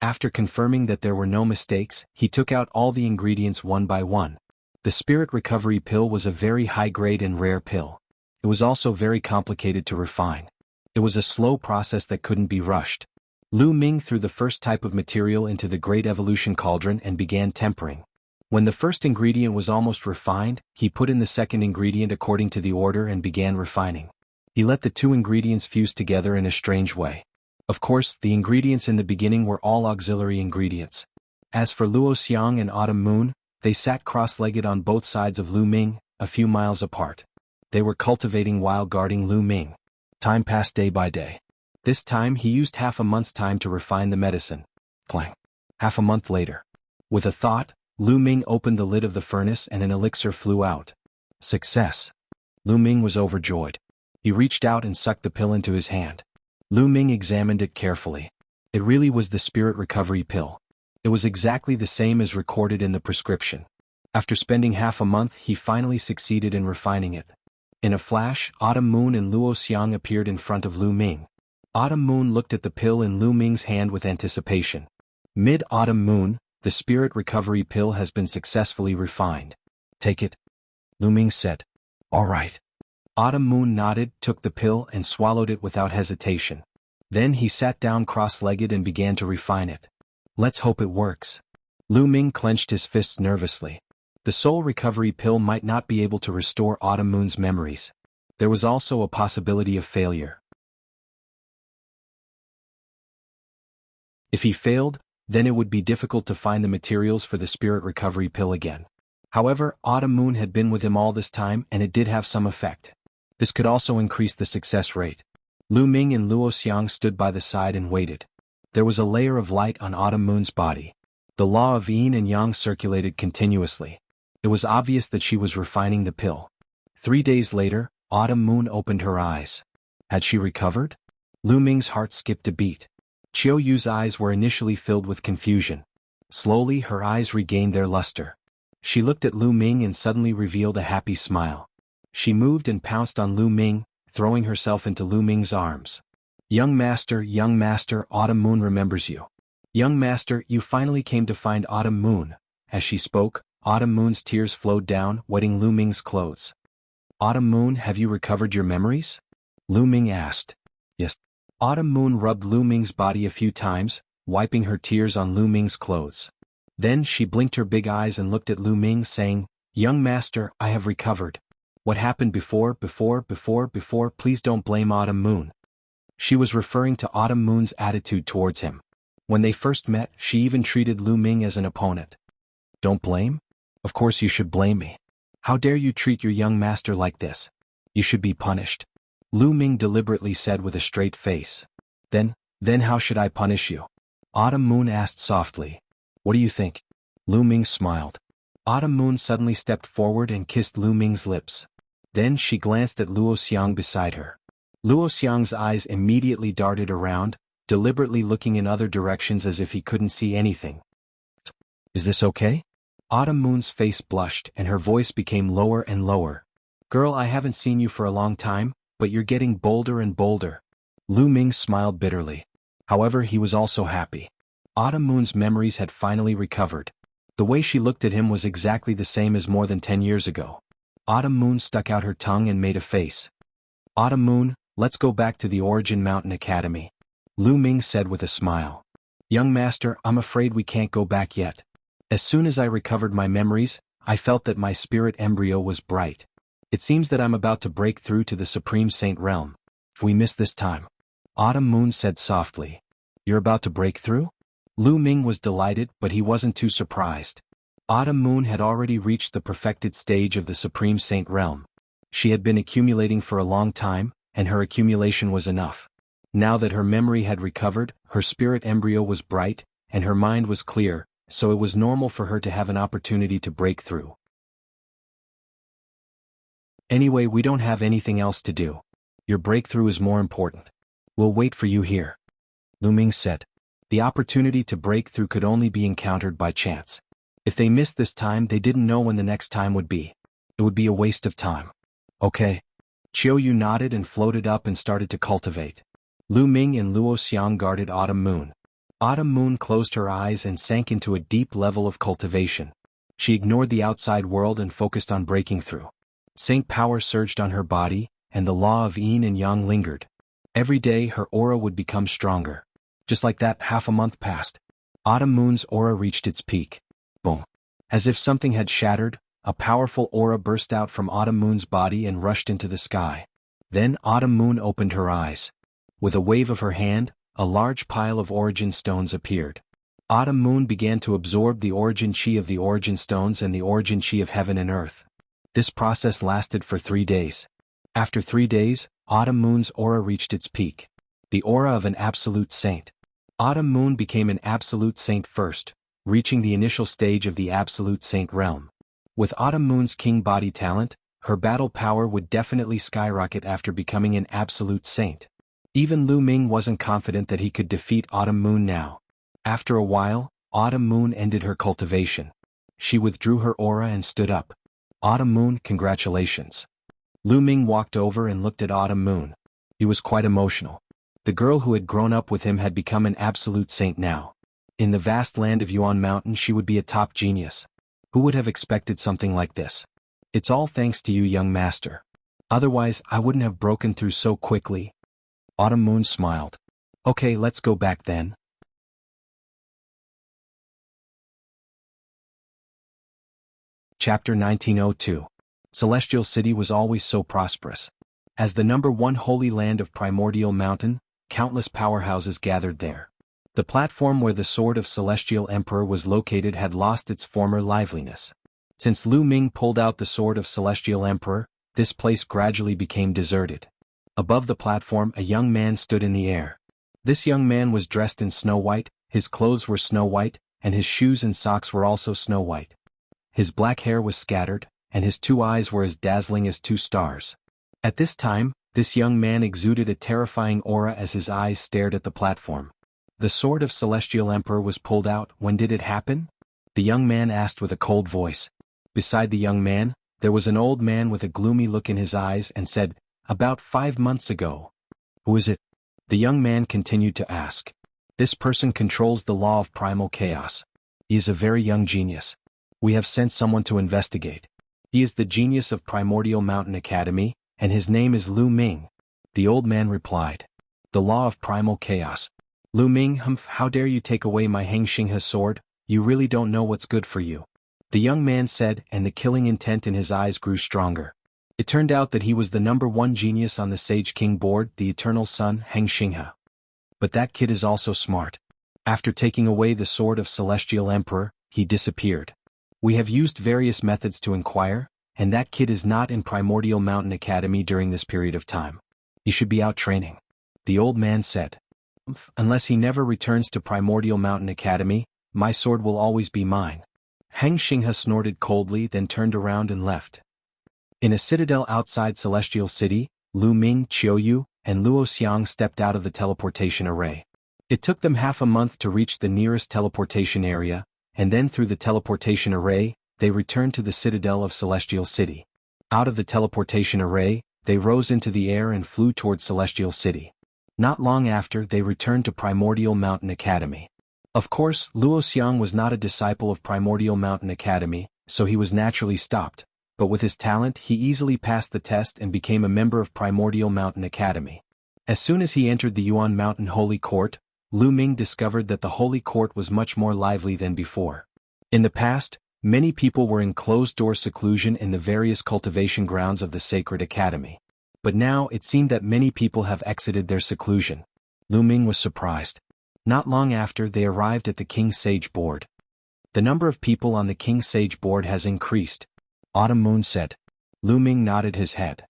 After confirming that there were no mistakes, he took out all the ingredients one by one. The spirit recovery pill was a very high-grade and rare pill. It was also very complicated to refine. It was a slow process that couldn't be rushed. Lu Ming threw the first type of material into the Great Evolution Cauldron and began tempering. When the first ingredient was almost refined, he put in the second ingredient according to the order and began refining. He let the two ingredients fuse together in a strange way. Of course, the ingredients in the beginning were all auxiliary ingredients. As for Luo Xiang and Autumn Moon, they sat cross-legged on both sides of Lu Ming, a few miles apart. They were cultivating while guarding Lu Ming. Time passed day by day. This time he used half a month's time to refine the medicine. Clang. Half a month later. With a thought, Lu Ming opened the lid of the furnace and an elixir flew out. Success. Lu Ming was overjoyed. He reached out and sucked the pill into his hand. Lu Ming examined it carefully. It really was the spirit recovery pill. It was exactly the same as recorded in the prescription. After spending half a month, he finally succeeded in refining it. In a flash, Autumn Moon and Luo Xiang appeared in front of Lu Ming. Autumn Moon looked at the pill in Lu Ming's hand with anticipation. Mid-Autumn Moon, the spirit recovery pill has been successfully refined. Take it. Lu Ming said. All right. Autumn Moon nodded, took the pill and swallowed it without hesitation. Then he sat down cross-legged and began to refine it. Let's hope it works. Lu Ming clenched his fists nervously. The soul recovery pill might not be able to restore Autumn Moon's memories. There was also a possibility of failure. If he failed, then it would be difficult to find the materials for the spirit recovery pill again. However, Autumn Moon had been with him all this time and it did have some effect. This could also increase the success rate. Lu Ming and Luo Xiang stood by the side and waited. There was a layer of light on Autumn Moon's body. The law of yin and yang circulated continuously. It was obvious that she was refining the pill. 3 days later, Autumn Moon opened her eyes. Had she recovered? Lu Ming's heart skipped a beat. Qiu Yu's eyes were initially filled with confusion. Slowly her eyes regained their luster. She looked at Lu Ming and suddenly revealed a happy smile. She moved and pounced on Lu Ming, throwing herself into Lu Ming's arms. Young Master, Autumn Moon remembers you. Young Master, you finally came to find Autumn Moon. As she spoke, Autumn Moon's tears flowed down, wetting Lu Ming's clothes. Autumn Moon, have you recovered your memories? Lu Ming asked. Yes. Autumn Moon rubbed Lu Ming's body a few times, wiping her tears on Lu Ming's clothes. Then she blinked her big eyes and looked at Lu Ming saying, Young Master, I have recovered. What happened before, please don't blame Autumn Moon. She was referring to Autumn Moon's attitude towards him. When they first met, she even treated Lu Ming as an opponent. Don't blame? Of course you should blame me. How dare you treat your young master like this? You should be punished. Lu Ming deliberately said with a straight face. Then how should I punish you? Autumn Moon asked softly. What do you think? Lu Ming smiled. Autumn Moon suddenly stepped forward and kissed Lu Ming's lips. Then she glanced at Luo Xiang beside her. Luo Xiang's eyes immediately darted around, deliberately looking in other directions as if he couldn't see anything. Is this okay? Autumn Moon's face blushed and her voice became lower and lower. Girl, I haven't seen you for a long time, but you're getting bolder and bolder. Lu Ming smiled bitterly. However, he was also happy. Autumn Moon's memories had finally recovered. The way she looked at him was exactly the same as more than 10 years ago. Autumn Moon stuck out her tongue and made a face. Autumn Moon, let's go back to the Origin Mountain Academy. Lu Ming said with a smile. Young master, I'm afraid we can't go back yet. As soon as I recovered my memories, I felt that my spirit embryo was bright. It seems that I'm about to break through to the Supreme Saint Realm. If we miss this time. Autumn Moon said softly. You're about to break through? Lu Ming was delighted, but he wasn't too surprised. Autumn Moon had already reached the perfected stage of the Supreme Saint Realm. She had been accumulating for a long time, and her accumulation was enough. Now that her memory had recovered, her spirit embryo was bright, and her mind was clear, so it was normal for her to have an opportunity to break through. Anyway, we don't have anything else to do. Your breakthrough is more important. We'll wait for you here. Lu Ming said. The opportunity to break through could only be encountered by chance. If they missed this time, they didn't know when the next time would be. It would be a waste of time. Okay. Chiu Yu nodded and floated up and started to cultivate. Lu Ming and Luo Xiang guarded Autumn Moon. Autumn Moon closed her eyes and sank into a deep level of cultivation. She ignored the outside world and focused on breaking through. Saint power surged on her body, and the law of yin and yang lingered. Every day her aura would become stronger. Just like that, half a month passed. Autumn Moon's aura reached its peak. Boom. As if something had shattered, a powerful aura burst out from Autumn Moon's body and rushed into the sky. Then Autumn Moon opened her eyes. With a wave of her hand, a large pile of origin stones appeared. Autumn Moon began to absorb the origin chi of the origin stones and the origin chi of heaven and earth. This process lasted for 3 days. After 3 days, Autumn Moon's aura reached its peak. The aura of an absolute saint. Autumn Moon became an absolute saint first, reaching the initial stage of the absolute saint realm. With Autumn Moon's king body talent, her battle power would definitely skyrocket after becoming an absolute saint. Even Lu Ming wasn't confident that he could defeat Autumn Moon now. After a while, Autumn Moon ended her cultivation. She withdrew her aura and stood up. Autumn Moon, congratulations. Lu Ming walked over and looked at Autumn Moon. He was quite emotional. The girl who had grown up with him had become an absolute saint now. In the vast land of Yuan Mountain, she would be a top genius. Who would have expected something like this? It's all thanks to you, young master. Otherwise, I wouldn't have broken through so quickly. Autumn Moon smiled. Okay, let's go back then. Chapter 1902. Celestial City was always so prosperous. As the #1 holy land of Primordial Mountain, countless powerhouses gathered there. The platform where the Sword of Celestial Emperor was located had lost its former liveliness. Since Lu Ming pulled out the Sword of Celestial Emperor, this place gradually became deserted. Above the platform, a young man stood in the air. This young man was dressed in snow white, his clothes were snow white, and his shoes and socks were also snow white. His black hair was scattered, and his 2 eyes were as dazzling as 2 stars. At this time, this young man exuded a terrifying aura as his eyes stared at the platform. The Sword of Celestial Emperor was pulled out. When did it happen? The young man asked with a cold voice. Beside the young man, there was an old man with a gloomy look in his eyes and said, About 5 months ago. Who is it? The young man continued to ask. This person controls the law of primal chaos. He is a very young genius. We have sent someone to investigate. He is the genius of Primordial Mountain Academy, and his name is Lu Ming. The old man replied. The law of primal chaos. Lu Ming, how dare you take away my Heng Xinghe sword? You really don't know what's good for you. The young man said, and the killing intent in his eyes grew stronger. It turned out that he was the #1 genius on the Sage King board, the Eternal Son, Heng Xinghe. But that kid is also smart. After taking away the sword of Celestial Emperor, he disappeared. We have used various methods to inquire, and that kid is not in Primordial Mountain Academy during this period of time. He should be out training. The old man said. Unless he never returns to Primordial Mountain Academy, my sword will always be mine. Heng Xinghe snorted coldly, then turned around and left. In a citadel outside Celestial City, Lu Ming, Qiuyu, and Luo Xiang stepped out of the teleportation array. It took them half a month to reach the nearest teleportation area, and then through the teleportation array, they returned to the citadel of Celestial City. Out of the teleportation array, they rose into the air and flew towards Celestial City. Not long after, they returned to Primordial Mountain Academy. Of course, Luo Xiang was not a disciple of Primordial Mountain Academy, so he was naturally stopped, but with his talent he easily passed the test and became a member of Primordial Mountain Academy. As soon as he entered the Yuan Mountain Holy Court, Lu Ming discovered that the Holy Court was much more lively than before. In the past, many people were in closed-door seclusion in the various cultivation grounds of the Sacred Academy. But now it seemed that many people have exited their seclusion. Lu Ming was surprised. Not long after, they arrived at the King Sage Board. The number of people on the King Sage Board has increased, Autumn Moon said. Lu Ming nodded his head.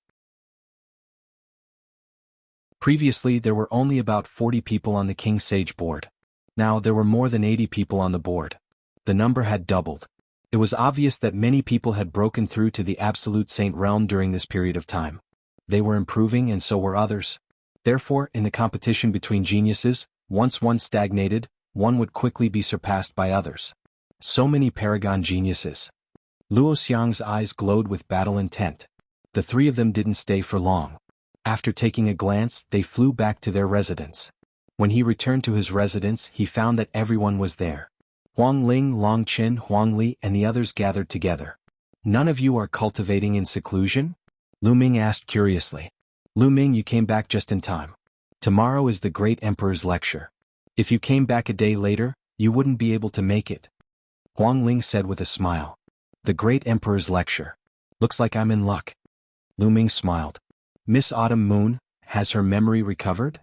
Previously there were only about 40 people on the King Sage Board. Now there were more than 80 people on the board. The number had doubled. It was obvious that many people had broken through to the Absolute Saint realm during this period of time. They were improving and so were others. Therefore, in the competition between geniuses, once one stagnated, one would quickly be surpassed by others. So many paragon geniuses. Luo Xiang's eyes glowed with battle intent. The three of them didn't stay for long. After taking a glance, they flew back to their residence. When he returned to his residence, he found that everyone was there. Huang Ling, Long Qin, Huang Li, and the others gathered together. None of you are cultivating in seclusion? Lu Ming asked curiously. Lu Ming, you came back just in time. Tomorrow is the Great Emperor's lecture. If you came back a day later, you wouldn't be able to make it. Huang Ling said with a smile. The Great Emperor's lecture. Looks like I'm in luck. Lu Ming smiled. Miss Autumn Moon, has her memory recovered?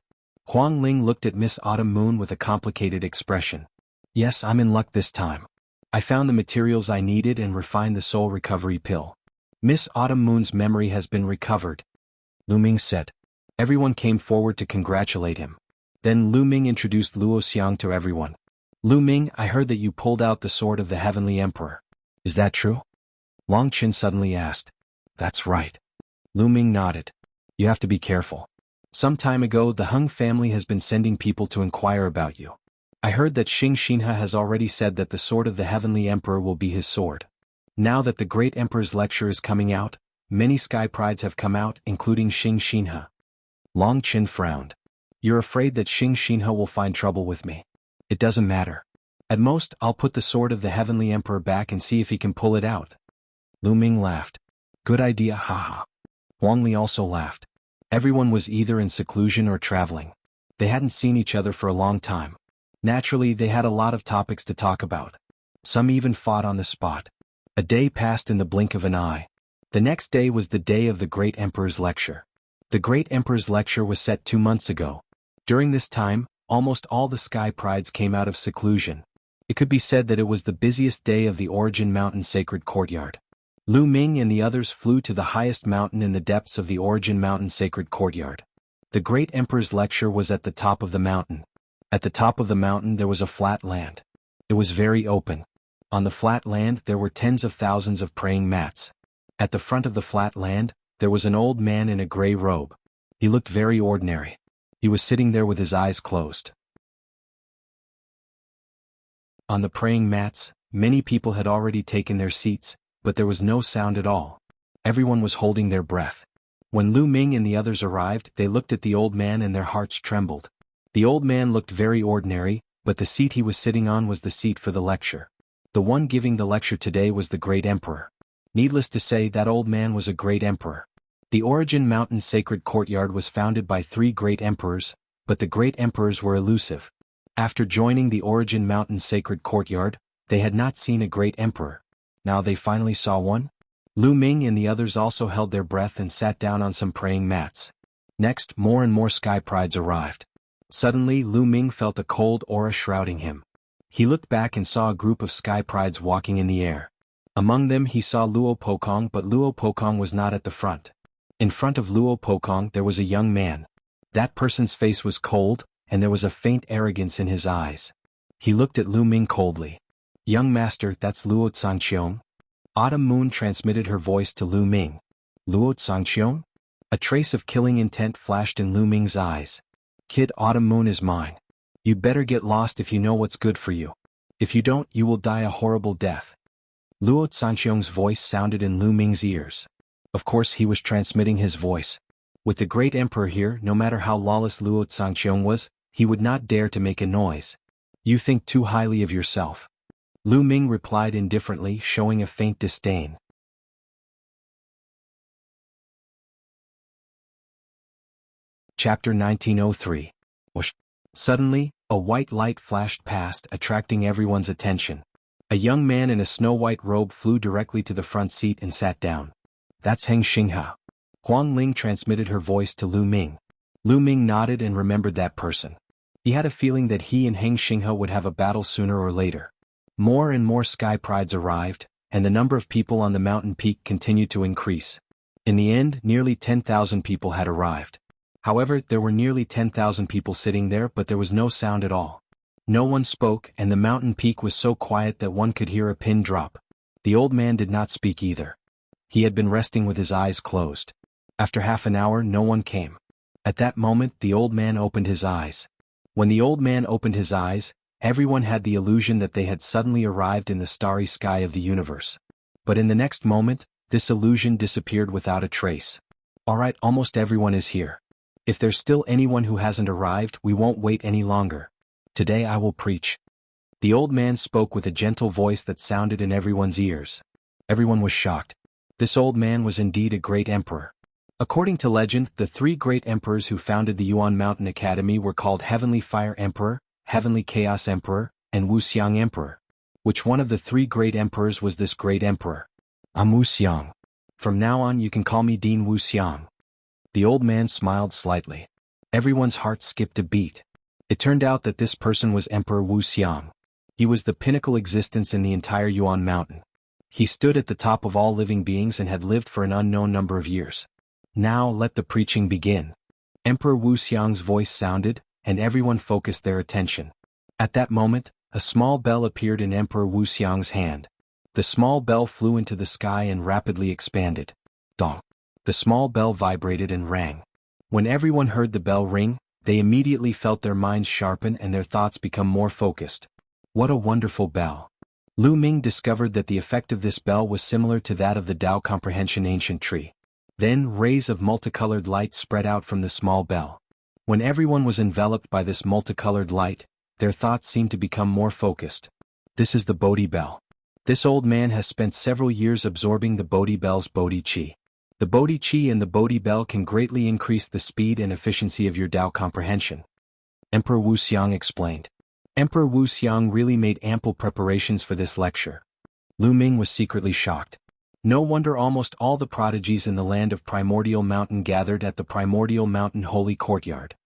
Huang Ling looked at Miss Autumn Moon with a complicated expression. Yes, I'm in luck this time. I found the materials I needed and refined the soul recovery pill. Miss Autumn Moon's memory has been recovered, Lu Ming said. Everyone came forward to congratulate him. Then Lu Ming introduced Luo Xiang to everyone. Lu Ming, I heard that you pulled out the sword of the Heavenly Emperor. Is that true? Long Qin suddenly asked. That's right. Lu Ming nodded. You have to be careful. Some time ago the Hung family has been sending people to inquire about you. I heard that Xing Xinhe has already said that the sword of the Heavenly Emperor will be his sword. Now that the Great Emperor's lecture is coming out, many sky prides have come out, including Xing Xinhe. Long Qin frowned. You're afraid that Xing Xinhe will find trouble with me. It doesn't matter. At most, I'll put the sword of the Heavenly Emperor back and see if he can pull it out. Lu Ming laughed. Good idea, haha. Huang Li also laughed. Everyone was either in seclusion or traveling. They hadn't seen each other for a long time. Naturally, they had a lot of topics to talk about. Some even fought on the spot. A day passed in the blink of an eye. The next day was the day of the Great Emperor's lecture. The Great Emperor's lecture was set 2 months ago. During this time, almost all the sky prides came out of seclusion. It could be said that it was the busiest day of the Origin Mountain Sacred Courtyard. Lu Ming and the others flew to the highest mountain in the depths of the Origin Mountain Sacred Courtyard. The Great Emperor's lecture was at the top of the mountain. At the top of the mountain there was a flat land. It was very open. On the flat land there were tens of thousands of praying mats. At the front of the flat land, there was an old man in a gray robe. He looked very ordinary. He was sitting there with his eyes closed. On the praying mats, many people had already taken their seats, but there was no sound at all. Everyone was holding their breath. When Lu Ming and the others arrived, they looked at the old man and their hearts trembled. The old man looked very ordinary, but the seat he was sitting on was the seat for the lecture. The one giving the lecture today was the Great Emperor. Needless to say, that old man was a great emperor. The Origin Mountain Sacred Courtyard was founded by 3 great emperors, but the great emperors were elusive. After joining the Origin Mountain Sacred Courtyard, they had not seen a great emperor. Now they finally saw one. Lu Ming and the others also held their breath and sat down on some praying mats. Next, more and more sky prides arrived. Suddenly Lu Ming felt a cold aura shrouding him. He looked back and saw a group of sky prides walking in the air. Among them he saw Luo Pokong, but Luo Pokong was not at the front. In front of Luo Pokong there was a young man. That person's face was cold, and there was a faint arrogance in his eyes. He looked at Lu Ming coldly. "Young master, that's Luo Zhangqiong?" Autumn Moon transmitted her voice to Lu Ming. "Luo Zhangqiong?" A trace of killing intent flashed in Lu Ming's eyes. "Kid, Autumn Moon is mine. You'd better get lost if you know what's good for you. If you don't, you will die a horrible death." Luo Zhangqiong's voice sounded in Lu Ming's ears. Of course he was transmitting his voice. With the great emperor here, no matter how lawless Luo Zhangqiong was, he would not dare to make a noise. "You think too highly of yourself." Lu Ming replied indifferently, showing a faint disdain. Chapter 1903. Whoosh. Suddenly, a white light flashed past, attracting everyone's attention. A young man in a snow-white robe flew directly to the front seat and sat down. "That's Heng Xinghe." Huang Ling transmitted her voice to Lu Ming. Lu Ming nodded and remembered that person. He had a feeling that he and Heng Xinghe would have a battle sooner or later. More and more sky prides arrived, and the number of people on the mountain peak continued to increase. In the end, nearly 10,000 people had arrived. However, there were nearly 10,000 people sitting there, but there was no sound at all. No one spoke, and the mountain peak was so quiet that one could hear a pin drop. The old man did not speak either. He had been resting with his eyes closed. After half an hour, no one came. At that moment, the old man opened his eyes. When the old man opened his eyes, everyone had the illusion that they had suddenly arrived in the starry sky of the universe. But in the next moment, this illusion disappeared without a trace. "All right, almost everyone is here. If there's still anyone who hasn't arrived, we won't wait any longer. Today I will preach." The old man spoke with a gentle voice that sounded in everyone's ears. Everyone was shocked. This old man was indeed a great emperor. According to legend, the three great emperors who founded the Yuan Mountain Academy were called Heavenly Fire Emperor, Heavenly Chaos Emperor, and Wuxia Emperor. Which one of the three great emperors was this great emperor? "I'm Wuxia. From now on you can call me Dean Wuxia." The old man smiled slightly. Everyone's heart skipped a beat. It turned out that this person was Emperor Wuxia. He was the pinnacle existence in the entire Yuan Mountain. He stood at the top of all living beings and had lived for an unknown number of years. "Now let the preaching begin." Emperor Wuxiang's voice sounded, and everyone focused their attention. At that moment, a small bell appeared in Emperor Wuxiang's hand. The small bell flew into the sky and rapidly expanded. Dong. The small bell vibrated and rang. When everyone heard the bell ring, they immediately felt their minds sharpen and their thoughts become more focused. What a wonderful bell! Lu Ming discovered that the effect of this bell was similar to that of the Tao Comprehension ancient tree. Then rays of multicolored light spread out from the small bell. When everyone was enveloped by this multicolored light, their thoughts seemed to become more focused. This is the Bodhi bell. This old man has spent several years absorbing the Bodhi bell's Bodhi chi. The Bodhi Chi and the Bodhi Bell can greatly increase the speed and efficiency of your Tao comprehension. Emperor Wuxiang explained. Emperor Wuxiang really made ample preparations for this lecture. Lu Ming was secretly shocked. No wonder almost all the prodigies in the land of Primordial Mountain gathered at the Primordial Mountain Holy Courtyard.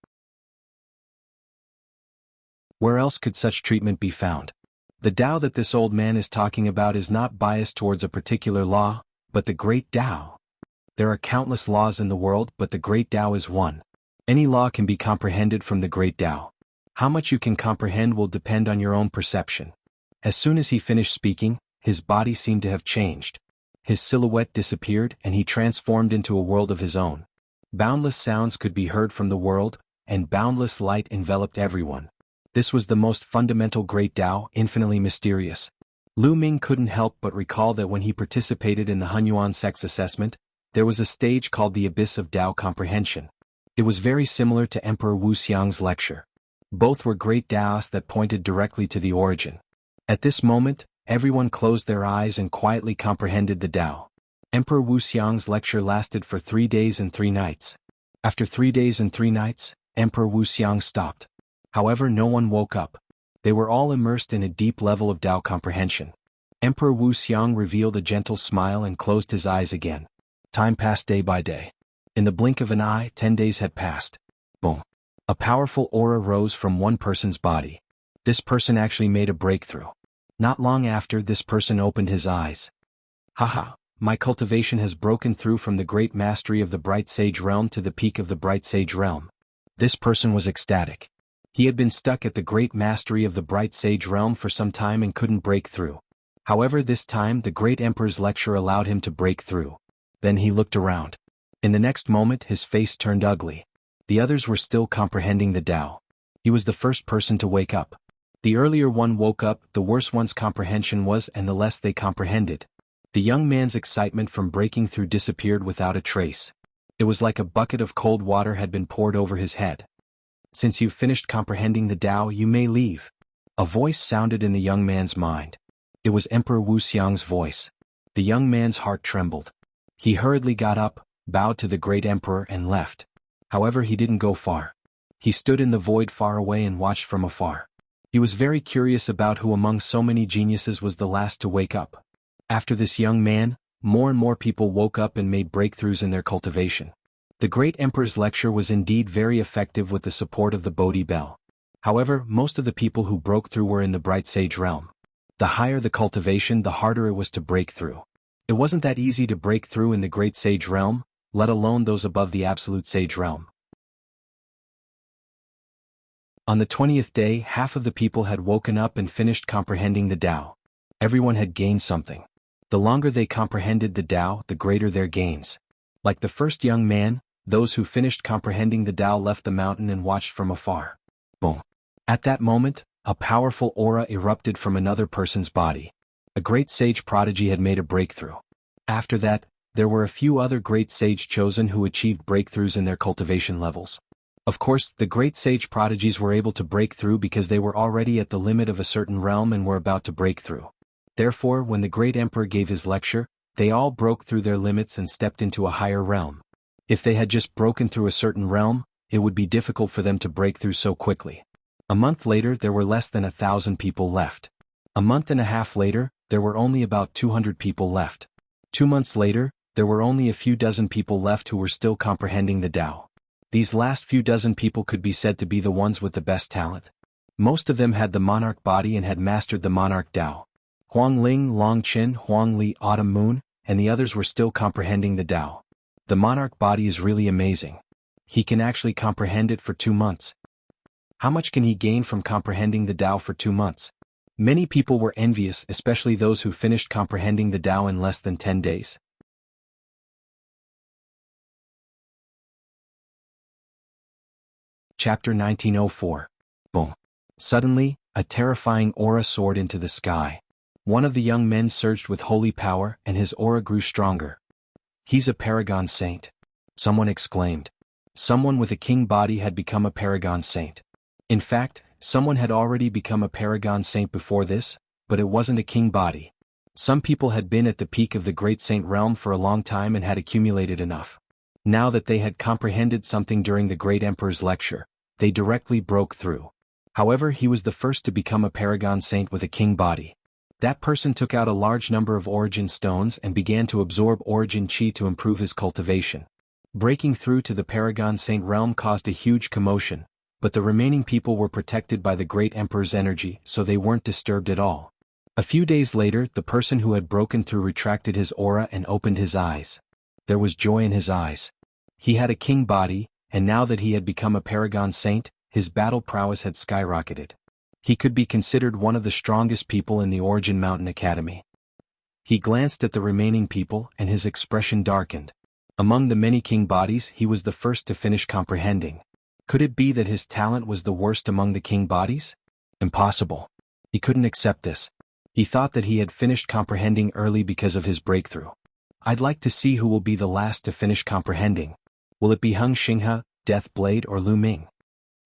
Where else could such treatment be found? The Tao that this old man is talking about is not biased towards a particular law, but the great Tao. There are countless laws in the world, but the great Tao is one. Any law can be comprehended from the great Tao. How much you can comprehend will depend on your own perception. As soon as he finished speaking, his body seemed to have changed. His silhouette disappeared and he transformed into a world of his own. Boundless sounds could be heard from the world, and boundless light enveloped everyone. This was the most fundamental great Tao, infinitely mysterious. Lu Ming couldn't help but recall that when he participated in the Hunyuan sex assessment, there was a stage called the Abyss of Tao Comprehension. It was very similar to Emperor Wuxiang's lecture. Both were great Taos that pointed directly to the origin. At this moment, everyone closed their eyes and quietly comprehended the Tao. Emperor Wuxiang's lecture lasted for 3 days and 3 nights. After 3 days and 3 nights, Emperor Wuxiang stopped. However, no one woke up. They were all immersed in a deep level of Tao comprehension. Emperor Wuxiang revealed a gentle smile and closed his eyes again. Time passed day by day. In the blink of an eye, 10 days had passed. Boom. A powerful aura rose from one person's body. This person actually made a breakthrough. Not long after, this person opened his eyes. Haha, my cultivation has broken through from the great mastery of the Bright Sage realm to the peak of the Bright Sage realm. This person was ecstatic. He had been stuck at the great mastery of the Bright Sage realm for some time and couldn't break through. However, this time the great emperor's lecture allowed him to break through. Then he looked around. In the next moment his face turned ugly. The others were still comprehending the Tao. He was the first person to wake up. The earlier one woke up, the worse one's comprehension was and the less they comprehended. The young man's excitement from breaking through disappeared without a trace. It was like a bucket of cold water had been poured over his head. Since you've finished comprehending the Tao, you may leave. A voice sounded in the young man's mind. It was Emperor Wuxiang's voice. The young man's heart trembled. He hurriedly got up, bowed to the great emperor and left. However, he didn't go far. He stood in the void far away and watched from afar. He was very curious about who among so many geniuses was the last to wake up. After this young man, more and more people woke up and made breakthroughs in their cultivation. The great emperor's lecture was indeed very effective with the support of the Bodhi bell. However, most of the people who broke through were in the Bright Sage realm. The higher the cultivation, the harder it was to break through. It wasn't that easy to break through in the Great Sage realm, let alone those above the Absolute Sage realm. On the 20th day, half of the people had woken up and finished comprehending the Tao. Everyone had gained something. The longer they comprehended the Tao, the greater their gains. Like the first young man, those who finished comprehending the Tao left the mountain and watched from afar. Boom. At that moment, a powerful aura erupted from another person's body. A great sage prodigy had made a breakthrough. After that, there were a few other great sage chosen who achieved breakthroughs in their cultivation levels. Of course, the great sage prodigies were able to break through because they were already at the limit of a certain realm and were about to break through. Therefore, when the great emperor gave his lecture, they all broke through their limits and stepped into a higher realm. If they had just broken through a certain realm, it would be difficult for them to break through so quickly. A month later, there were less than 1,000 people left. A month and a half later, there were only about 200 people left. 2 months later, there were only a few dozen people left who were still comprehending the Tao. These last few dozen people could be said to be the ones with the best talent. Most of them had the monarch body and had mastered the monarch Tao. Huang Ling, Long Qin, Huang Li, Autumn Moon, and the others were still comprehending the Tao. The monarch body is really amazing. He can actually comprehend it for 2 months. How much can he gain from comprehending the Tao for 2 months? Many people were envious, especially those who finished comprehending the Tao in less than 10 days. Chapter 1904. Boom. Suddenly, a terrifying aura soared into the sky. One of the young men surged with holy power, and his aura grew stronger. He's a paragon saint. Someone exclaimed. Someone with a king body had become a paragon saint. In fact, someone had already become a paragon saint before this, but it wasn't a king body. Some people had been at the peak of the great saint realm for a long time and had accumulated enough. Now that they had comprehended something during the great emperor's lecture, they directly broke through. However, he was the first to become a paragon saint with a king body. That person took out a large number of origin stones and began to absorb origin chi to improve his cultivation. Breaking through to the paragon saint realm caused a huge commotion, but the remaining people were protected by the great emperor's energy, so they weren't disturbed at all. A few days later, the person who had broken through retracted his aura and opened his eyes. There was joy in his eyes. He had a king body, and now that he had become a paragon saint, his battle prowess had skyrocketed. He could be considered one of the strongest people in the Origin Mountain Academy. He glanced at the remaining people and his expression darkened. Among the many king bodies, he was the first to finish comprehending. Could it be that his talent was the worst among the king bodies? Impossible. He couldn't accept this. He thought that he had finished comprehending early because of his breakthrough. I'd like to see who will be the last to finish comprehending. Will it be Heng Xinghe, Death Blade, or Lu Ming?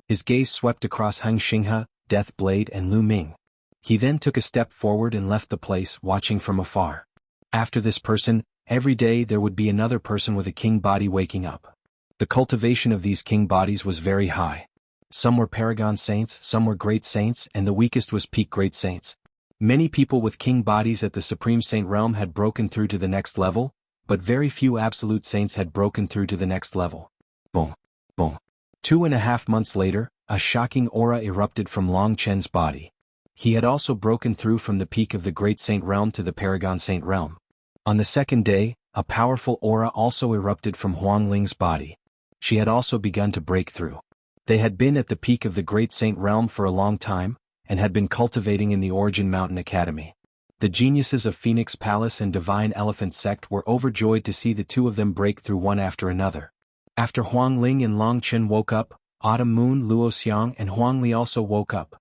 His gaze swept across Heng Xinghe, Death Blade, and Lu Ming. He then took a step forward and left the place, watching from afar. After this person, every day there would be another person with a king body waking up. The cultivation of these king bodies was very high. Some were paragon saints, some were great saints, and the weakest was peak great saints. Many people with king bodies at the Supreme Saint realm had broken through to the next level, but very few absolute saints had broken through to the next level. Boom. Boom. 2.5 months later, a shocking aura erupted from Long Chen's body. He had also broken through from the peak of the Great Saint Realm to the Paragon Saint Realm. On the second day, a powerful aura also erupted from Huang Ling's body. She had also begun to break through. They had been at the peak of the Great Saint Realm for a long time, and had been cultivating in the Origin Mountain Academy. The geniuses of Phoenix Palace and Divine Elephant Sect were overjoyed to see the two of them break through one after another. After Huang Ling and Long Chen woke up, Autumn Moon, Luo Xiang and Huang Li also woke up.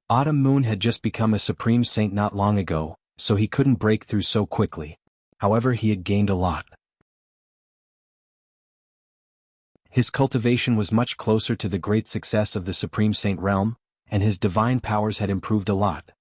Autumn Moon had just become a supreme saint not long ago, so he couldn't break through so quickly. However, he had gained a lot. His cultivation was much closer to the great success of the Supreme Saint Realm, and his divine powers had improved a lot.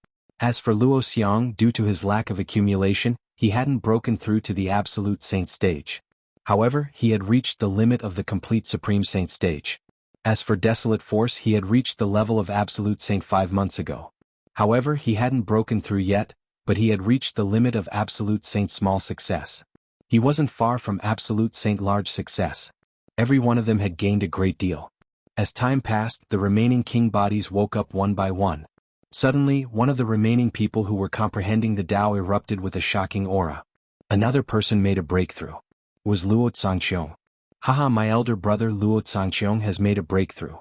As for Luo Xiang, due to his lack of accumulation, he hadn't broken through to the Absolute Saint stage. However, he had reached the limit of the complete Supreme Saint stage. As for Desolate Force, he had reached the level of Absolute Saint 5 months ago. However, he hadn't broken through yet, but he had reached the limit of Absolute Saint Small Success. He wasn't far from Absolute Saint Large Success. Every one of them had gained a great deal. As time passed, the remaining king bodies woke up one by one. Suddenly, one of the remaining people who were comprehending the Tao erupted with a shocking aura. Another person made a breakthrough. It was Luo Zhangqiong. Haha, my elder brother Luo Zhangqiong has made a breakthrough.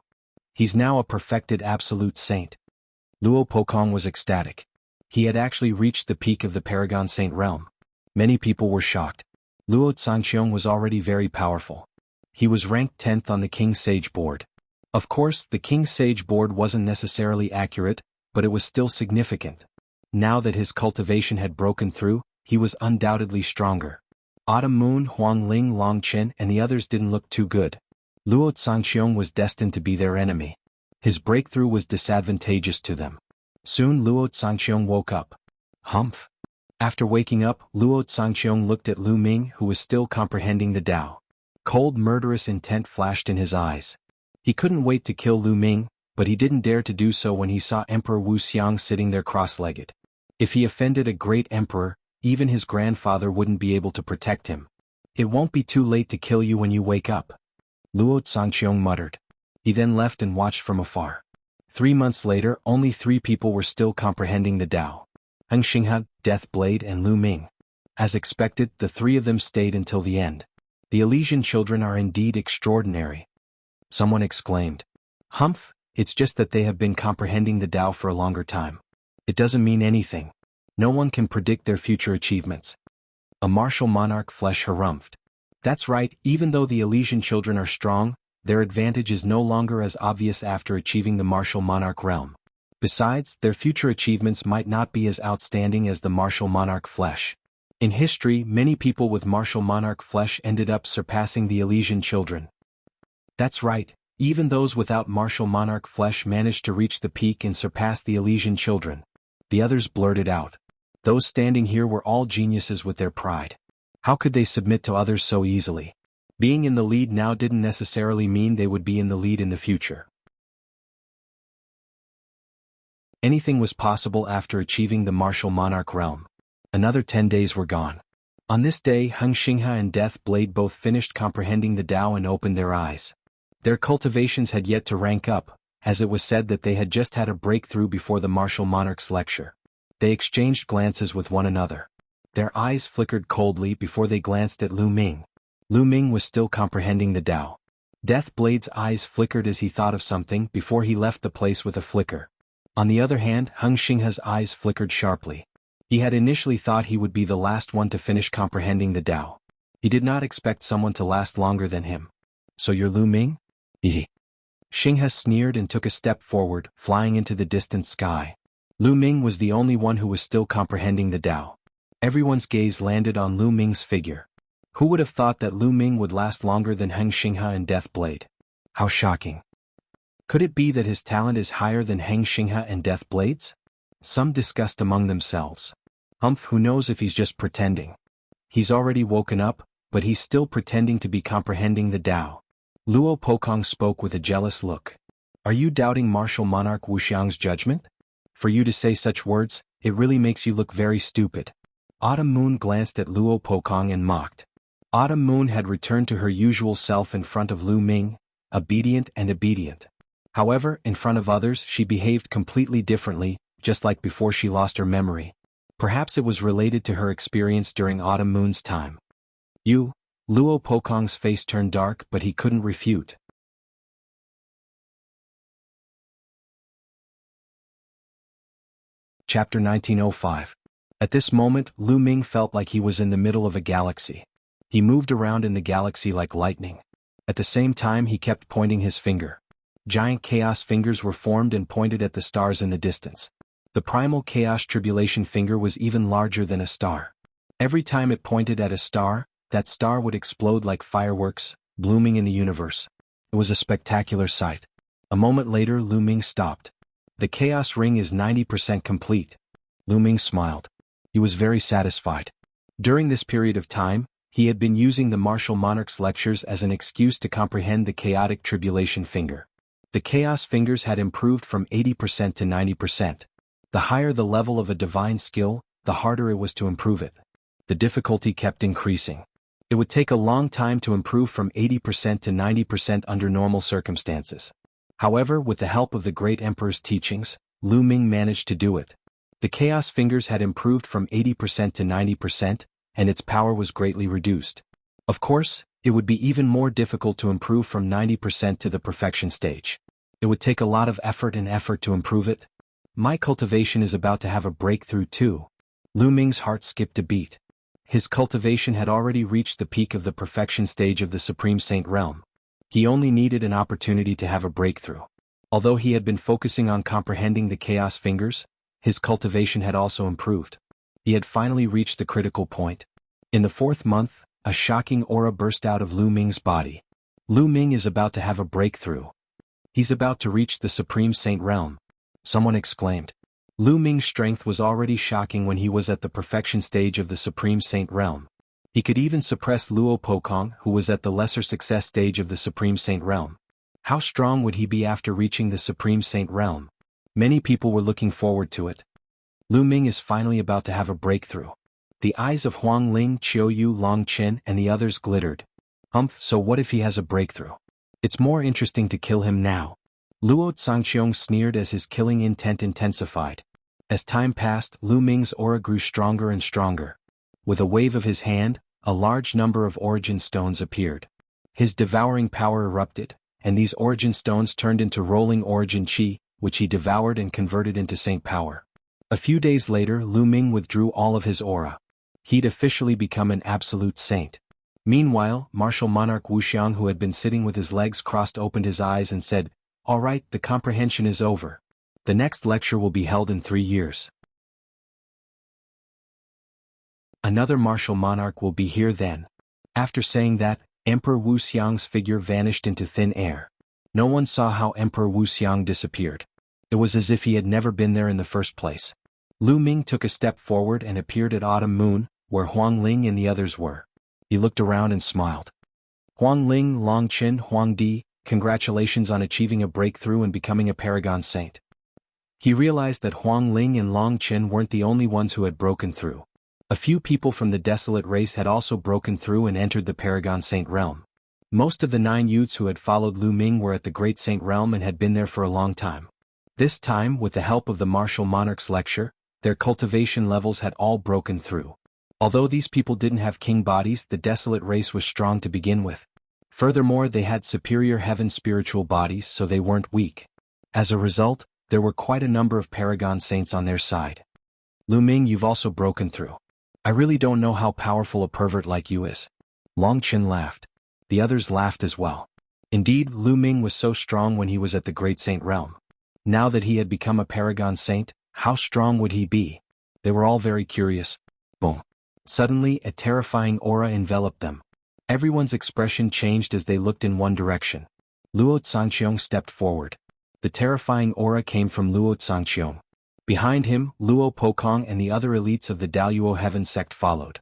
He's now a perfected absolute saint. Luo Pokong was ecstatic. He had actually reached the peak of the Paragon Saint Realm. Many people were shocked. Luo Zhangqiong was already very powerful. He was ranked 10th on the King Sage board. Of course, the King Sage board wasn't necessarily accurate, but it was still significant. Now that his cultivation had broken through, he was undoubtedly stronger. Autumn Moon, Huang Ling, Long Chen and the others didn't look too good. Luo Zhangqiong was destined to be their enemy. His breakthrough was disadvantageous to them. Soon Luo Zhangqiong woke up. Humph. After waking up, Luo Zhangqiong looked at Lu Ming, who was still comprehending the Tao. Cold murderous intent flashed in his eyes. He couldn't wait to kill Lu Ming, but he didn't dare to do so when he saw Emperor Wu Xiang sitting there cross-legged. If he offended a great emperor, even his grandfather wouldn't be able to protect him. It won't be too late to kill you when you wake up, Luo Zhangqiong muttered. He then left and watched from afar. 3 months later, only 3 people were still comprehending the Tao. Heng Xinghe, Deathblade and Lu Ming. As expected, the 3 of them stayed until the end. The Elysian children are indeed extraordinary. Someone exclaimed. Humph, it's just that they have been comprehending the Tao for a longer time. It doesn't mean anything. No one can predict their future achievements. A martial monarch flesh harumphed. That's right, even though the Elysian children are strong, their advantage is no longer as obvious after achieving the martial monarch realm. Besides, their future achievements might not be as outstanding as the martial monarch flesh. In history, many people with martial monarch flesh ended up surpassing the Elysian children. That's right, even those without martial monarch flesh managed to reach the peak and surpass the Elysian children. The others blurted out. Those standing here were all geniuses with their pride. How could they submit to others so easily? Being in the lead now didn't necessarily mean they would be in the lead in the future. Anything was possible after achieving the martial monarch realm. Another 10 days were gone. On this day, Heng Xinghe and Deathblade both finished comprehending the Tao and opened their eyes. Their cultivations had yet to rank up, as it was said that they had just had a breakthrough before the martial monarch's lecture. They exchanged glances with one another. Their eyes flickered coldly before they glanced at Lu Ming. Lu Ming was still comprehending the Tao. Deathblade's eyes flickered as he thought of something before he left the place with a flicker. On the other hand, Heng Xinghe's eyes flickered sharply. He had initially thought he would be the last one to finish comprehending the Tao. He did not expect someone to last longer than him. So you're Lu Ming? Hehe. Xinghe sneered and took a step forward, flying into the distant sky. Lu Ming was the only one who was still comprehending the Tao. Everyone's gaze landed on Lu Ming's figure. Who would have thought that Lu Ming would last longer than Heng Xinghe and Deathblade? How shocking. Could it be that his talent is higher than Heng Xinghe and Deathblade's? Some discussed among themselves. Humph, who knows if he's just pretending. He's already woken up, but he's still pretending to be comprehending the Tao. Luo Pokong spoke with a jealous look. Are you doubting martial monarch Wu Xiang's judgment? For you to say such words, it really makes you look very stupid. Autumn Moon glanced at Luo Pokong and mocked. Autumn Moon had returned to her usual self in front of Lu Ming, obedient and obedient. However, in front of others she behaved completely differently, just like before she lost her memory. Perhaps it was related to her experience during Autumn Moon's time. You? Luo Pokong's face turned dark, but he couldn't refute. Chapter 1905. At this moment, Lu Ming felt like he was in the middle of a galaxy. He moved around in the galaxy like lightning. At the same time he kept pointing his finger. Giant chaos fingers were formed and pointed at the stars in the distance. The primal chaos tribulation finger was even larger than a star. Every time it pointed at a star, that star would explode like fireworks, blooming in the universe. It was a spectacular sight. A moment later Lu Ming stopped. The chaos ring is 90% complete. Lu Ming smiled. He was very satisfied. During this period of time, he had been using the martial monarch's lectures as an excuse to comprehend the chaotic tribulation finger. The chaos fingers had improved from 80% to 90%. The higher the level of a divine skill, the harder it was to improve it. The difficulty kept increasing. It would take a long time to improve from 80% to 90% under normal circumstances. However, with the help of the great emperor's teachings, Lu Ming managed to do it. The chaos fingers had improved from 80% to 90%, and its power was greatly reduced. Of course, it would be even more difficult to improve from 90% to the perfection stage. It would take a lot of effort to improve it. My cultivation is about to have a breakthrough too. Lu Ming's heart skipped a beat. His cultivation had already reached the peak of the perfection stage of the Supreme Saint realm. He only needed an opportunity to have a breakthrough. Although he had been focusing on comprehending the chaos fingers, his cultivation had also improved. He had finally reached the critical point. In the 4th month, a shocking aura burst out of Lu Ming's body. Lu Ming is about to have a breakthrough. He's about to reach the Supreme Saint realm. Someone exclaimed. Lu Ming's strength was already shocking when he was at the perfection stage of the Supreme Saint realm. He could even suppress Luo Pokong, who was at the lesser success stage of the Supreme Saint realm. How strong would he be after reaching the Supreme Saint realm? Many people were looking forward to it. Lu Ming is finally about to have a breakthrough. The eyes of Huang Ling, Qiu Yu, Long Qin and the others glittered. Humph, so what if he has a breakthrough? It's more interesting to kill him now. Luo Zhangqiong sneered as his killing intent intensified. As time passed, Lu Ming's aura grew stronger and stronger. With a wave of his hand, a large number of origin stones appeared. His devouring power erupted, and these origin stones turned into rolling origin chi, which he devoured and converted into saint power. A few days later Lu Ming withdrew all of his aura. He'd officially become an absolute saint. Meanwhile, martial monarch Wuxia, who had been sitting with his legs crossed, opened his eyes and said, "All right, the comprehension is over. The next lecture will be held in 3 years. Another martial monarch will be here then." After saying that, Emperor Wuxiang's figure vanished into thin air. No one saw how Emperor Wuxiang disappeared. It was as if he had never been there in the first place. Lu Ming took a step forward and appeared at Autumn Moon, where Huang Ling and the others were. He looked around and smiled. "Huang Ling, Long Qin, Huang Di, congratulations on achieving a breakthrough and becoming a paragon saint." He realized that Huang Ling and Long Qin weren't the only ones who had broken through. A few people from the desolate race had also broken through and entered the paragon saint realm. Most of the 9 youths who had followed Lu Ming were at the great saint realm and had been there for a long time. This time, with the help of the martial monarch's lecture, their cultivation levels had all broken through. Although these people didn't have king bodies, the desolate race was strong to begin with. Furthermore, they had superior heaven spiritual bodies, so they weren't weak. As a result, there were quite a number of paragon saints on their side. "Lu Ming, you've also broken through. I really don't know how powerful a pervert like you is." Long Qin laughed. The others laughed as well. Indeed, Lu Ming was so strong when he was at the great saint realm. Now that he had become a paragon saint, how strong would he be? They were all very curious. Boom. Suddenly, a terrifying aura enveloped them. Everyone's expression changed as they looked in one direction. Luo Zhangqiong stepped forward. The terrifying aura came from Luo Zhangqiong. Behind him, Luo Pokong and the other elites of the Daluo Heaven sect followed.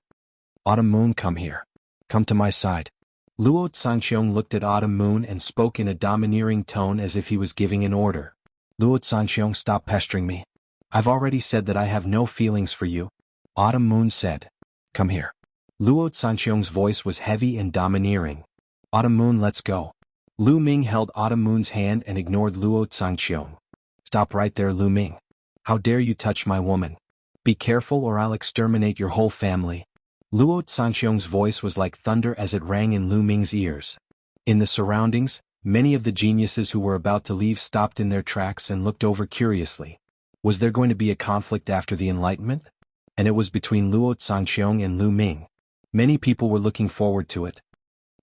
"Autumn Moon, come here. Come to my side." Luo Zhangqiong looked at Autumn Moon and spoke in a domineering tone as if he was giving an order. "Luo Zhangqiong, stop pestering me. I've already said that I have no feelings for you." Autumn Moon said, "Come here." Luo Zhangqiong's voice was heavy and domineering. "Autumn Moon, let's go." Lu Ming held Autumn Moon's hand and ignored Luo Zhangqiong. Stop right there, Lu Ming. How dare you touch my woman? Be careful or I'll exterminate your whole family. Luo Zhangqiong's voice was like thunder as it rang in Lu Ming's ears. In the surroundings, many of the geniuses who were about to leave stopped in their tracks and looked over curiously. Was there going to be a conflict after the Enlightenment? And it was between Luo Zhangqiong and Lu Ming. Many people were looking forward to it.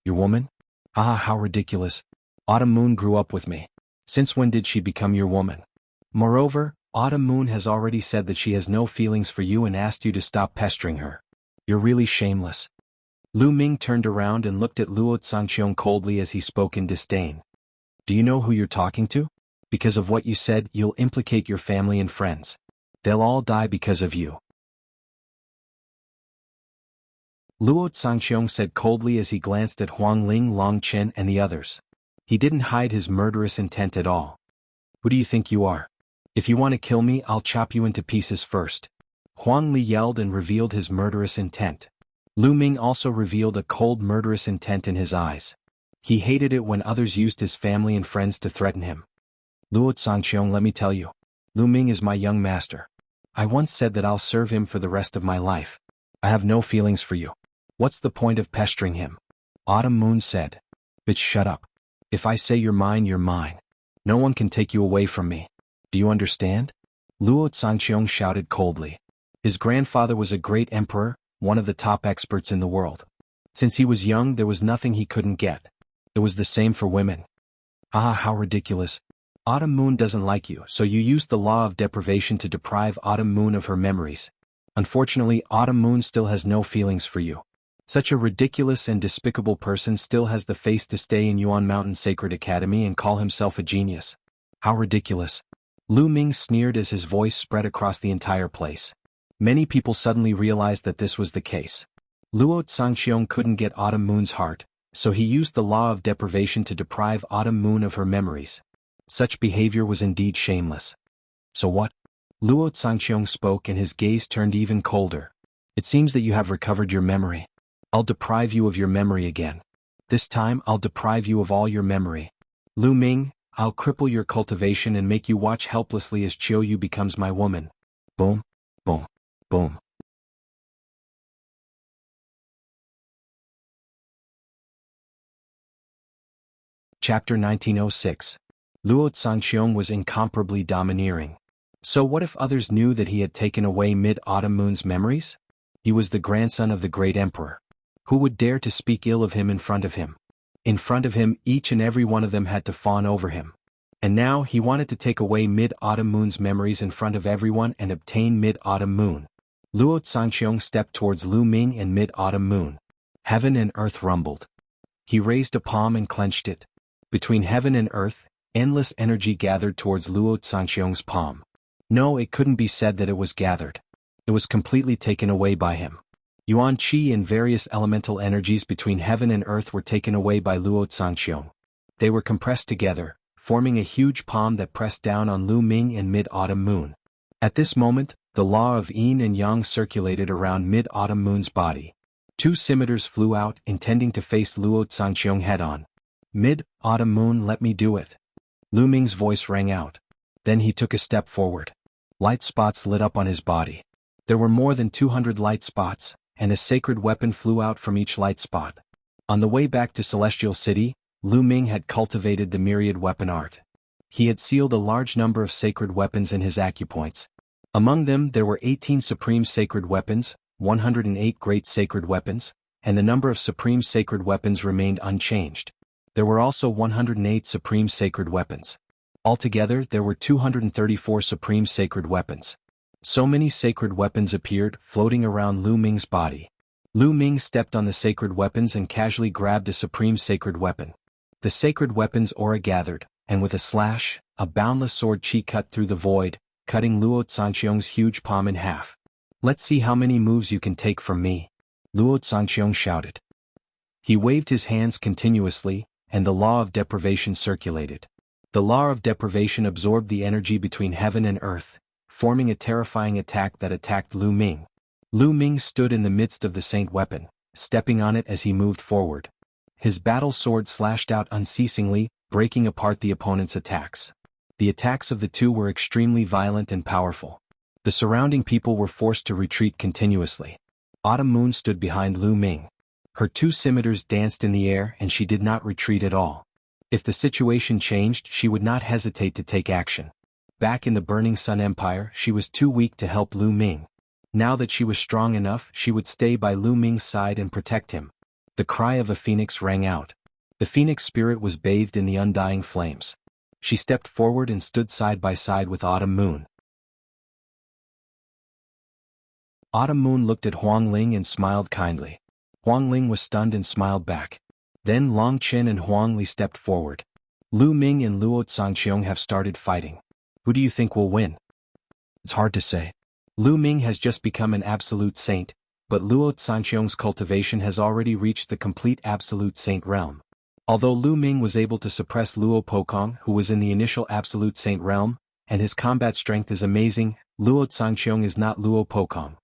Your woman? Ah, how ridiculous. Autumn Moon grew up with me. Since when did she become your woman? Moreover, Autumn Moon has already said that she has no feelings for you and asked you to stop pestering her. You're really shameless. Lu Ming turned around and looked at Luo Zhangqiong coldly as he spoke in disdain. Do you know who you're talking to? Because of what you said, you'll implicate your family and friends. They'll all die because of you. Luo Zhangqiong said coldly as he glanced at Huang Ling, Long Chen and the others. He didn't hide his murderous intent at all. Who do you think you are? If you want to kill me, I'll chop you into pieces first. Huang Li yelled and revealed his murderous intent. Lu Ming also revealed a cold murderous intent in his eyes. He hated it when others used his family and friends to threaten him. Luo Zhangqiong, let me tell you. Lu Ming is my young master. I once said that I'll serve him for the rest of my life. I have no feelings for you. What's the point of pestering him? Autumn Moon said. Bitch, shut up. If I say you're mine, you're mine. No one can take you away from me. Do you understand? Luo Zhangqiong shouted coldly. His grandfather was a great emperor, one of the top experts in the world. Since he was young, there was nothing he couldn't get. It was the same for women. Ah, how ridiculous. Autumn Moon doesn't like you, so you used the law of deprivation to deprive Autumn Moon of her memories. Unfortunately, Autumn Moon still has no feelings for you. Such a ridiculous and despicable person still has the face to stay in Yuan Mountain Sacred Academy and call himself a genius. How ridiculous. Lu Ming sneered as his voice spread across the entire place. Many people suddenly realized that this was the case. Luo Zhangqiong couldn't get Autumn Moon's heart, so he used the law of deprivation to deprive Autumn Moon of her memories. Such behavior was indeed shameless. So what? Luo Zhangqiong spoke and his gaze turned even colder. It seems that you have recovered your memory. I'll deprive you of your memory again. This time I'll deprive you of all your memory. Lu Ming, I'll cripple your cultivation and make you watch helplessly as Chiu Yu becomes my woman. Boom, boom, boom. Chapter 1906. Luo Zhangqiong was incomparably domineering. So what if others knew that he had taken away Mid-Autumn Moon's memories? He was the grandson of the great emperor. Who would dare to speak ill of him in front of him? In front of him, each and every one of them had to fawn over him. And now he wanted to take away Mid-Autumn Moon's memories in front of everyone and obtain Mid-Autumn Moon. Luo Zhangqiong stepped towards Lu Ming and Mid-Autumn Moon. Heaven and earth rumbled. He raised a palm and clenched it. Between heaven and earth, endless energy gathered towards Luo Zhangqiong's palm. No, it couldn't be said that it was gathered. It was completely taken away by him. Yuan Qi and various elemental energies between heaven and earth were taken away by Luo Zhangqiong. They were compressed together, forming a huge palm that pressed down on Lu Ming and Mid-Autumn Moon. At this moment, the law of yin and yang circulated around Mid-Autumn Moon's body. Two scimitars flew out, intending to face Luo Zhangqiong head-on. Mid-Autumn Moon, let me do it. Lu Ming's voice rang out. Then he took a step forward. Light spots lit up on his body. There were more than 200 light spots, and a sacred weapon flew out from each light spot. On the way back to Celestial City, Lu Ming had cultivated the myriad weapon art. He had sealed a large number of sacred weapons in his acupoints. Among them there were 18 supreme sacred weapons, 108 great sacred weapons, and the number of supreme sacred weapons remained unchanged. There were also 108 supreme sacred weapons. Altogether there were 234 supreme sacred weapons. So many sacred weapons appeared, floating around Lu Ming's body. Lu Ming stepped on the sacred weapons and casually grabbed a supreme sacred weapon. The sacred weapon's aura gathered, and with a slash, a boundless sword chi cut through the void, cutting Luo Zhangqiong's huge palm in half. Let's see how many moves you can take from me, Luo Zhangqiong shouted. He waved his hands continuously, and the law of deprivation circulated. The law of deprivation absorbed the energy between heaven and earth, forming a terrifying attack that attacked Lu Ming. Lu Ming stood in the midst of the saint weapon, stepping on it as he moved forward. His battle sword slashed out unceasingly, breaking apart the opponent's attacks. The attacks of the two were extremely violent and powerful. The surrounding people were forced to retreat continuously. Autumn Moon stood behind Lu Ming. Her two scimitars danced in the air and she did not retreat at all. If the situation changed, she would not hesitate to take action. Back in the Burning Sun Empire, she was too weak to help Lu Ming. Now that she was strong enough, she would stay by Lu Ming's side and protect him. The cry of a phoenix rang out. The phoenix spirit was bathed in the undying flames. She stepped forward and stood side by side with Autumn Moon. Autumn Moon looked at Huang Ling and smiled kindly. Huang Ling was stunned and smiled back. Then Long Qin and Huang Li stepped forward. Lu Ming and Luo Zhangqiong have started fighting. Who do you think will win? It's hard to say. Lu Ming has just become an absolute saint, but Luo Zhangqiong's cultivation has already reached the complete absolute saint realm. Although Lu Ming was able to suppress Luo Pokong, who was in the initial absolute saint realm, and his combat strength is amazing, Luo Zhangqiong is not Luo Pokong.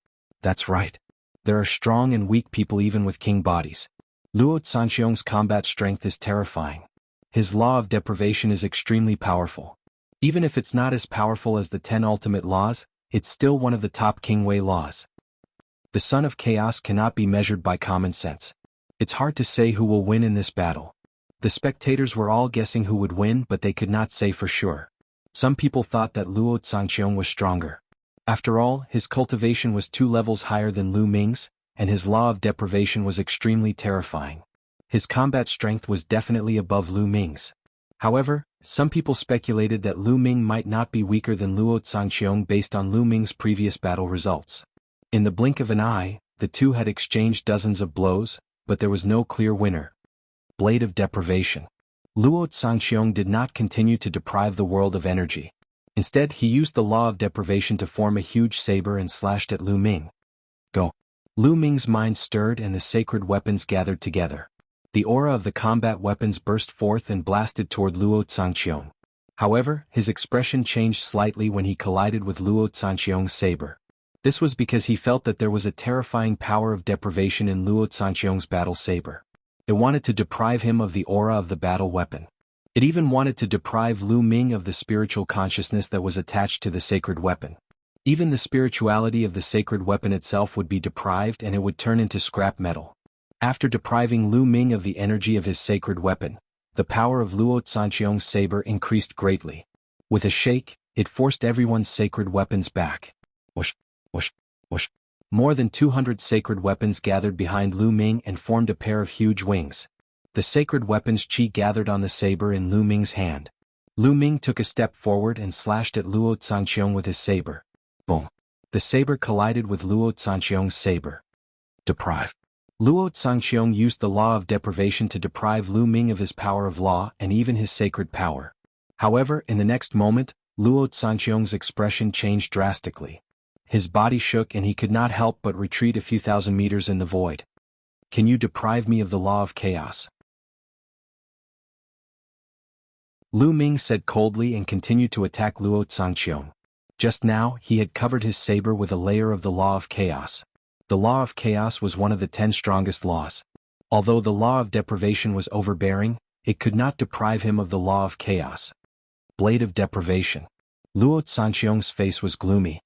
That's right. There are strong and weak people even with king bodies. Luo Zhangqiong's combat strength is terrifying. His law of deprivation is extremely powerful. Even if it's not as powerful as the 10 ultimate laws, it's still one of the top Qingwei laws. The Son of Chaos cannot be measured by common sense. It's hard to say who will win in this battle. The spectators were all guessing who would win, but they could not say for sure. Some people thought that Luo Zhangqiong was stronger. After all, his cultivation was 2 levels higher than Lu Ming's, and his law of deprivation was extremely terrifying. His combat strength was definitely above Lu Ming's. However, some people speculated that Lu Ming might not be weaker than Luo Zhangqiong based on Lu Ming's previous battle results. In the blink of an eye, the two had exchanged dozens of blows, but there was no clear winner. Blade of Deprivation. Luo Zhangqiong did not continue to deprive the world of energy. Instead, he used the law of deprivation to form a huge saber and slashed at Lu Ming. Go. Lu Ming's mind stirred and the sacred weapons gathered together. The aura of the combat weapons burst forth and blasted toward Luo Zhangqiong. However, his expression changed slightly when he collided with Luo Zhangqiong's saber. This was because he felt that there was a terrifying power of deprivation in Luo Zhangqiong's battle saber. It wanted to deprive him of the aura of the battle weapon. It even wanted to deprive Lu Ming of the spiritual consciousness that was attached to the sacred weapon. Even the spirituality of the sacred weapon itself would be deprived and it would turn into scrap metal. After depriving Lu Ming of the energy of his sacred weapon, the power of Luo Zhangqiong's saber increased greatly. With a shake, it forced everyone's sacred weapons back. Whoosh, whoosh, whoosh. More than 200 sacred weapons gathered behind Lu Ming and formed a pair of huge wings. The sacred weapon's chi gathered on the saber in Lu Ming's hand. Lu Ming took a step forward and slashed at Luo Zhangqiong with his saber. Boom. The saber collided with Luo Zhangqiong's saber. Deprive. Luo Zhangqiong used the law of deprivation to deprive Lu Ming of his power of law and even his sacred power. However, in the next moment, Luo Zhangqiong's expression changed drastically. His body shook and he could not help but retreat a few thousand meters in the void. Can you deprive me of the law of chaos? Lu Ming said coldly and continued to attack Luo Zhangqiong. Just now, he had covered his saber with a layer of the law of chaos. The law of chaos was one of the 10 strongest laws. Although the law of deprivation was overbearing, it could not deprive him of the law of chaos. Blade of Deprivation. Luo Zhangqiong's face was gloomy.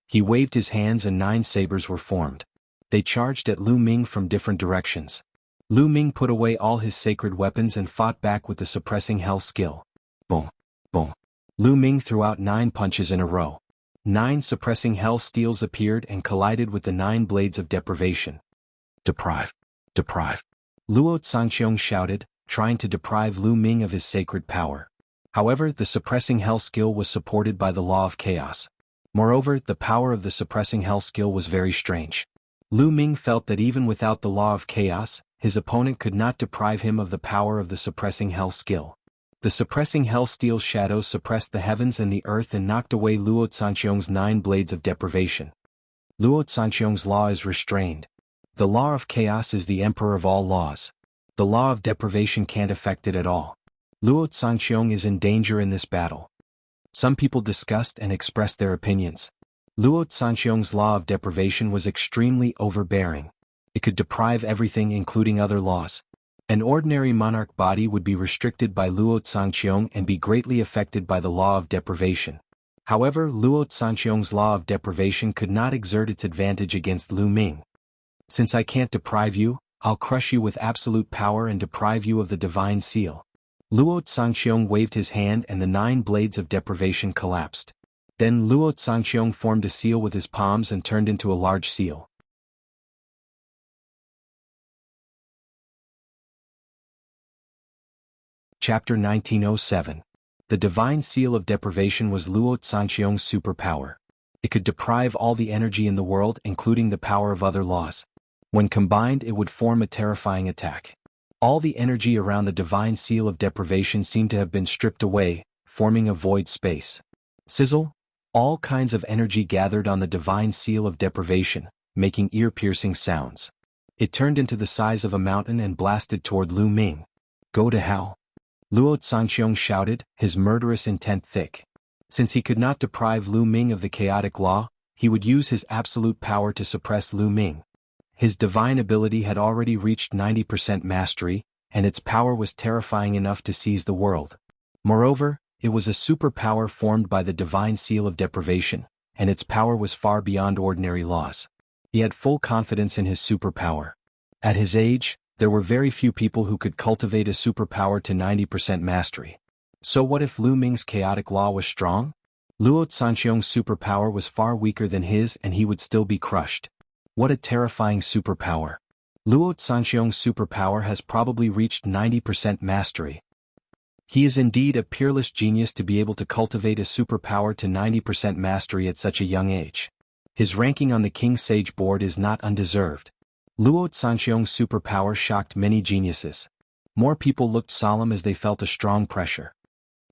He waved his hands and 9 sabers were formed. They charged at Lu Ming from different directions. Lu Ming put away all his sacred weapons and fought back with the suppressing hell skill. Boom, boom. Lu Ming threw out 9 punches in a row. 9 suppressing hell steels appeared and collided with the 9 blades of deprivation. Deprive, deprive. Luo Zhangqiong shouted, trying to deprive Lu Ming of his sacred power. However, the suppressing hell skill was supported by the law of chaos. Moreover, the power of the suppressing hell skill was very strange. Lu Ming felt that even without the law of chaos, his opponent could not deprive him of the power of the suppressing hell skill. The suppressing hell steel shadow suppressed the heavens and the earth and knocked away Luo Zhangqiong's 9 blades of deprivation. Luo Zhangqiong's law is restrained. The law of chaos is the emperor of all laws. The law of deprivation can't affect it at all. Luo Zhangqiong is in danger in this battle. Some people discussed and expressed their opinions. Luo Zhangqiong's law of deprivation was extremely overbearing. It could deprive everything including other laws. An ordinary monarch body would be restricted by Luo Zhangqiong and be greatly affected by the law of deprivation. However, Luo Zhangqiong's law of deprivation could not exert its advantage against Lu Ming. Since I can't deprive you, I'll crush you with absolute power and deprive you of the divine seal. Luo Zhangqiong waved his hand and the 9 blades of deprivation collapsed. Then Luo Zhangqiong formed a seal with his palms and turned into a large seal. Chapter 1907. The divine seal of deprivation was Luo Zhangqiong's superpower. It could deprive all the energy in the world, including the power of other laws. When combined, it would form a terrifying attack. All the energy around the divine seal of deprivation seemed to have been stripped away, forming a void space. Sizzle! All kinds of energy gathered on the divine seal of deprivation, making ear-piercing sounds. It turned into the size of a mountain and blasted toward Lu Ming. Go to hell! Luo Zhangqiong shouted, his murderous intent thick. Since he could not deprive Lu Ming of the chaotic law, he would use his absolute power to suppress Lu Ming. His divine ability had already reached 90% mastery, and its power was terrifying enough to seize the world. Moreover, it was a superpower formed by the divine seal of deprivation, and its power was far beyond ordinary laws. He had full confidence in his superpower. At his age, there were very few people who could cultivate a superpower to 90% mastery. So what if Lu Ming's chaotic law was strong? Luo Zhangqiong's superpower was far weaker than his and he would still be crushed. What a terrifying superpower. Luo Zhangqiong's superpower has probably reached 90% mastery. He is indeed a peerless genius to be able to cultivate a superpower to 90% mastery at such a young age. His ranking on the King Sage board is not undeserved. Luo Zhangqiong's superpower shocked many geniuses. More people looked solemn as they felt a strong pressure.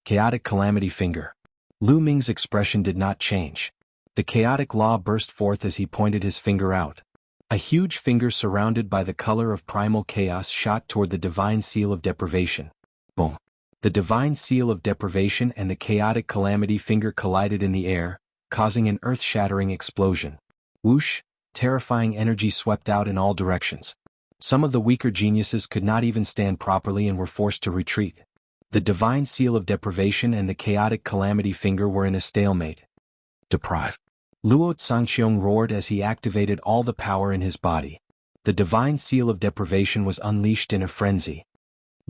Chaotic Calamity Finger. Lu Ming's expression did not change. The chaotic law burst forth as he pointed his finger out. A huge finger surrounded by the color of primal chaos shot toward the divine seal of deprivation. Boom! The divine seal of deprivation and the chaotic calamity finger collided in the air, causing an earth-shattering explosion. Whoosh! Terrifying energy swept out in all directions. Some of the weaker geniuses could not even stand properly and were forced to retreat. The divine seal of deprivation and the chaotic calamity finger were in a stalemate. Deprive! Luo Zhangqiong roared as he activated all the power in his body. The divine seal of deprivation was unleashed in a frenzy.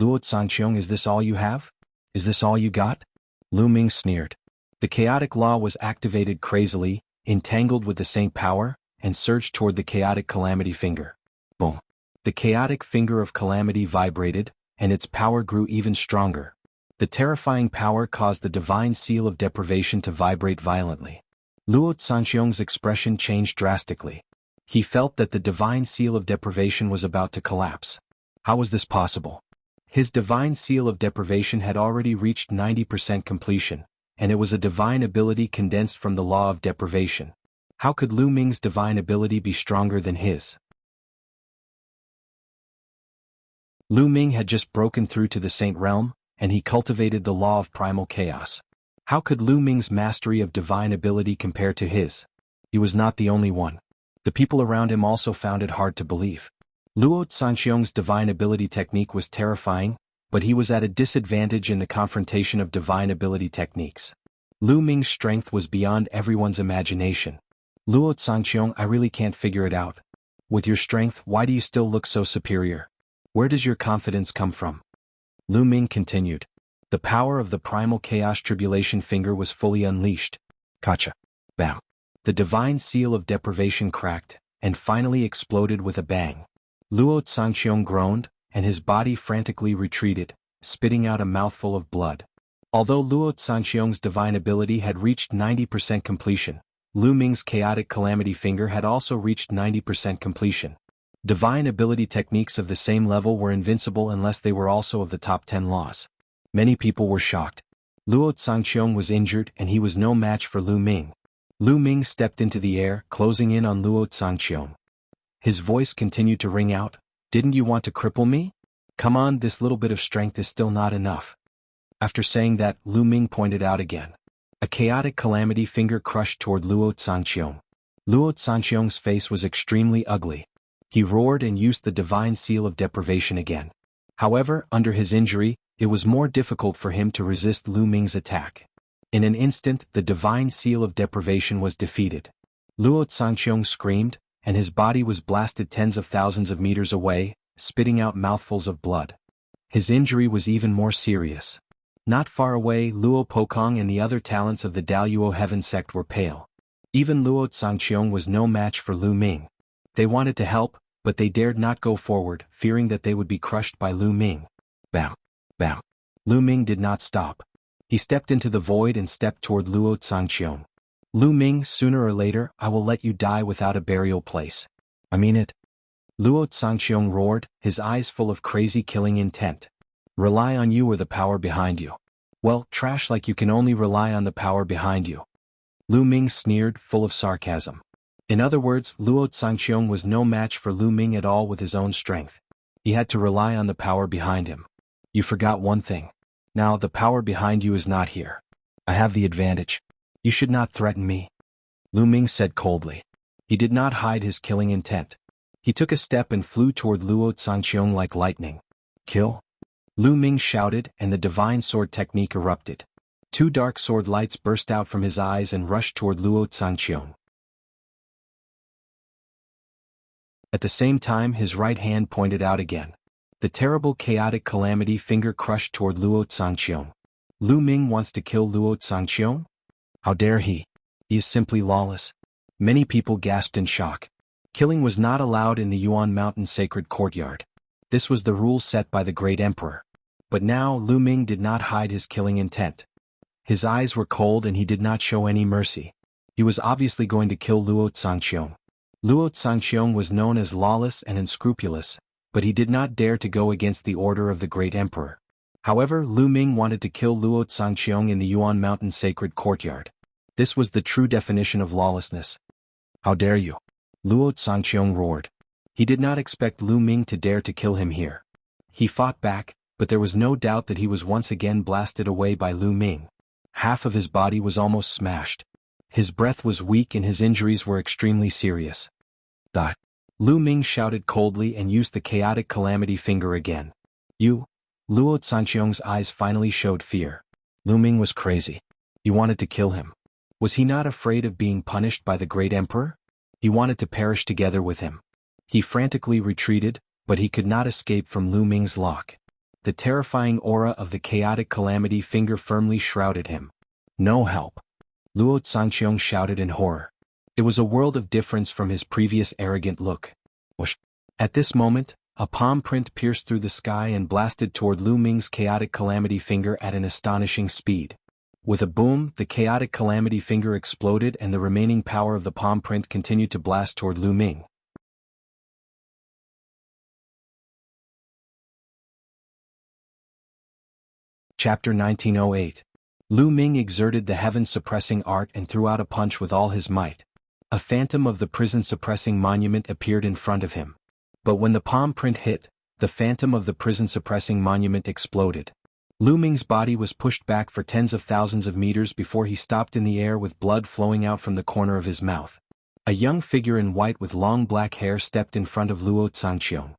Luo Zhangqiong, is this all you have? Is this all you got? Lu Ming sneered. The chaotic law was activated crazily, entangled with the saint power, and surged toward the chaotic calamity finger. Boom! The chaotic finger of calamity vibrated, and its power grew even stronger. The terrifying power caused the divine seal of deprivation to vibrate violently. Luo Zhangqiong's expression changed drastically. He felt that the divine seal of deprivation was about to collapse. How was this possible? His divine seal of deprivation had already reached 90% completion, and it was a divine ability condensed from the law of deprivation. How could Lu Ming's divine ability be stronger than his? Lu Ming had just broken through to the Saint Realm, and he cultivated the law of primal chaos. How could Lu Ming's mastery of divine ability compare to his? He was not the only one. The people around him also found it hard to believe. Luo Zhangqiong's divine ability technique was terrifying, but he was at a disadvantage in the confrontation of divine ability techniques. Lu Ming's strength was beyond everyone's imagination. Luo Zhangqiong, I really can't figure it out. With your strength, why do you still look so superior? Where does your confidence come from? Lu Ming continued. The power of the primal chaos tribulation finger was fully unleashed. Gotcha. Bam. The divine seal of deprivation cracked, and finally exploded with a bang. Luo Zhangqiong groaned, and his body frantically retreated, spitting out a mouthful of blood. Although Luo Zhangqiong's divine ability had reached 90% completion, Lu Ming's chaotic calamity finger had also reached 90% completion. Divine ability techniques of the same level were invincible unless they were also of the top 10 laws. Many people were shocked. Luo Zhangqiong was injured and he was no match for Lu Ming. Lu Ming stepped into the air, closing in on Luo Zhangqiong. His voice continued to ring out, "Didn't you want to cripple me? Come on, this little bit of strength is still not enough." After saying that, Lu Ming pointed out again. A chaotic calamity finger crushed toward Luo Zhangqiong. Luo Zhangqiong's face was extremely ugly. He roared and used the divine seal of deprivation again. However, under his injury, it was more difficult for him to resist Lu Ming's attack. In an instant, the divine seal of deprivation was defeated. Luo Zhangqiong screamed, and his body was blasted tens of thousands of meters away, spitting out mouthfuls of blood. His injury was even more serious. Not far away, Luo Pokong and the other talents of the Daluo Heaven sect were pale. Even Luo Zhangqiong was no match for Lu Ming. They wanted to help, but they dared not go forward, fearing that they would be crushed by Lu Ming. Bam! Bam! Lu Ming did not stop. He stepped into the void and stepped toward Luo Zhangqiong. Lu Ming, sooner or later, I will let you die without a burial place. I mean it. Luo Zhangqiong roared, his eyes full of crazy killing intent. Rely on you or the power behind you. Well, trash like you can only rely on the power behind you. Lu Ming sneered, full of sarcasm. In other words, Luo Zhangqiong was no match for Lu Ming at all with his own strength. He had to rely on the power behind him. You forgot one thing. Now the power behind you is not here. I have the advantage. You should not threaten me. Lu Ming said coldly. He did not hide his killing intent. He took a step and flew toward Luo Zhangqiong like lightning. Kill? Lu Ming shouted, and the divine sword technique erupted. Two dark sword lights burst out from his eyes and rushed toward Luo Zhangqiong. At the same time, his right hand pointed out again. The terrible chaotic calamity finger crushed toward Luo Zhangqiong. Lu Ming wants to kill Luo Zhangqiong? How dare he? He is simply lawless. Many people gasped in shock. Killing was not allowed in the Yuan Mountain sacred courtyard. This was the rule set by the great emperor. But now Lu Ming did not hide his killing intent. His eyes were cold and he did not show any mercy. He was obviously going to kill Luo Zhangqiong. Luo Zhangqiong was known as lawless and unscrupulous, but he did not dare to go against the order of the great emperor. However, Lu Ming wanted to kill Luo Zhangqiong in the Yuan Mountain sacred courtyard. This was the true definition of lawlessness. How dare you? Luo Zhangqiong roared. He did not expect Lu Ming to dare to kill him here. He fought back, but there was no doubt that he was once again blasted away by Lu Ming. Half of his body was almost smashed. His breath was weak and his injuries were extremely serious. Die. Lu Ming shouted coldly and used the chaotic calamity finger again. You? Luo Zhangqiong's eyes finally showed fear. Lu Ming was crazy. He wanted to kill him. Was he not afraid of being punished by the great emperor? He wanted to perish together with him. He frantically retreated, but he could not escape from Lu Ming's lock. The terrifying aura of the chaotic calamity finger firmly shrouded him. No help. Luo Zhangqiong shouted in horror. It was a world of difference from his previous arrogant look. Whoosh. At this moment, a palm print pierced through the sky and blasted toward Lu Ming's chaotic calamity finger at an astonishing speed. With a boom, the chaotic calamity finger exploded and the remaining power of the palm print continued to blast toward Lu Ming. Chapter 1908. Lu Ming exerted the heaven-suppressing art and threw out a punch with all his might. A phantom of the prison-suppressing monument appeared in front of him. But when the palm print hit, the phantom of the prison-suppressing monument exploded. Lu Ming's body was pushed back for tens of thousands of meters before he stopped in the air with blood flowing out from the corner of his mouth. A young figure in white with long black hair stepped in front of Luo Zhangqiong.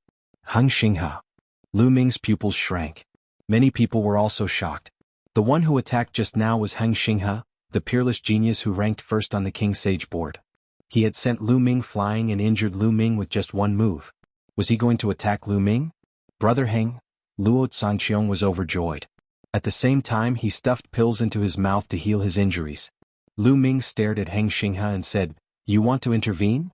Heng Xinghe. Lu Ming's pupils shrank. Many people were also shocked. The one who attacked just now was Heng Xinghe, the peerless genius who ranked first on the King Sage board. He had sent Lu Ming flying and injured Lu Ming with just one move. Was he going to attack Lu Ming? Brother Heng? Luo Zhangqiong was overjoyed. At the same time he stuffed pills into his mouth to heal his injuries. Lu Ming stared at Heng Xinghe and said, You want to intervene?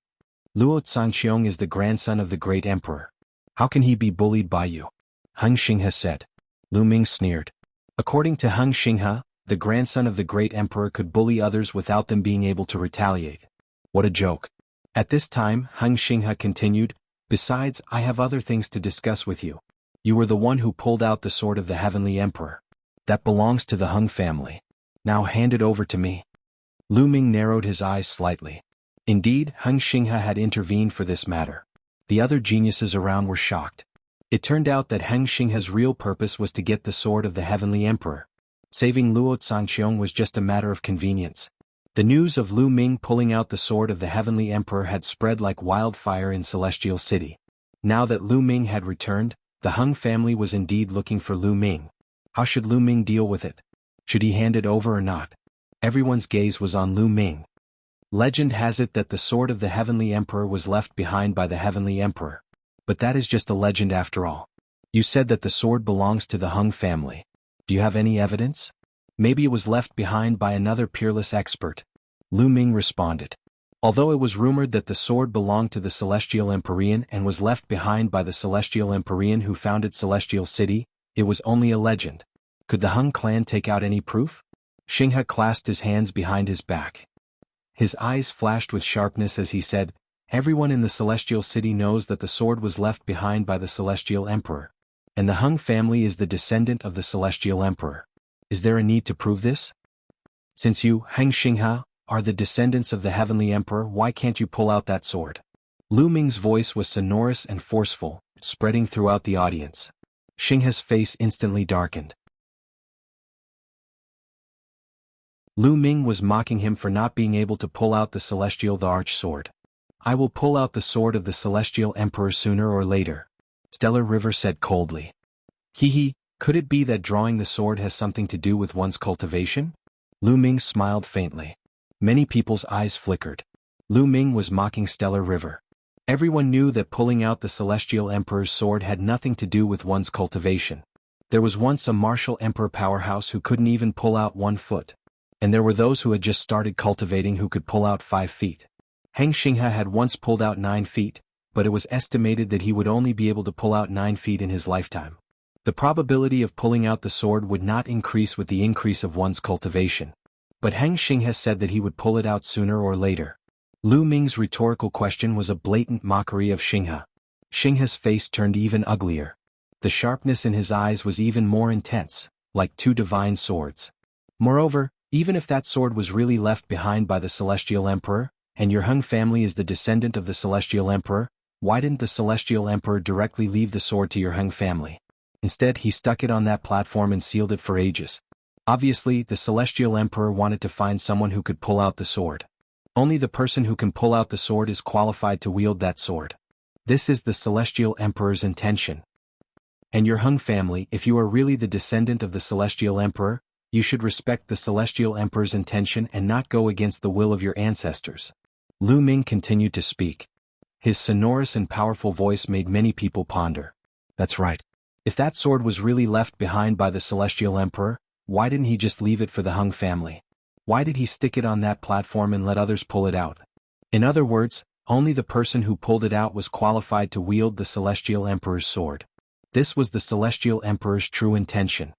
Luo Zhangqiong is the grandson of the great emperor. How can he be bullied by you? Heng Xinghe said. Lu Ming sneered. According to Heng Xinghe, the grandson of the great emperor could bully others without them being able to retaliate. What a joke. At this time, Heng Xinghe continued, Besides, I have other things to discuss with you. You were the one who pulled out the sword of the heavenly emperor. That belongs to the Heng family. Now hand it over to me. Lu Ming narrowed his eyes slightly. Indeed, Heng Xinghe had intervened for this matter. The other geniuses around were shocked. It turned out that Heng Xinghe's real purpose was to get the sword of the heavenly emperor. Saving Luo Zhangqiong was just a matter of convenience. The news of Lu Ming pulling out the sword of the heavenly emperor had spread like wildfire in Celestial City. Now that Lu Ming had returned, The Hung family was indeed looking for Lu Ming. How should Lu Ming deal with it? Should he hand it over or not? Everyone's gaze was on Lu Ming. Legend has it that the sword of the Heavenly Emperor was left behind by the Heavenly Emperor. But that is just a legend after all. You said that the sword belongs to the Hung family. Do you have any evidence? Maybe it was left behind by another peerless expert. Lu Ming responded. Although it was rumored that the sword belonged to the Celestial Empyrean and was left behind by the Celestial Empyrean who founded Celestial City, it was only a legend. Could the Hung clan take out any proof? Xinghe clasped his hands behind his back. His eyes flashed with sharpness as he said, "Everyone in the Celestial City knows that the sword was left behind by the Celestial Emperor. And the Hung family is the descendant of the Celestial Emperor. Is there a need to prove this? Since you, Heng Xinghe, are the descendants of the Heavenly Emperor, why can't you pull out that sword?" Lu Ming's voice was sonorous and forceful, spreading throughout the audience. Xinghe's face instantly darkened. Lu Ming was mocking him for not being able to pull out the Celestial Arch Sword. "I will pull out the sword of the Celestial Emperor sooner or later," Stellar River said coldly. "Hee, could it be that drawing the sword has something to do with one's cultivation?" Lu Ming smiled faintly. Many people's eyes flickered. Lu Ming was mocking Stellar River. Everyone knew that pulling out the Celestial Emperor's sword had nothing to do with one's cultivation. There was once a martial emperor powerhouse who couldn't even pull out 1 foot. And there were those who had just started cultivating who could pull out 5 feet. Heng Xinghe had once pulled out 9 feet, but it was estimated that he would only be able to pull out 9 feet in his lifetime. The probability of pulling out the sword would not increase with the increase of one's cultivation. But Heng Xinghe said that he would pull it out sooner or later. Lu Ming's rhetorical question was a blatant mockery of Xinghe. Xinghe's face turned even uglier. The sharpness in his eyes was even more intense, like 2 divine swords. Moreover, even if that sword was really left behind by the Celestial Emperor, and your Hung family is the descendant of the Celestial Emperor, why didn't the Celestial Emperor directly leave the sword to your Hung family? Instead, he stuck it on that platform and sealed it for ages. Obviously, the Celestial Emperor wanted to find someone who could pull out the sword. Only the person who can pull out the sword is qualified to wield that sword. This is the Celestial Emperor's intention. And your Hung family, if you are really the descendant of the Celestial Emperor, you should respect the Celestial Emperor's intention and not go against the will of your ancestors. Lu Ming continued to speak. His sonorous and powerful voice made many people ponder. That's right. If that sword was really left behind by the Celestial Emperor, why didn't he just leave it for the Hung family? Why did he stick it on that platform and let others pull it out? In other words, only the person who pulled it out was qualified to wield the Celestial Emperor's sword. This was the Celestial Emperor's true intention.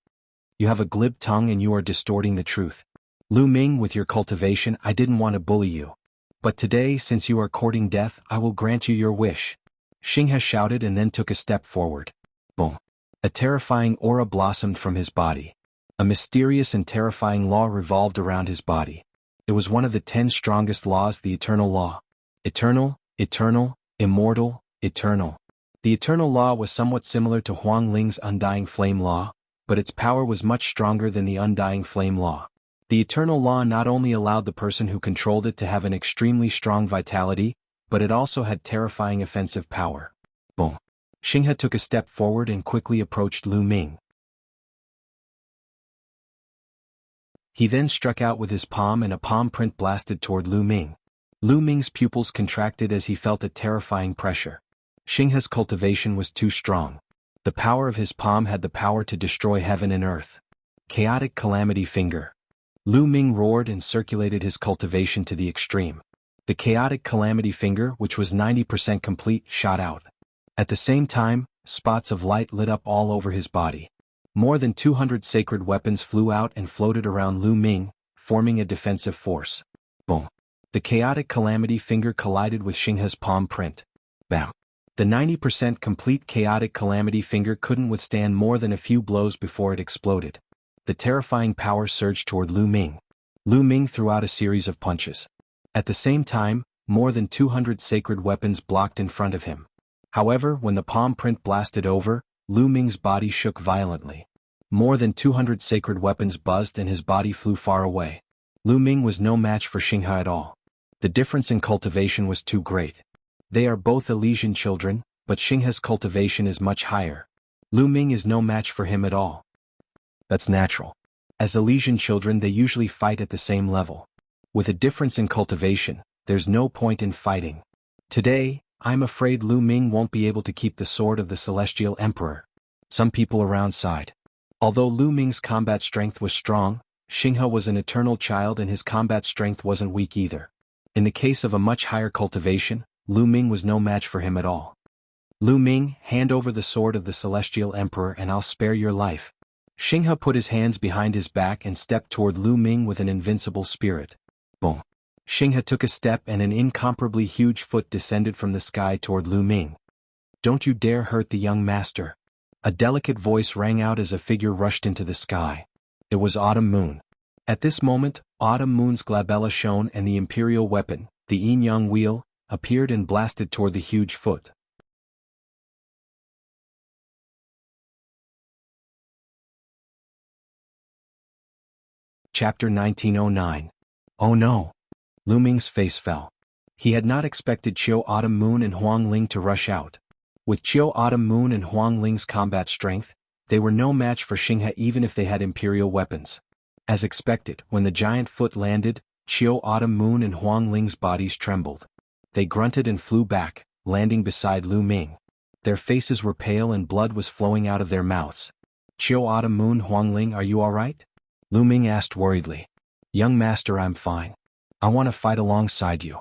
You have a glib tongue and you are distorting the truth. Lu Ming, with your cultivation, I didn't want to bully you. But today, since you are courting death, I will grant you your wish. Xinghe shouted and then took a step forward. Boom. A terrifying aura blossomed from his body. A mysterious and terrifying law revolved around his body. It was one of the 10 strongest laws, the Eternal Law. Eternal, eternal, immortal, eternal. The Eternal Law was somewhat similar to Huang Ling's Undying Flame Law, but its power was much stronger than the Undying Flame Law. The Eternal Law not only allowed the person who controlled it to have an extremely strong vitality, but it also had terrifying offensive power. Boom. Xinghe took a step forward and quickly approached Lu Ming. He then struck out with his palm and a palm print blasted toward Lu Ming. Lu Ming's pupils contracted as he felt a terrifying pressure. Xinghe's cultivation was too strong. The power of his palm had the power to destroy heaven and earth. Chaotic Calamity Finger. Lu Ming roared and circulated his cultivation to the extreme. The Chaotic Calamity Finger, which was 90% complete, shot out. At the same time, spots of light lit up all over his body. More than 200 sacred weapons flew out and floated around Lu Ming, forming a defensive force. Boom. The Chaotic Calamity Finger collided with Xinghe's palm print. Bam. The 90% complete Chaotic Calamity Finger couldn't withstand more than a few blows before it exploded. The terrifying power surged toward Lu Ming. Lu Ming threw out a series of punches. At the same time, more than 200 sacred weapons blocked in front of him. However, when the palm print blasted over, Lu Ming's body shook violently. More than 200 sacred weapons buzzed and his body flew far away. Lu Ming was no match for Xinghe at all. The difference in cultivation was too great. They are both Elysian children, but Xinghe's cultivation is much higher. Lu Ming is no match for him at all. That's natural. As Elysian children, they usually fight at the same level. With a difference in cultivation, there's no point in fighting. Today, I'm afraid Lu Ming won't be able to keep the sword of the Celestial Emperor. Some people around sighed. Although Lu Ming's combat strength was strong, Xinghe was an eternal child and his combat strength wasn't weak either. In the case of a much higher cultivation, Lu Ming was no match for him at all. Lu Ming, hand over the sword of the Celestial Emperor and I'll spare your life. Xinghe put his hands behind his back and stepped toward Lu Ming with an invincible spirit. Boom. Xinghe took a step and an incomparably huge foot descended from the sky toward Lu Ming. Don't you dare hurt the young master. A delicate voice rang out as a figure rushed into the sky. It was Autumn Moon. At this moment, Autumn Moon's glabella shone and the imperial weapon, the yin-yang wheel, appeared and blasted toward the huge foot. Chapter 1909. Oh no! Lu Ming's face fell. He had not expected Qiu Autumn Moon and Huang Ling to rush out. With Qiu Autumn Moon and Huang Ling's combat strength, they were no match for Xinghe even if they had imperial weapons. As expected, when the giant foot landed, Qiu Autumn Moon and Huang Ling's bodies trembled. They grunted and flew back, landing beside Lu Ming. Their faces were pale and blood was flowing out of their mouths. Qiu Autumn Moon, Huang Ling, are you alright? Lu Ming asked worriedly. Young master, I'm fine. I want to fight alongside you.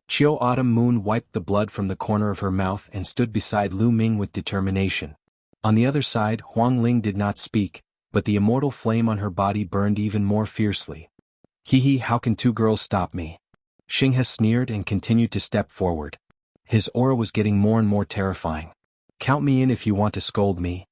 Qiu Autumn Moon wiped the blood from the corner of her mouth and stood beside Lu Ming with determination. On the other side, Huang Ling did not speak, but the immortal flame on her body burned even more fiercely. Hee, how can two girls stop me? Xinghe sneered and continued to step forward. His aura was getting more and more terrifying. Count me in if you want to scold me.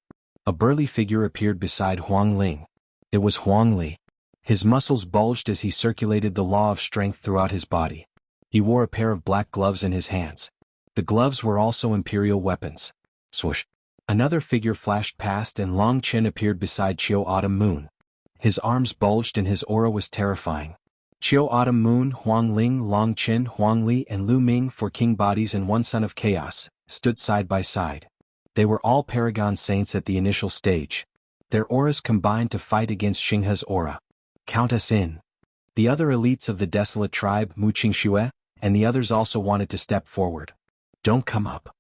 A burly figure appeared beside Huang Ling. It was Huang Li. His muscles bulged as he circulated the law of strength throughout his body. He wore a pair of black gloves in his hands. The gloves were also imperial weapons. Swoosh. Another figure flashed past and Long Qin appeared beside Qiu Autumn Moon. His arms bulged and his aura was terrifying. Qiu Autumn Moon, Huang Ling, Long Qin, Huang Li and Lu Ming, 4 king bodies and 1 son of chaos, stood side by side. They were all paragon saints at the initial stage. Their auras combined to fight against Xinghe's aura. Count us in. The other elites of the desolate tribe, Mu Qingxue, and the others also wanted to step forward. Don't come up.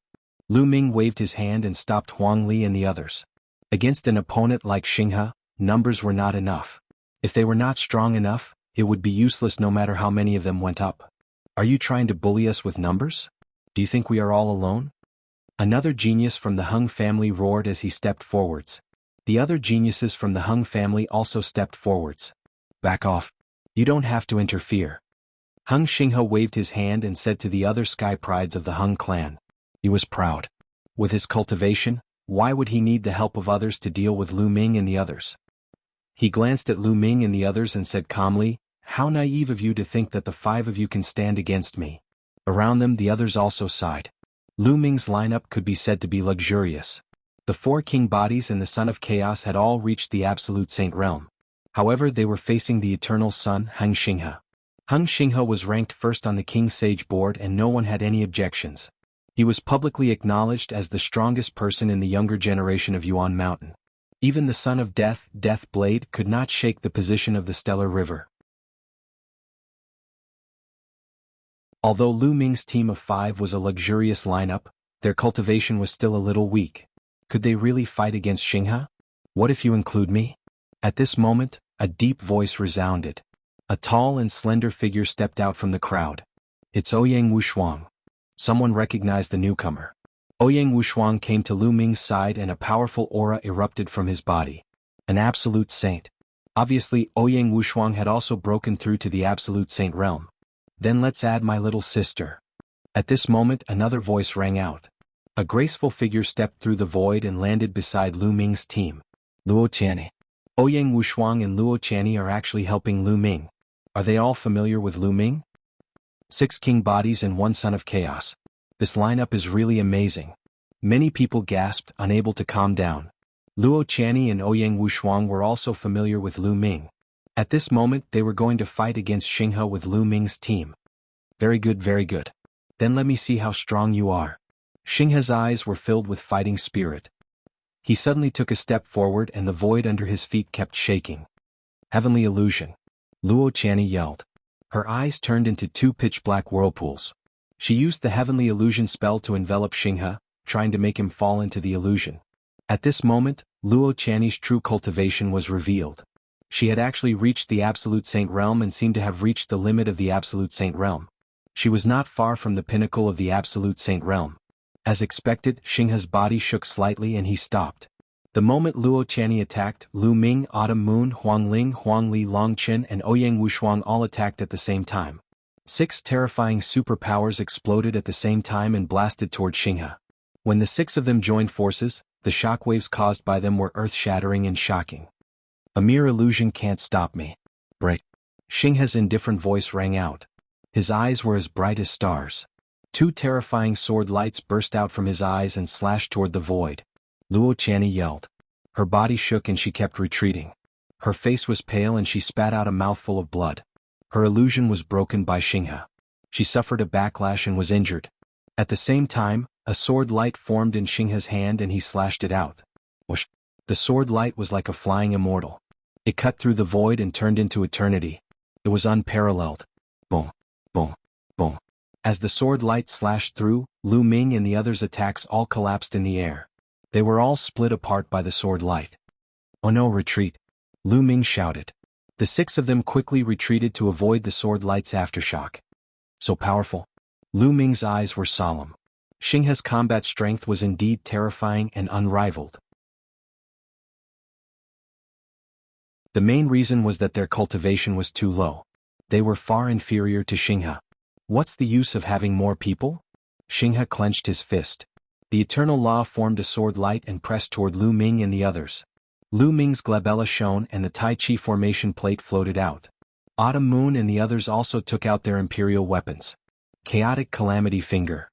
Lu Ming waved his hand and stopped Huang Li and the others. Against an opponent like Xinghe, numbers were not enough. If they were not strong enough, it would be useless no matter how many of them went up. Are you trying to bully us with numbers? Do you think we are all alone? Another genius from the Hung family roared as he stepped forwards. The other geniuses from the Hung family also stepped forwards. Back off. You don't have to interfere. Hung Xinghe waved his hand and said to the other sky prides of the Hung clan. He was proud. With his cultivation, why would he need the help of others to deal with Lu Ming and the others? He glanced at Lu Ming and the others and said calmly, how naive of you to think that the 5 of you can stand against me. Around them the others also sighed. Lu Ming's lineup could be said to be luxurious. The 4 king bodies and the son of chaos had all reached the absolute saint realm. However, they were facing the eternal son, Hung Xinghe. Hung Xinghe was ranked first on the King Sage board and no one had any objections. He was publicly acknowledged as the strongest person in the younger generation of Yuan Mountain. Even the son of Death, Death Blade, could not shake the position of the Stellar River. Although Lu Ming's team of 5 was a luxurious lineup, their cultivation was still a little weak. Could they really fight against Xinghe? What if you include me? At this moment, a deep voice resounded. A tall and slender figure stepped out from the crowd. It's Ouyang Wushuang. Someone recognized the newcomer. Ouyang Wushuang came to Lu Ming's side and a powerful aura erupted from his body. An absolute saint. Obviously, Ouyang Wushuang had also broken through to the absolute saint realm. Then let's add my little sister. At this moment, another voice rang out. A graceful figure stepped through the void and landed beside Lu Ming's team. Luo Tianyi. Ouyang Wushuang and Luo Tianyi are actually helping Lu Ming. Are they all familiar with Lu Ming? 6 king bodies and 1 son of chaos. This lineup is really amazing. Many people gasped, unable to calm down. Luo Tianyi and Ouyang Wushuang were also familiar with Lu Ming. At this moment they were going to fight against Xinghe with Lu Ming's team. Very good, very good. Then let me see how strong you are. Xinghe's eyes were filled with fighting spirit. He suddenly took a step forward and the void under his feet kept shaking. Heavenly illusion. Luo Qianni yelled. Her eyes turned into two pitch-black whirlpools. She used the heavenly illusion spell to envelop Xinghe, trying to make him fall into the illusion. At this moment, Luo Qianni's true cultivation was revealed. She had actually reached the Absolute Saint Realm and seemed to have reached the limit of the Absolute Saint Realm. She was not far from the pinnacle of the Absolute Saint Realm. As expected, Xinghe's body shook slightly and he stopped. The moment Luo Qianni attacked, Lu Ming, Autumn Moon, Huang Ling, Huang Li, Long Qin and Ouyang Wushuang all attacked at the same time. 6 terrifying superpowers exploded at the same time and blasted toward Xinghe. When the 6 of them joined forces, the shockwaves caused by them were earth-shattering and shocking. A mere illusion can't stop me. Break. Xinghe's indifferent voice rang out. His eyes were as bright as stars. 2 terrifying sword lights burst out from his eyes and slashed toward the void. Luo Qianni yelled. Her body shook and she kept retreating. Her face was pale and she spat out a mouthful of blood. Her illusion was broken by Xinghe. She suffered a backlash and was injured. At the same time, a sword light formed in Xinghe's hand and he slashed it out. Whoosh! The sword light was like a flying immortal. It cut through the void and turned into eternity. It was unparalleled. Boom, boom, boom. As the sword light slashed through, Lu Ming and the others' attacks all collapsed in the air. They were all split apart by the sword light. Oh no, retreat! Lu Ming shouted. The 6 of them quickly retreated to avoid the sword light's aftershock. So powerful. Lu Ming's eyes were solemn. Xinghe's combat strength was indeed terrifying and unrivaled. The main reason was that their cultivation was too low. They were far inferior to Xinghe. What's the use of having more people? Xinghe clenched his fist. The eternal law formed a sword light and pressed toward Lu Ming and the others. Lu Ming's glabella shone and the Tai Chi formation plate floated out. Autumn Moon and the others also took out their imperial weapons. Chaotic Calamity Finger.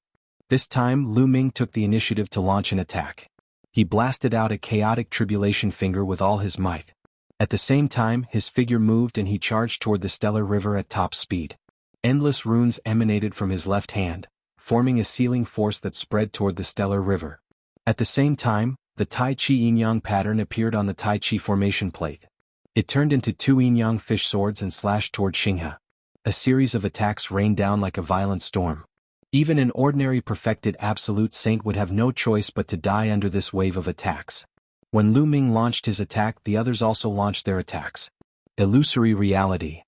This time Lu Ming took the initiative to launch an attack. He blasted out a chaotic tribulation finger with all his might. At the same time, his figure moved and he charged toward the stellar river at top speed. Endless runes emanated from his left hand, forming a sealing force that spread toward the stellar river. At the same time, the Tai Chi Yin-Yang pattern appeared on the Tai Chi formation plate. It turned into 2 Yin-Yang fish swords and slashed toward Xinghe. A series of attacks rained down like a violent storm. Even an ordinary perfected absolute saint would have no choice but to die under this wave of attacks. When Lu Ming launched his attack, the others also launched their attacks. Illusory reality.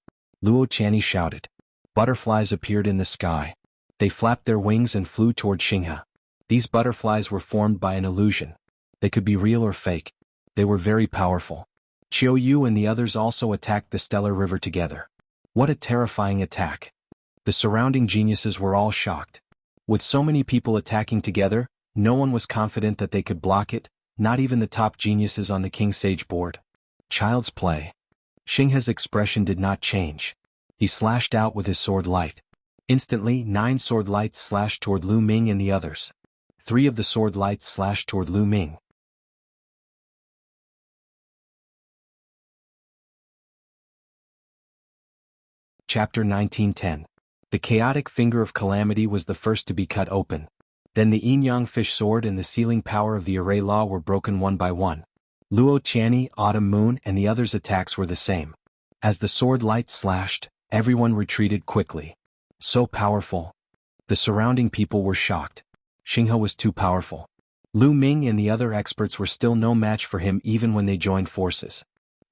Luo Qianni shouted. Butterflies appeared in the sky. They flapped their wings and flew toward Xinghe. These butterflies were formed by an illusion. They could be real or fake. They were very powerful. Qiu Yu and the others also attacked the stellar river together. What a terrifying attack. The surrounding geniuses were all shocked. With so many people attacking together, no one was confident that they could block it, not even the top geniuses on the King Sage board. Child's play. Xinghe's expression did not change. He slashed out with his sword light. Instantly, 9 sword lights slashed toward Lu Ming and the others. 3 of the sword lights slashed toward Lu Ming. Chapter 1910. The chaotic finger of calamity was the first to be cut open. Then the yin-yang fish sword and the sealing power of the array law were broken one by one. Luo Qianni, Autumn Moon and the others' attacks were the same. As the sword light slashed, everyone retreated quickly. So powerful. The surrounding people were shocked. Xinghe was too powerful. Lu Ming and the other experts were still no match for him even when they joined forces.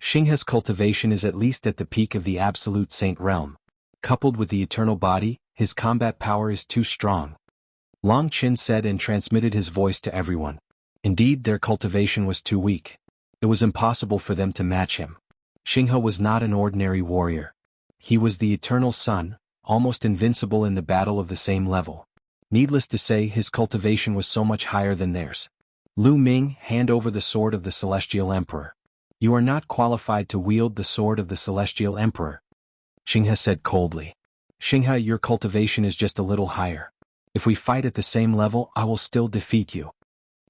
Xinghe's cultivation is at least at the peak of the Absolute Saint Realm. Coupled with the eternal body, his combat power is too strong. Long Qin said and transmitted his voice to everyone. Indeed, their cultivation was too weak. It was impossible for them to match him. Xinghe was not an ordinary warrior. He was the eternal sun, almost invincible in the battle of the same level. Needless to say, his cultivation was so much higher than theirs. Lu Ming, hand over the sword of the Celestial Emperor. You are not qualified to wield the sword of the Celestial Emperor. Xinghe said coldly. Xinghe, your cultivation is just a little higher. If we fight at the same level, I will still defeat you.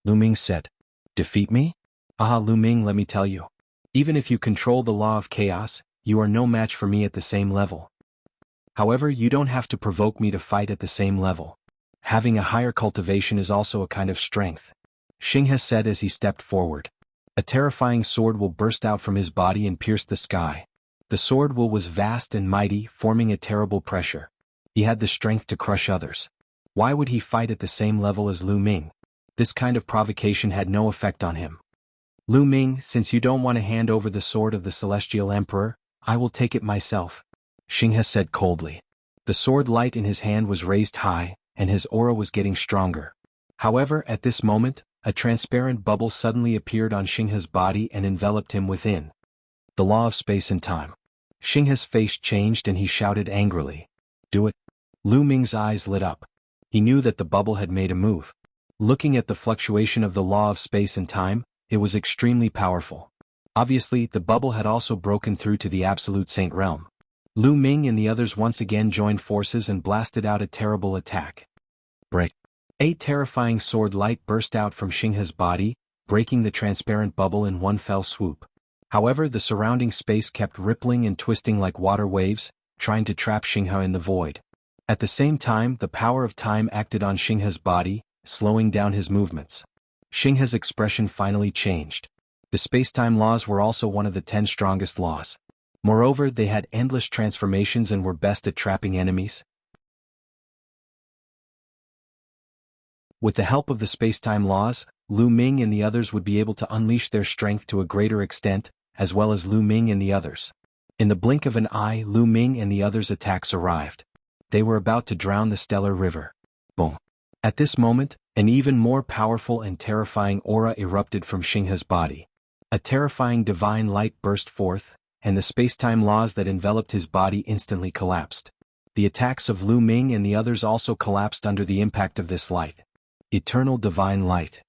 Lu Ming said. Defeat me? Lu Ming, let me tell you. Even if you control the law of chaos, you are no match for me at the same level. However, you don't have to provoke me to fight at the same level. Having a higher cultivation is also a kind of strength. Xinghe said as he stepped forward. A terrifying sword will burst out from his body and pierce the sky. The sword will was vast and mighty, forming a terrible pressure. He had the strength to crush others. Why would he fight at the same level as Lu Ming? This kind of provocation had no effect on him. Lu Ming, since you don't want to hand over the sword of the Celestial Emperor, I will take it myself, Xinghe said coldly. The sword light in his hand was raised high, and his aura was getting stronger. However, at this moment, a transparent bubble suddenly appeared on Xinghe's body and enveloped him within. The law of space and time. Xinghe's face changed and he shouted angrily. Do it. Lu Ming's eyes lit up. He knew that the bubble had made a move. Looking at the fluctuation of the law of space and time, it was extremely powerful. Obviously, the bubble had also broken through to the Absolute Saint realm. Lu Ming and the others once again joined forces and blasted out a terrible attack. Break. A terrifying sword light burst out from Xinghe's body, breaking the transparent bubble in one fell swoop. However, the surrounding space kept rippling and twisting like water waves, trying to trap Xinghe in the void. At the same time, the power of time acted on Xinghe's body, slowing down his movements. Xinghe's expression finally changed. The space-time laws were also one of the 10 strongest laws. Moreover, they had endless transformations and were best at trapping enemies. With the help of the space-time laws, Lu Ming and the others would be able to unleash their strength to a greater extent, as well as Lu Ming and the others. In the blink of an eye, Lu Ming and the others' attacks arrived. They were about to drown the stellar river. Boom. At this moment, an even more powerful and terrifying aura erupted from Xinghe's body. A terrifying divine light burst forth, and the space-time laws that enveloped his body instantly collapsed. The attacks of Lu Ming and the others also collapsed under the impact of this light. Eternal divine light.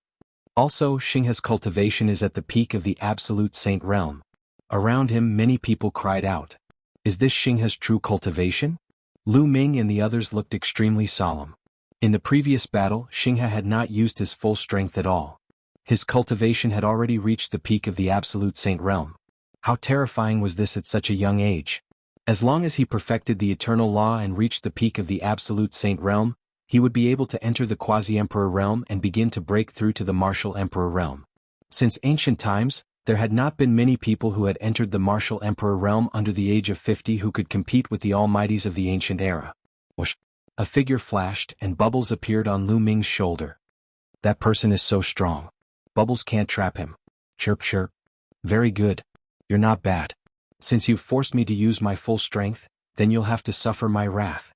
Also, Xinghe's cultivation is at the peak of the Absolute Saint realm. Around him, many people cried out. Is this Xinghe's true cultivation? Lu Ming and the others looked extremely solemn. In the previous battle, Xinghe had not used his full strength at all. His cultivation had already reached the peak of the Absolute Saint realm. How terrifying was this at such a young age? As long as he perfected the eternal law and reached the peak of the Absolute Saint realm, he would be able to enter the Quasi-Emperor realm and begin to break through to the Martial Emperor realm. Since ancient times, there had not been many people who had entered the Martial Emperor realm under the age of 50 who could compete with the almighties of the ancient era. Whoosh! A figure flashed and bubbles appeared on Lu Ming's shoulder. That person is so strong. Bubbles can't trap him. Chirp chirp. Very good. You're not bad. Since you've forced me to use my full strength, then you'll have to suffer my wrath,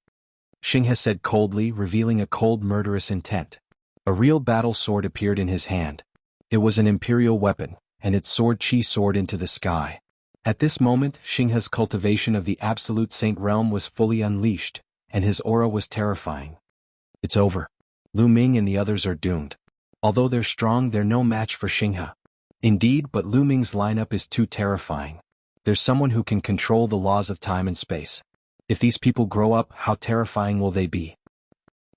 Xinghe said coldly, revealing a cold murderous intent. A real battle sword appeared in his hand. It was an imperial weapon, and its sword chi soared into the sky. At this moment, Xinghe's cultivation of the Absolute Saint realm was fully unleashed, and his aura was terrifying. It's over. Lu Ming and the others are doomed. Although they're strong, they're no match for Xinghe. Indeed, but Lu Ming's lineup is too terrifying. There's someone who can control the laws of time and space. If these people grow up, how terrifying will they be?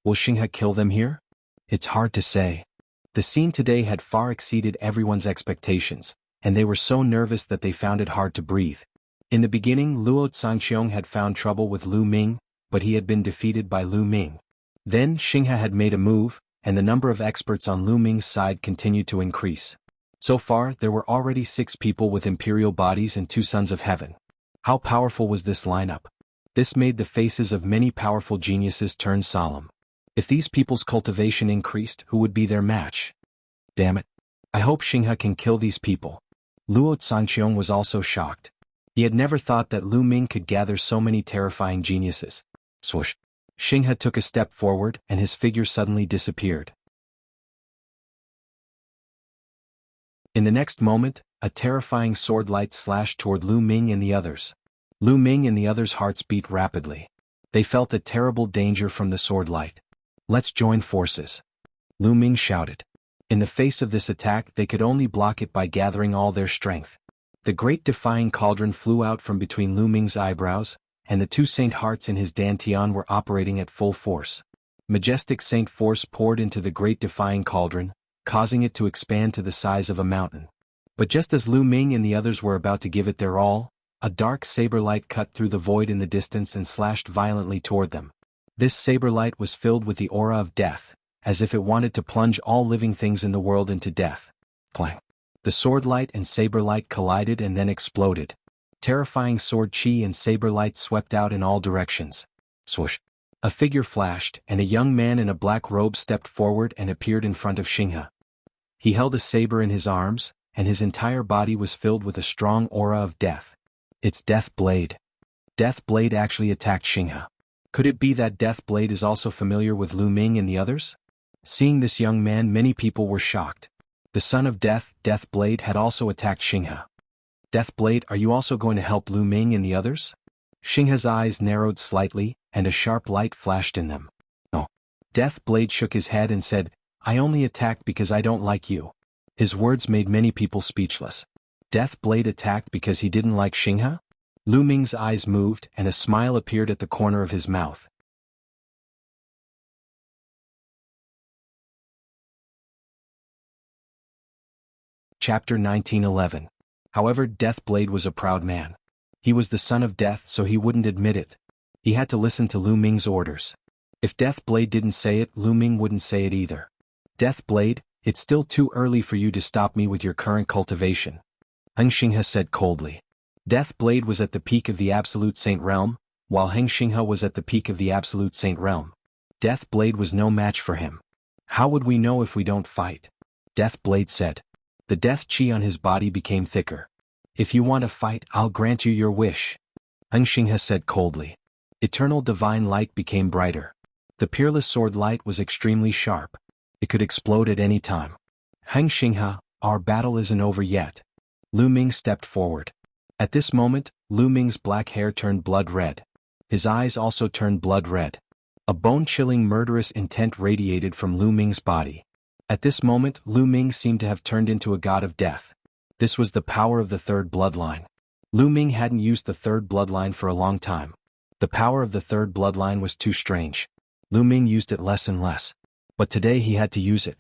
Will Xinghe kill them here? It's hard to say. The scene today had far exceeded everyone's expectations, and they were so nervous that they found it hard to breathe. In the beginning, Luo Zhangqiong had found trouble with Lu Ming, but he had been defeated by Lu Ming. Then Xinghe had made a move, and the number of experts on Lu Ming's side continued to increase. So far, there were already 6 people with imperial bodies and 2 sons of heaven. How powerful was this lineup? This made the faces of many powerful geniuses turn solemn. If these people's cultivation increased, who would be their match? Damn it. I hope Xinghe can kill these people. Luo Zhangqiong was also shocked. He had never thought that Lu Ming could gather so many terrifying geniuses. Swoosh. Xinghe took a step forward and his figure suddenly disappeared. In the next moment, a terrifying sword light slashed toward Lu Ming and the others. Lu Ming and the others' hearts beat rapidly. They felt a terrible danger from the sword light. Let's join forces, Lu Ming shouted. In the face of this attack, they could only block it by gathering all their strength. The great defying cauldron flew out from between Lu Ming's eyebrows, and the 2 saint hearts in his dantian were operating at full force. Majestic saint force poured into the great defying cauldron, causing it to expand to the size of a mountain. But just as Lu Ming and the others were about to give it their all, a dark saber light cut through the void in the distance and slashed violently toward them. This saber light was filled with the aura of death, as if it wanted to plunge all living things in the world into death. Clang. The sword light and saber light collided and then exploded. Terrifying sword chi and saber light swept out in all directions. Swoosh. A figure flashed, and a young man in a black robe stepped forward and appeared in front of Xinghe. He held a saber in his arms, and his entire body was filled with a strong aura of death. It's Death Blade. Death Blade actually attacked Xinghe. Could it be that Death Blade is also familiar with Lu Ming and the others? Seeing this young man, many people were shocked. The son of Death, Death Blade, had also attacked Xinghe. Death Blade, are you also going to help Lu Ming and the others? Xinghe's eyes narrowed slightly, and a sharp light flashed in them. No. Death Blade shook his head and said, I only attacked because I don't like you. His words made many people speechless. Death Blade attacked because he didn't like Xinghe? Lu Ming's eyes moved and a smile appeared at the corner of his mouth. Chapter 1911. However, Death Blade was a proud man. He was the son of Death, so he wouldn't admit it. He had to listen to Lu Ming's orders. If Death Blade didn't say it, Lu Ming wouldn't say it either. Death Blade, it's still too early for you to stop me with your current cultivation. Heng Xinghe said coldly. Death Blade was at the peak of the Absolute Saint Realm, while Heng Xinghe was at the peak of the Absolute Saint Realm. Death Blade was no match for him. How would we know if we don't fight? Death Blade said. The death chi on his body became thicker. If you want to fight, I'll grant you your wish. Heng Xinghe said coldly. Eternal divine light became brighter. The peerless sword light was extremely sharp. It could explode at any time. Heng Xinghe, our battle isn't over yet. Lu Ming stepped forward. At this moment, Lu Ming's black hair turned blood red. His eyes also turned blood red. A bone-chilling murderous intent radiated from Lu Ming's body. At this moment, Lu Ming seemed to have turned into a god of death. This was the power of the third bloodline. Lu Ming hadn't used the third bloodline for a long time. The power of the third bloodline was too strange. Lu Ming used it less and less. But today he had to use it.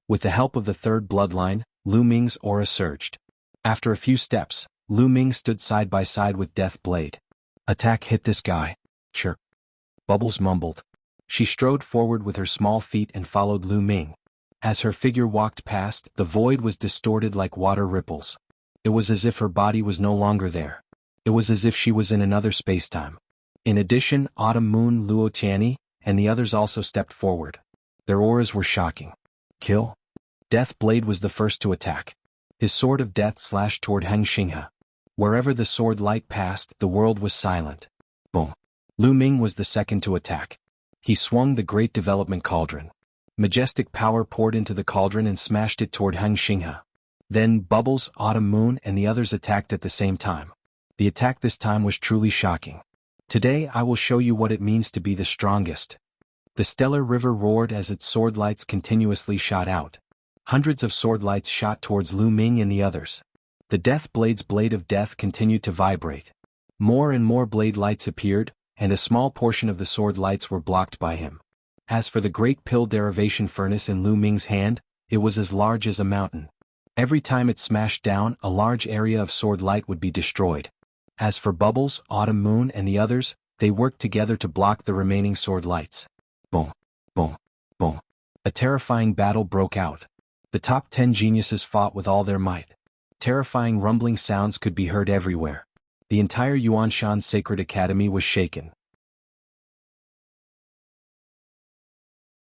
With the help of the third bloodline, Lu Ming's aura surged. After a few steps, Lu Ming stood side by side with Death Blade. Attack, hit this guy. Chirp. Bubbles mumbled. She strode forward with her small feet and followed Lu Ming. As her figure walked past, the void was distorted like water ripples. It was as if her body was no longer there. It was as if she was in another spacetime. In addition, Autumn Moon, Luo Tianyi, and the others also stepped forward. Their auras were shocking. Kill? Death Blade was the first to attack. His sword of death slashed toward Heng Xinghe. Wherever the sword light passed, the world was silent. Boom. Lu Ming was the second to attack. He swung the Great Development Cauldron. Majestic power poured into the cauldron and smashed it toward Heng Xinghe. Then Bubbles, Autumn Moon, and the others attacked at the same time. The attack this time was truly shocking. Today I will show you what it means to be the strongest. The stellar river roared as its sword lights continuously shot out. Hundreds of sword lights shot towards Lu Ming and the others. The Death Blade's blade of death continued to vibrate. More and more blade lights appeared, and a small portion of the sword lights were blocked by him. As for the great pill derivation furnace in Lu Ming's hand, it was as large as a mountain. Every time it smashed down, a large area of sword light would be destroyed. As for Bubbles, Autumn Moon, and the others, they worked together to block the remaining sword lights. Boom, boom, boom. A terrifying battle broke out. The top 10 geniuses fought with all their might. Terrifying rumbling sounds could be heard everywhere. The entire Yuanshan Sacred Academy was shaken.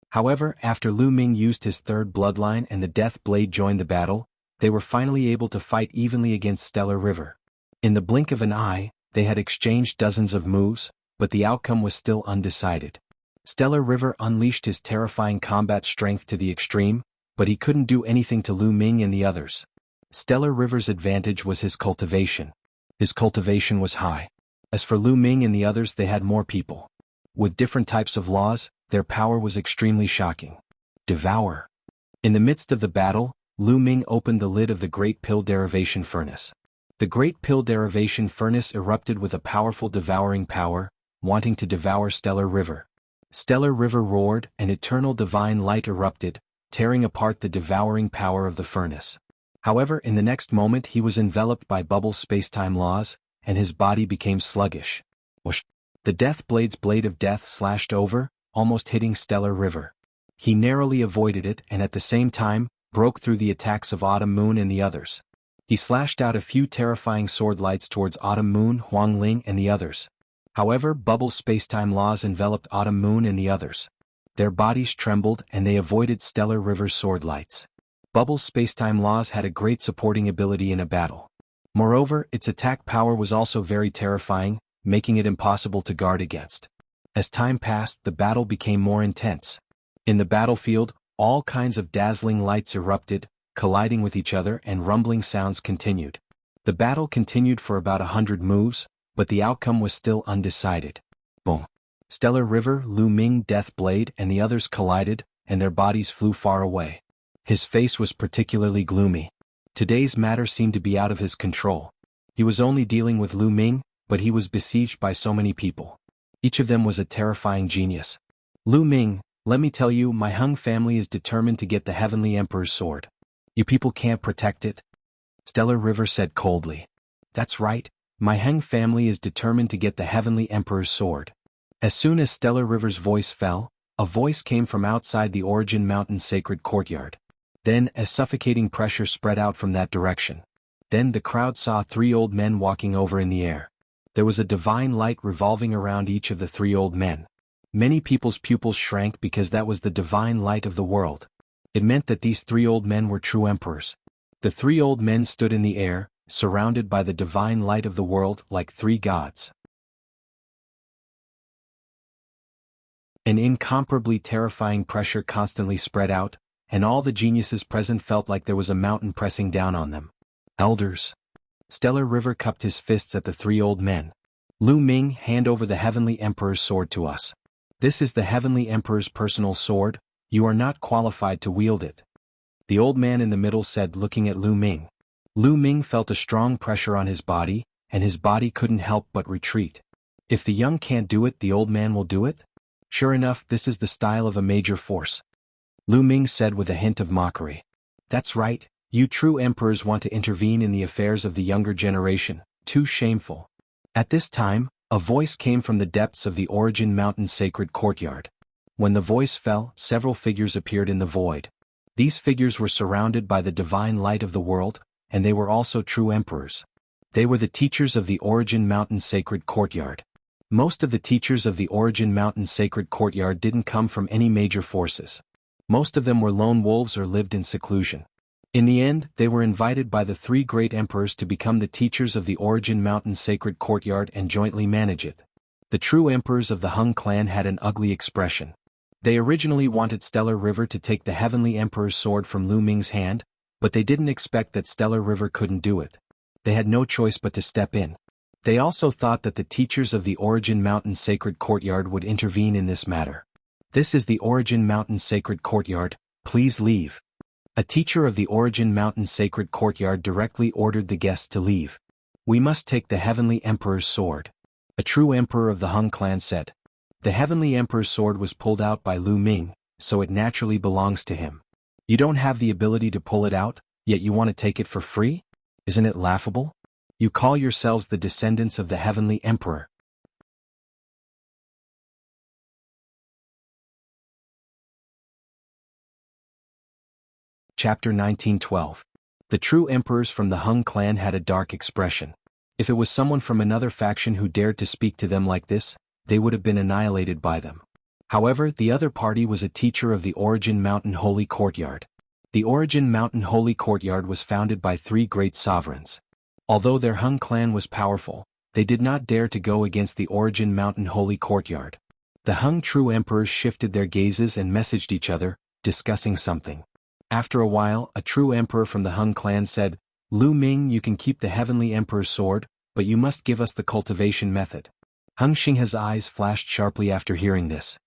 However, after Lu Ming used his third bloodline and the Death Blade joined the battle, they were finally able to fight evenly against Stellar River. In the blink of an eye, they had exchanged dozens of moves, but the outcome was still undecided. Stellar River unleashed his terrifying combat strength to the extreme, but he couldn't do anything to Lu Ming and the others. Stellar River's advantage was his cultivation. His cultivation was high. As for Lu Ming and the others, they had more people. With different types of laws, their power was extremely shocking. Devour. In the midst of the battle, Lu Ming opened the lid of the Great Pill Derivation Furnace. The Great Pill Derivation Furnace erupted with a powerful devouring power, wanting to devour Stellar River. Stellar River roared, and eternal divine light erupted, tearing apart the devouring power of the furnace. However, in the next moment he was enveloped by Bubbles' spacetime laws, and his body became sluggish. Whoosh! The Death Blade's blade of death slashed over, almost hitting Stellar River. He narrowly avoided it and at the same time, broke through the attacks of Autumn Moon and the others. He slashed out a few terrifying sword lights towards Autumn Moon, Huang Ling and the others. However, bubble spacetime laws enveloped Autumn Moon and the others. Their bodies trembled and they avoided Stellar River's sword lights. Bubble spacetime laws had a great supporting ability in a battle. Moreover, its attack power was also very terrifying, making it impossible to guard against. As time passed, the battle became more intense. In the battlefield, all kinds of dazzling lights erupted, colliding with each other and rumbling sounds continued. The battle continued for about 100 moves, but the outcome was still undecided. Boom! Stellar River, Lu Ming Death Blade and the others collided, and their bodies flew far away. His face was particularly gloomy. Today's matter seemed to be out of his control. He was only dealing with Lu Ming, but he was besieged by so many people. Each of them was a terrifying genius. Lu Ming, let me tell you, my Hung family is determined to get the Heavenly Emperor's sword. You people can't protect it? Stellar River said coldly. That's right, my Hung family is determined to get the Heavenly Emperor's sword. As soon as Stellar River's voice fell, a voice came from outside the Origin Mountain sacred courtyard. Then, as suffocating pressure spread out from that direction. Then the crowd saw 3 old men walking over in the air. There was a divine light revolving around each of the 3 old men. Many people's pupils shrank because that was the divine light of the world. It meant that these 3 old men were true emperors. The 3 old men stood in the air, surrounded by the divine light of the world like 3 gods. An incomparably terrifying pressure constantly spread out, and all the geniuses present felt like there was a mountain pressing down on them. Elders. Stellar River cupped his fists at the 3 old men. Lu Ming, hand over the Heavenly Emperor's sword to us. This is the Heavenly Emperor's personal sword, you are not qualified to wield it. The old man in the middle said, looking at Lu Ming. Lu Ming felt a strong pressure on his body, and his body couldn't help but retreat. If the young can't do it, the old man will do it? Sure enough, this is the style of a major force. Lu Ming said with a hint of mockery. That's right, you true emperors want to intervene in the affairs of the younger generation, too shameful. At this time, a voice came from the depths of the Origin Mountain sacred courtyard. When the voice fell, several figures appeared in the void. These figures were surrounded by the divine light of the world, and they were also true emperors. They were the teachers of the Origin Mountain sacred courtyard. Most of the teachers of the Origin Mountain sacred courtyard didn't come from any major forces. Most of them were lone wolves or lived in seclusion. In the end, they were invited by the 3 great emperors to become the teachers of the Origin Mountain sacred courtyard and jointly manage it. The true emperors of the Hung clan had an ugly expression. They originally wanted Stellar River to take the Heavenly Emperor's sword from Lu Ming's hand, but they didn't expect that Stellar River couldn't do it. They had no choice but to step in. They also thought that the teachers of the Origin Mountain sacred courtyard would intervene in this matter. This is the Origin Mountain sacred courtyard, please leave. A teacher of the Origin Mountain sacred courtyard directly ordered the guests to leave. We must take the Heavenly Emperor's sword. A true emperor of the Hung clan said. The Heavenly Emperor's sword was pulled out by Lu Ming, so it naturally belongs to him. You don't have the ability to pull it out, yet you want to take it for free? Isn't it laughable? You call yourselves the descendants of the Heavenly Emperor. Chapter 1912. The true emperors from the Hung clan had a dark expression. If it was someone from another faction who dared to speak to them like this, they would have been annihilated by them. However, the other party was a teacher of the Origin Mountain Holy Courtyard. The Origin Mountain Holy Courtyard was founded by 3 great sovereigns. Although their Hung clan was powerful, they did not dare to go against the Origin Mountain Holy Courtyard. The Hung true emperors shifted their gazes and messaged each other, discussing something. After a while, a true emperor from the Hung clan said, Lu Ming, you can keep the Heavenly Emperor's sword, but you must give us the cultivation method. Hung Xinghe's eyes flashed sharply after hearing this.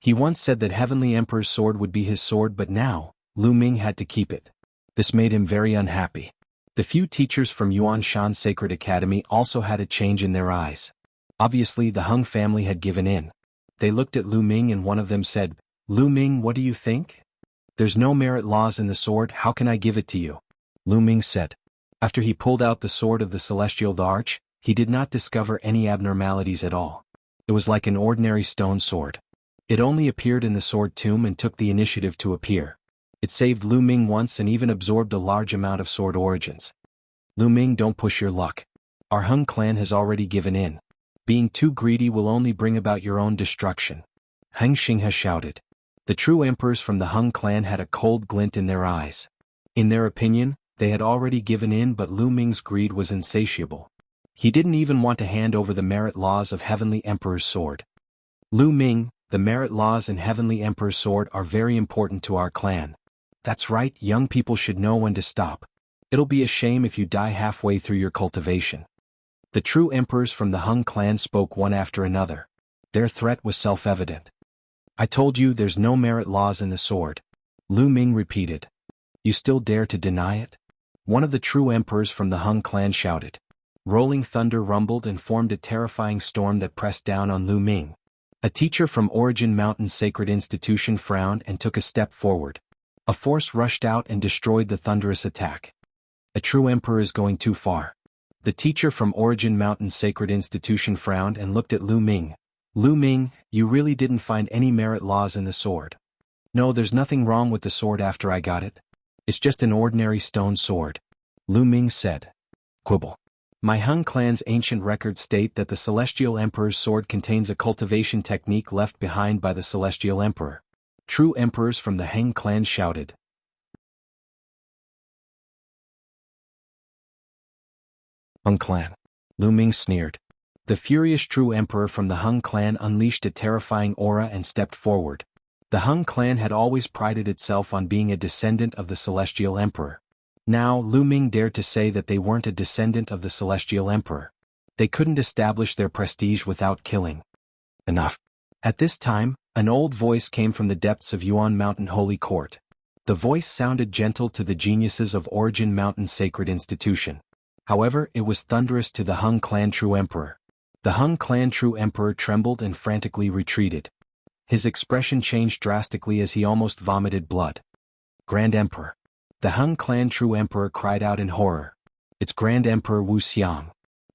He once said that Heavenly Emperor's sword would be his sword, but now, Lu Ming had to keep it. This made him very unhappy. The few teachers from Yuan Shan Sacred Academy also had a change in their eyes. Obviously, the Hung family had given in. They looked at Lu Ming and one of them said, Lu Ming, what do you think? There's no merit laws in the sword, how can I give it to you? Lu Ming said. After he pulled out the sword of the Celestial Arch, he did not discover any abnormalities at all. It was like an ordinary stone sword. It only appeared in the sword tomb and took the initiative to appear. It saved Lu Ming once and even absorbed a large amount of sword origins. Lu Ming, don't push your luck. Our Hung clan has already given in. Being too greedy will only bring about your own destruction. Heng Xinghe shouted. The true emperors from the Hung clan had a cold glint in their eyes. In their opinion, they had already given in, but Lu Ming's greed was insatiable. He didn't even want to hand over the merit laws of Heavenly Emperor's sword. Lu Ming, the merit laws and Heavenly Emperor's sword are very important to our clan. That's right, young people should know when to stop. It'll be a shame if you die halfway through your cultivation. The true emperors from the Hung clan spoke one after another. Their threat was self-evident. I told you there's no merit laws in the sword. Lu Ming repeated. You still dare to deny it? One of the true emperors from the Hung clan shouted. Rolling thunder rumbled and formed a terrifying storm that pressed down on Lu Ming. A teacher from Origin Mountain Sacred Institution frowned and took a step forward. A force rushed out and destroyed the thunderous attack. A true emperor is going too far. The teacher from Origin Mountain Sacred Institution frowned and looked at Lu Ming. Lu Ming, you really didn't find any merit laws in the sword. No, there's nothing wrong with the sword after I got it. It's just an ordinary stone sword. Lu Ming said. Quibble. My Hung clan's ancient records state that the Celestial Emperor's sword contains a cultivation technique left behind by the Celestial Emperor. True emperors from the Heng clan shouted. Hung clan. Lu Ming sneered. The furious true emperor from the Hung clan unleashed a terrifying aura and stepped forward. The Hung clan had always prided itself on being a descendant of the Celestial Emperor. Now, Lu Ming dared to say that they weren't a descendant of the Celestial Emperor. They couldn't establish their prestige without killing. Enough. At this time, an old voice came from the depths of Yuan Mountain Holy Court. The voice sounded gentle to the geniuses of Origin Mountain Sacred Institution. However, it was thunderous to the Hung clan true emperor. The Hung clan true emperor trembled and frantically retreated. His expression changed drastically as he almost vomited blood. Grand Emperor. The Hung clan true emperor cried out in horror. It's Grand Emperor Wuxia.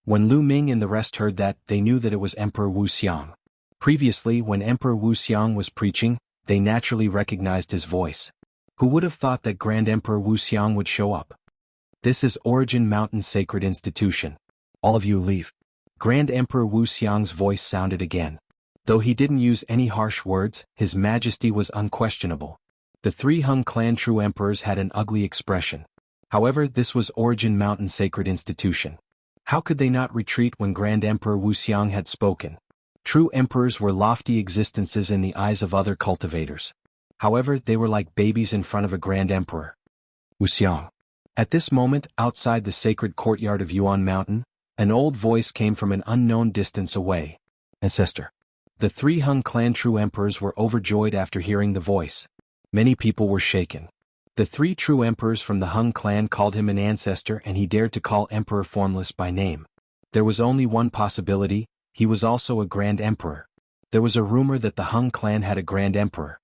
When Lu Ming and the rest heard that, they knew that it was Emperor Wuxia. Previously, when Emperor Wuxia was preaching, they naturally recognized his voice. Who would have thought that Grand Emperor Wuxia would show up? This is Origin Mountain Sacred Institution. All of you leave. Grand Emperor Wuxiang's voice sounded again. Though he didn't use any harsh words, his majesty was unquestionable. The three Hung clan true emperors had an ugly expression. However, this was Origin Mountain Sacred Institution. How could they not retreat when Grand Emperor Wuxiang had spoken? True emperors were lofty existences in the eyes of other cultivators. However, they were like babies in front of a Grand Emperor. Wuxiang. At this moment, outside the sacred courtyard of Yuan Mountain, an old voice came from an unknown distance away. Ancestor. The three Hung clan true emperors were overjoyed after hearing the voice. Many people were shaken. The three true emperors from the Hung clan called him an ancestor, and he dared to call Emperor Formless by name. There was only one possibility: he was also a Grand Emperor. There was a rumor that the Hung clan had a Grand Emperor.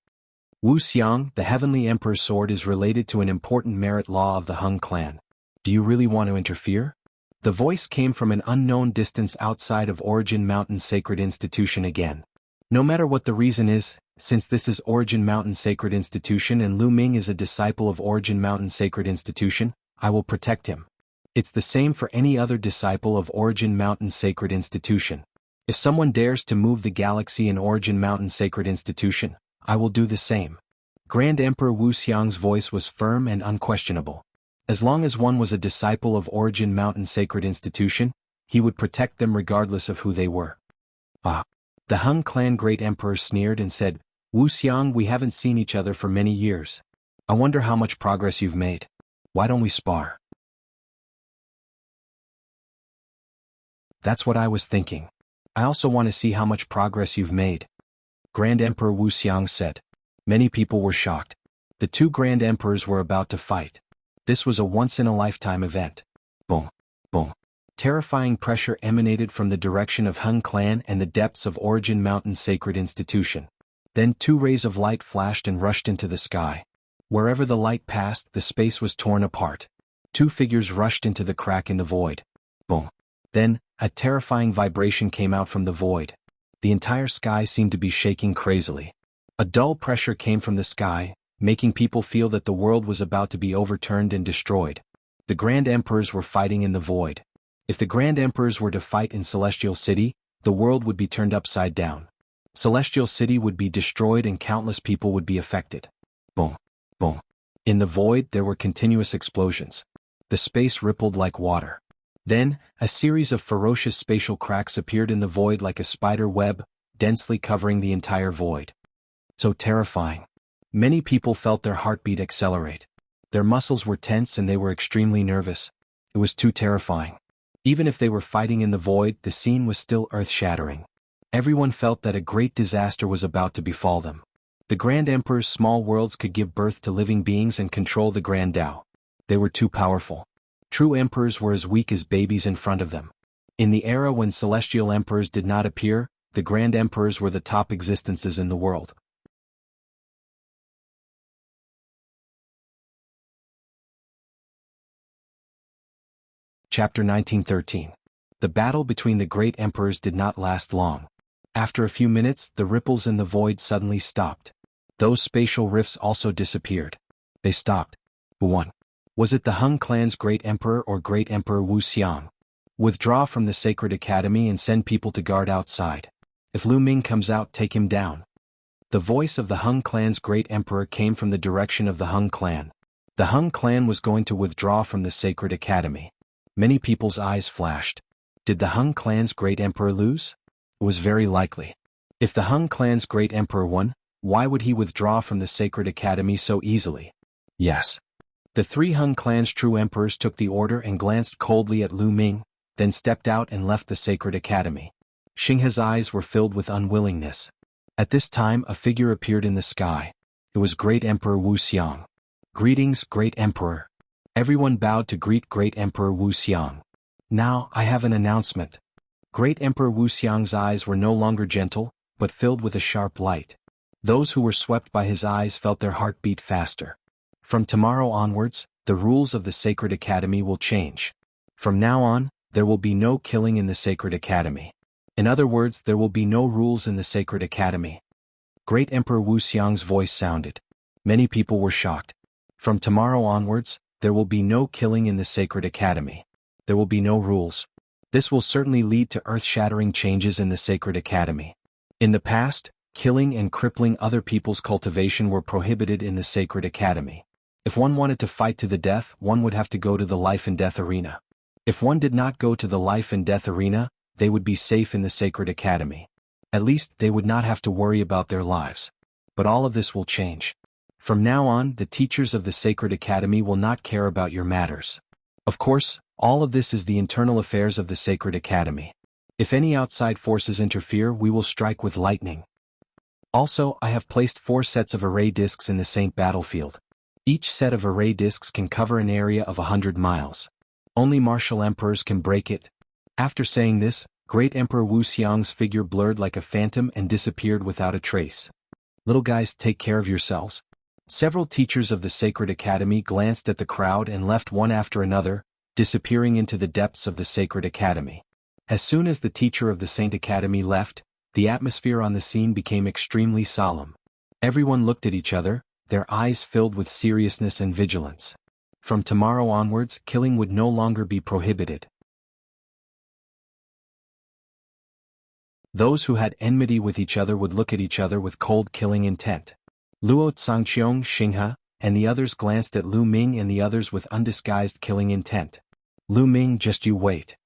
Wuxiang, the Heavenly Emperor's sword, is related to an important merit law of the Hung clan. Do you really want to interfere? The voice came from an unknown distance outside of Origin Mountain Sacred Institution again. No matter what the reason is, since this is Origin Mountain Sacred Institution and Lu Ming is a disciple of Origin Mountain Sacred Institution, I will protect him. It's the same for any other disciple of Origin Mountain Sacred Institution. If someone dares to move the galaxy in Origin Mountain Sacred Institution, I will do the same. Grand Emperor Wuxiang's voice was firm and unquestionable. As long as one was a disciple of Origin Mountain Sacred Institution, he would protect them regardless of who they were. Ah. The Hung clan Great Emperor sneered and said, Wuxiang, we haven't seen each other for many years. I wonder how much progress you've made. Why don't we spar? That's what I was thinking. I also want to see how much progress you've made. Grand Emperor Wuxiang said. Many people were shocked. The two Grand Emperors were about to fight. This was a once-in-a-lifetime event. Boom, boom. Terrifying pressure emanated from the direction of Hung clan and the depths of Origin Mountain Sacred Institution. Then two rays of light flashed and rushed into the sky. Wherever the light passed, the space was torn apart. Two figures rushed into the crack in the void. Boom. Then, a terrifying vibration came out from the void. The entire sky seemed to be shaking crazily. A dull pressure came from the sky, making people feel that the world was about to be overturned and destroyed. The Grand Emperors were fighting in the void. If the Grand Emperors were to fight in Celestial City, the world would be turned upside down. Celestial City would be destroyed and countless people would be affected. Boom. Boom. In the void there were continuous explosions. The space rippled like water. Then, a series of ferocious spatial cracks appeared in the void like a spider web, densely covering the entire void. So terrifying. Many people felt their heartbeat accelerate. Their muscles were tense and they were extremely nervous. It was too terrifying. Even if they were fighting in the void, the scene was still earth-shattering. Everyone felt that a great disaster was about to befall them. The Grand Emperor's small worlds could give birth to living beings and control the Grand Tao. They were too powerful. True emperors were as weak as babies in front of them. In the era when celestial emperors did not appear, the Grand Emperors were the top existences in the world. Chapter 1913. The battle between the great emperors did not last long. After a few minutes, the ripples in the void suddenly stopped. Those spatial rifts also disappeared. They stopped. Who won? Was it the Hung clan's great emperor or great emperor Wuxia? Withdraw from the sacred academy and send people to guard outside. If Lu Ming comes out, take him down. The voice of the Hung clan's great emperor came from the direction of the Hung clan. The Hung clan was going to withdraw from the sacred academy. Many people's eyes flashed. Did the Hung clan's great emperor lose? It was very likely. If the Hung clan's great emperor won, why would he withdraw from the sacred academy so easily? Yes. The three Hung clan's true emperors took the order and glanced coldly at Lu Ming, then stepped out and left the sacred academy. Xinghe's eyes were filled with unwillingness. At this time a figure appeared in the sky. It was Great Emperor Wuxia. Greetings, Great Emperor. Everyone bowed to greet Great Emperor Wuxia. Now, I have an announcement. Great Emperor Wuxiang's eyes were no longer gentle, but filled with a sharp light. Those who were swept by his eyes felt their heart beat faster. From tomorrow onwards, the rules of the Sacred Academy will change. From now on, there will be no killing in the Sacred Academy. In other words, there will be no rules in the Sacred Academy. Great Emperor Wuxiang's voice sounded. Many people were shocked. From tomorrow onwards, there will be no killing in the Sacred Academy. There will be no rules. This will certainly lead to earth-shattering changes in the Sacred Academy. In the past, killing and crippling other people's cultivation were prohibited in the Sacred Academy. If one wanted to fight to the death, one would have to go to the life and death arena. If one did not go to the life and death arena, they would be safe in the Sacred Academy. At least they would not have to worry about their lives. But all of this will change. From now on, the teachers of the Sacred Academy will not care about your matters. Of course, all of this is the internal affairs of the Sacred Academy. If any outside forces interfere, we will strike with lightning. Also, I have placed 4 sets of array discs in the Saint battlefield. Each set of array discs can cover an area of 100 miles. Only martial emperors can break it. After saying this, Great Emperor Wuxiang's figure blurred like a phantom and disappeared without a trace. Little guys, take care of yourselves. Several teachers of the Sacred Academy glanced at the crowd and left one after another, disappearing into the depths of the Sacred Academy. As soon as the teacher of the Saint Academy left, the atmosphere on the scene became extremely solemn. Everyone looked at each other, their eyes filled with seriousness and vigilance. From tomorrow onwards, killing would no longer be prohibited. Those who had enmity with each other would look at each other with cold killing intent. Luo Zhangqiong, Xinghe, and the others glanced at Lu Ming and the others with undisguised killing intent. Lu Ming, just you wait.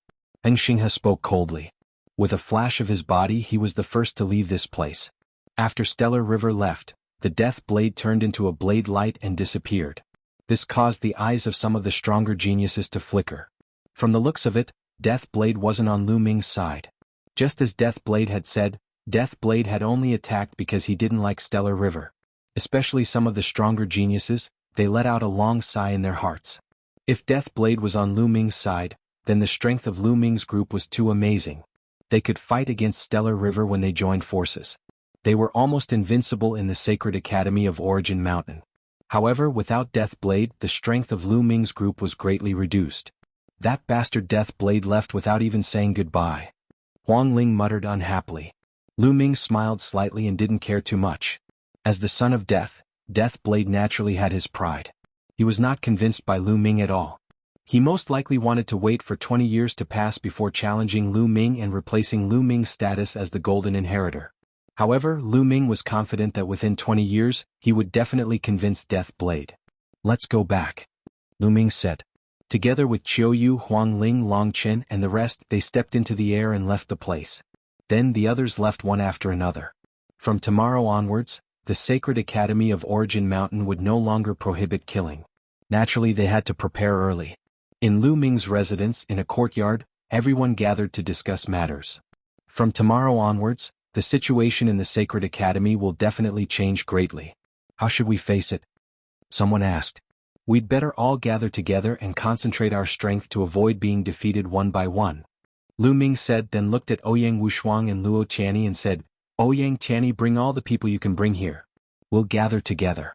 And Xinghe spoke coldly. With a flash of his body he was the first to leave this place. After Stellar River left, the death blade turned into a blade light and disappeared. This caused the eyes of some of the stronger geniuses to flicker. From the looks of it, Death Blade wasn't on Lu Ming's side. Just as Death Blade had said, Death Blade had only attacked because he didn't like Stellar River. Especially some of the stronger geniuses, they let out a long sigh in their hearts. If Death Blade was on Lu Ming's side, then the strength of Lu Ming's group was too amazing. They could fight against Stellar River when they joined forces. They were almost invincible in the Sacred Academy of Origin Mountain. However, without Death Blade, the strength of Lu Ming's group was greatly reduced. That bastard Death Blade left without even saying goodbye. Huang Ling muttered unhappily. Lu Ming smiled slightly and didn't care too much. As the son of Death, Death Blade naturally had his pride. He was not convinced by Lu Ming at all. He most likely wanted to wait for 20 years to pass before challenging Lu Ming and replacing Lu Ming's status as the Golden Inheritor. However, Lu Ming was confident that within 20 years, he would definitely convince Death Blade. "Let's go back," Lu Ming said. Together with Qiuyu, Huangling, Long Chen and the rest, they stepped into the air and left the place. Then the others left one after another. From tomorrow onwards, the Sacred Academy of Origin Mountain would no longer prohibit killing. Naturally, they had to prepare early. In Lu Ming's residence in a courtyard, everyone gathered to discuss matters. From tomorrow onwards, the situation in the Sacred Academy will definitely change greatly. How should we face it? Someone asked. We'd better all gather together and concentrate our strength to avoid being defeated one by one. Lu Ming said, then looked at Ouyang Wushuang and Luo Qianni and said, Ouyang Qianni, bring all the people you can bring here. We'll gather together.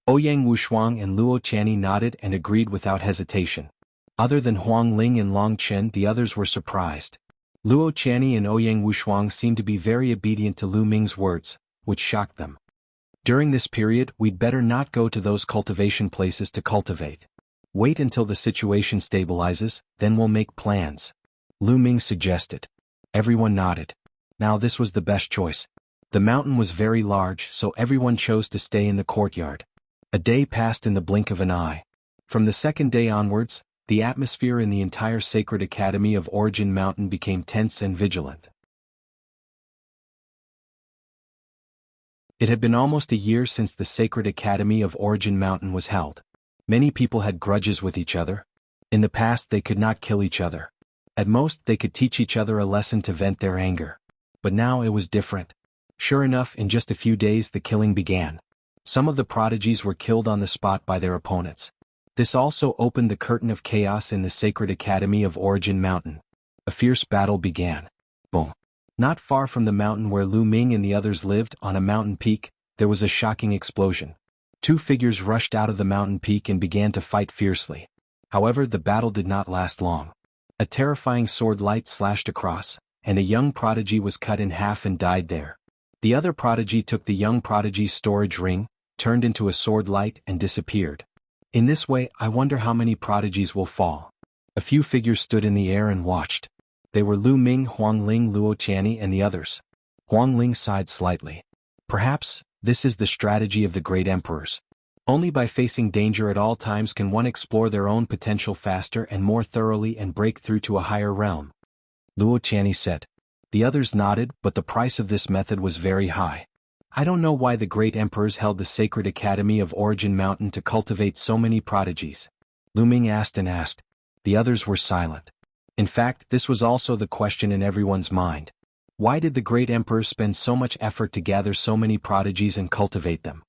Ouyang Wushuang and Luo Qianni nodded and agreed without hesitation. Other than Huang Ling and Long Chen, the others were surprised. Luo Qianni and Ouyang Wushuang seemed to be very obedient to Lu Ming's words, which shocked them. During this period, we'd better not go to those cultivation places to cultivate. Wait until the situation stabilizes, then we'll make plans. Lu Ming suggested. Everyone nodded. Now this was the best choice. The mountain was very large, so everyone chose to stay in the courtyard. A day passed in the blink of an eye. From the second day onwards, the atmosphere in the entire Sacred Academy of Origin Mountain became tense and vigilant. It had been almost a year since the Sacred Academy of Origin Mountain was held. Many people had grudges with each other. In the past they could not kill each other. At most they could teach each other a lesson to vent their anger. But now it was different. Sure enough, in just a few days the killing began. Some of the prodigies were killed on the spot by their opponents. This also opened the curtain of chaos in the Sacred Academy of Origin Mountain. A fierce battle began. Boom. Not far from the mountain where Lu Ming and the others lived, on a mountain peak, there was a shocking explosion. Two figures rushed out of the mountain peak and began to fight fiercely. However, the battle did not last long. A terrifying sword light slashed across, and a young prodigy was cut in half and died there. The other prodigy took the young prodigy's storage ring, turned into a sword light and disappeared. In this way, I wonder how many prodigies will fall. A few figures stood in the air and watched. They were Lu Ming, Huang Ling, Luo Qianni and the others. Huang Ling sighed slightly. Perhaps, this is the strategy of the great emperors. Only by facing danger at all times can one explore their own potential faster and more thoroughly and break through to a higher realm. Luo Qianni said. The others nodded, but the price of this method was very high. I don't know why the great emperors held the Sacred Academy of Origin Mountain to cultivate so many prodigies. Lu Ming asked and asked. The others were silent. In fact, this was also the question in everyone's mind. Why did the great emperors spend so much effort to gather so many prodigies and cultivate them?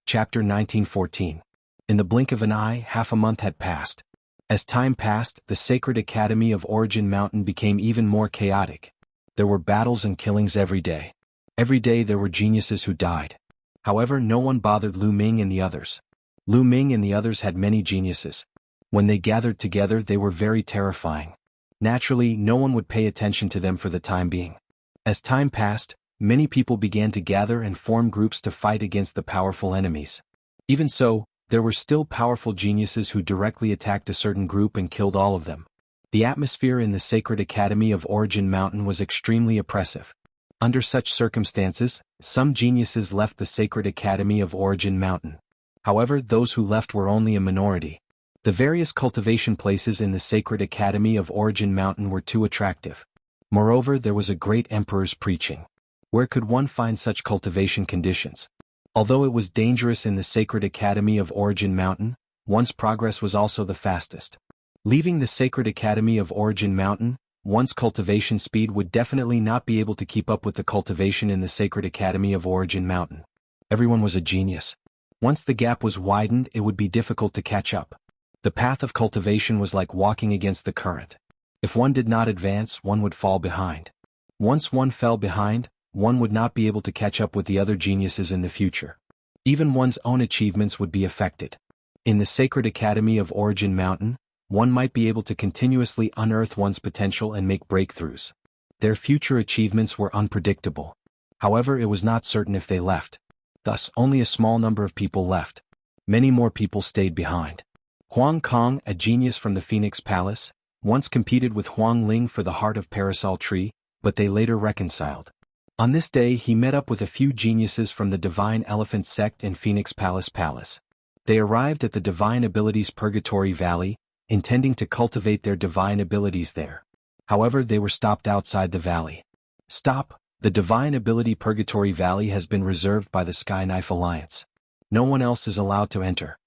Chapter 1914. In the blink of an eye, half a month had passed. As time passed, the Sacred Academy of Origin Mountain became even more chaotic. There were battles and killings every day. Every day there were geniuses who died. However, no one bothered Lu Ming and the others. Lu Ming and the others had many geniuses. When they gathered together, they were very terrifying. Naturally, no one would pay attention to them for the time being. As time passed, many people began to gather and form groups to fight against the powerful enemies. Even so, there were still powerful geniuses who directly attacked a certain group and killed all of them. The atmosphere in the Sacred Academy of Origin Mountain was extremely oppressive. Under such circumstances, some geniuses left the Sacred Academy of Origin Mountain. However, those who left were only a minority. The various cultivation places in the Sacred Academy of Origin Mountain were too attractive. Moreover, there was a great emperor's preaching. Where could one find such cultivation conditions? Although it was dangerous in the Sacred Academy of Origin Mountain, one's progress was also the fastest. Leaving the Sacred Academy of Origin Mountain, one's cultivation speed would definitely not be able to keep up with the cultivation in the Sacred Academy of Origin Mountain. Everyone was a genius. Once the gap was widened, it would be difficult to catch up. The path of cultivation was like walking against the current. If one did not advance, one would fall behind. Once one fell behind, one would not be able to catch up with the other geniuses in the future. Even one's own achievements would be affected. In the Sacred Academy of Origin Mountain, one might be able to continuously unearth one's potential and make breakthroughs. Their future achievements were unpredictable. However, it was not certain if they left. Thus, only a small number of people left. Many more people stayed behind. Huang Kong, a genius from the Phoenix Palace, once competed with Huang Ling for the Heart of Parasol Tree, but they later reconciled. On this day he met up with a few geniuses from the Divine Elephant sect in Phoenix Palace. They arrived at the Divine Abilities Purgatory Valley, intending to cultivate their divine abilities there. However, they were stopped outside the valley. Stop! The Divine Ability Purgatory Valley has been reserved by the Sky Knife Alliance. No one else is allowed to enter.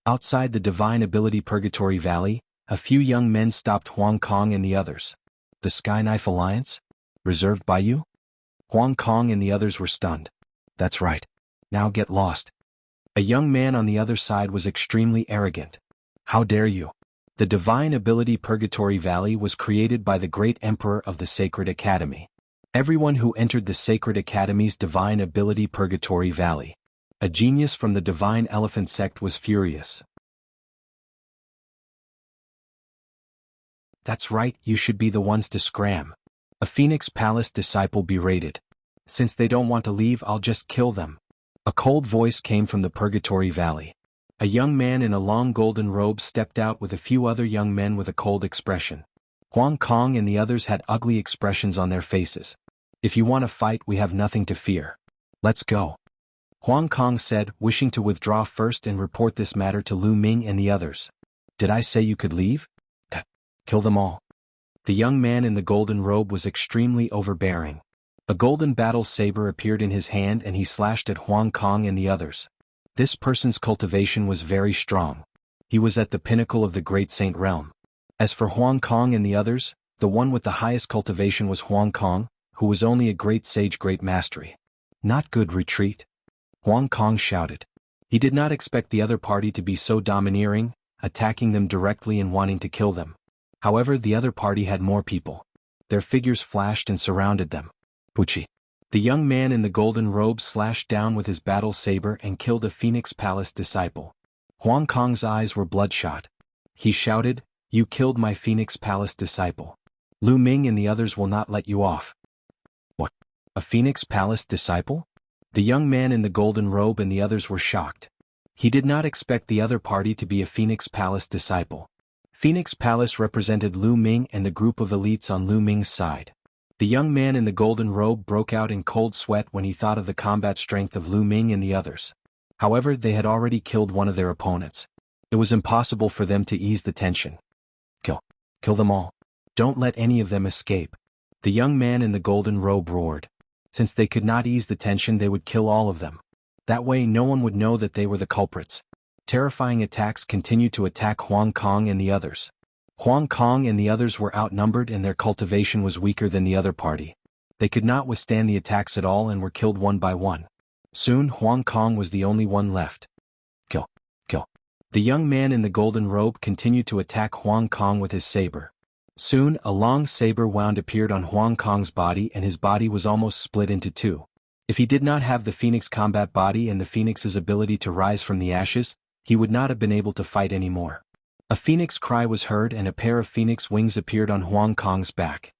Outside the Divine Ability Purgatory Valley, a few young men stopped Huang Kong and the others. The Sky Knife Alliance? Reserved by you? Huang Kong and the others were stunned. That's right. Now get lost. A young man on the other side was extremely arrogant. How dare you? The Divine Ability Purgatory Valley was created by the great Emperor of the Sacred Academy. Everyone who entered the Sacred Academy's Divine Ability Purgatory Valley. A genius from the Divine Elephant sect was furious. That's right, you should be the ones to scram. A Phoenix Palace disciple berated. Since they don't want to leave, I'll just kill them. A cold voice came from the Purgatory Valley. A young man in a long golden robe stepped out with a few other young men with a cold expression. Huang Kong and the others had ugly expressions on their faces. If you want to fight, we have nothing to fear. Let's go. Huang Kong said, wishing to withdraw first and report this matter to Lu Ming and the others. Did I say you could leave? Kill them all. The young man in the golden robe was extremely overbearing. A golden battle saber appeared in his hand and he slashed at Huang Kong and the others. This person's cultivation was very strong. He was at the pinnacle of the Great Saint Realm. As for Huang Kong and the others, the one with the highest cultivation was Huang Kong, who was only a great sage, great mastery. Not good, retreat. Huang Kong shouted. He did not expect the other party to be so domineering, attacking them directly and wanting to kill them. However, the other party had more people. Their figures flashed and surrounded them. Pucci. The young man in the golden robe slashed down with his battle saber and killed a Phoenix Palace disciple. Huang Kong's eyes were bloodshot. He shouted, "You killed my Phoenix Palace disciple. Lu Ming and the others will not let you off." What? A Phoenix Palace disciple? The young man in the golden robe and the others were shocked. He did not expect the other party to be a Phoenix Palace disciple. Phoenix Palace represented Lu Ming and the group of elites on Lu Ming's side. The young man in the golden robe broke out in cold sweat when he thought of the combat strength of Lu Ming and the others. However, they had already killed one of their opponents. It was impossible for them to ease the tension. Kill them all. Don't let any of them escape. The young man in the golden robe roared. Since they could not ease the tension, they would kill all of them. That way no one would know that they were the culprits. Terrifying attacks continued to attack Huang Kong and the others. Huang Kong and the others were outnumbered and their cultivation was weaker than the other party. They could not withstand the attacks at all and were killed one by one. Soon Huang Kong was the only one left. Kill. The young man in the golden robe continued to attack Huang Kong with his saber. Soon a long saber wound appeared on Huang Kong's body and his body was almost split into two. If he did not have the Phoenix combat body and the Phoenix's ability to rise from the ashes, he would not have been able to fight anymore. A Phoenix cry was heard and a pair of Phoenix wings appeared on Huang Kong's back.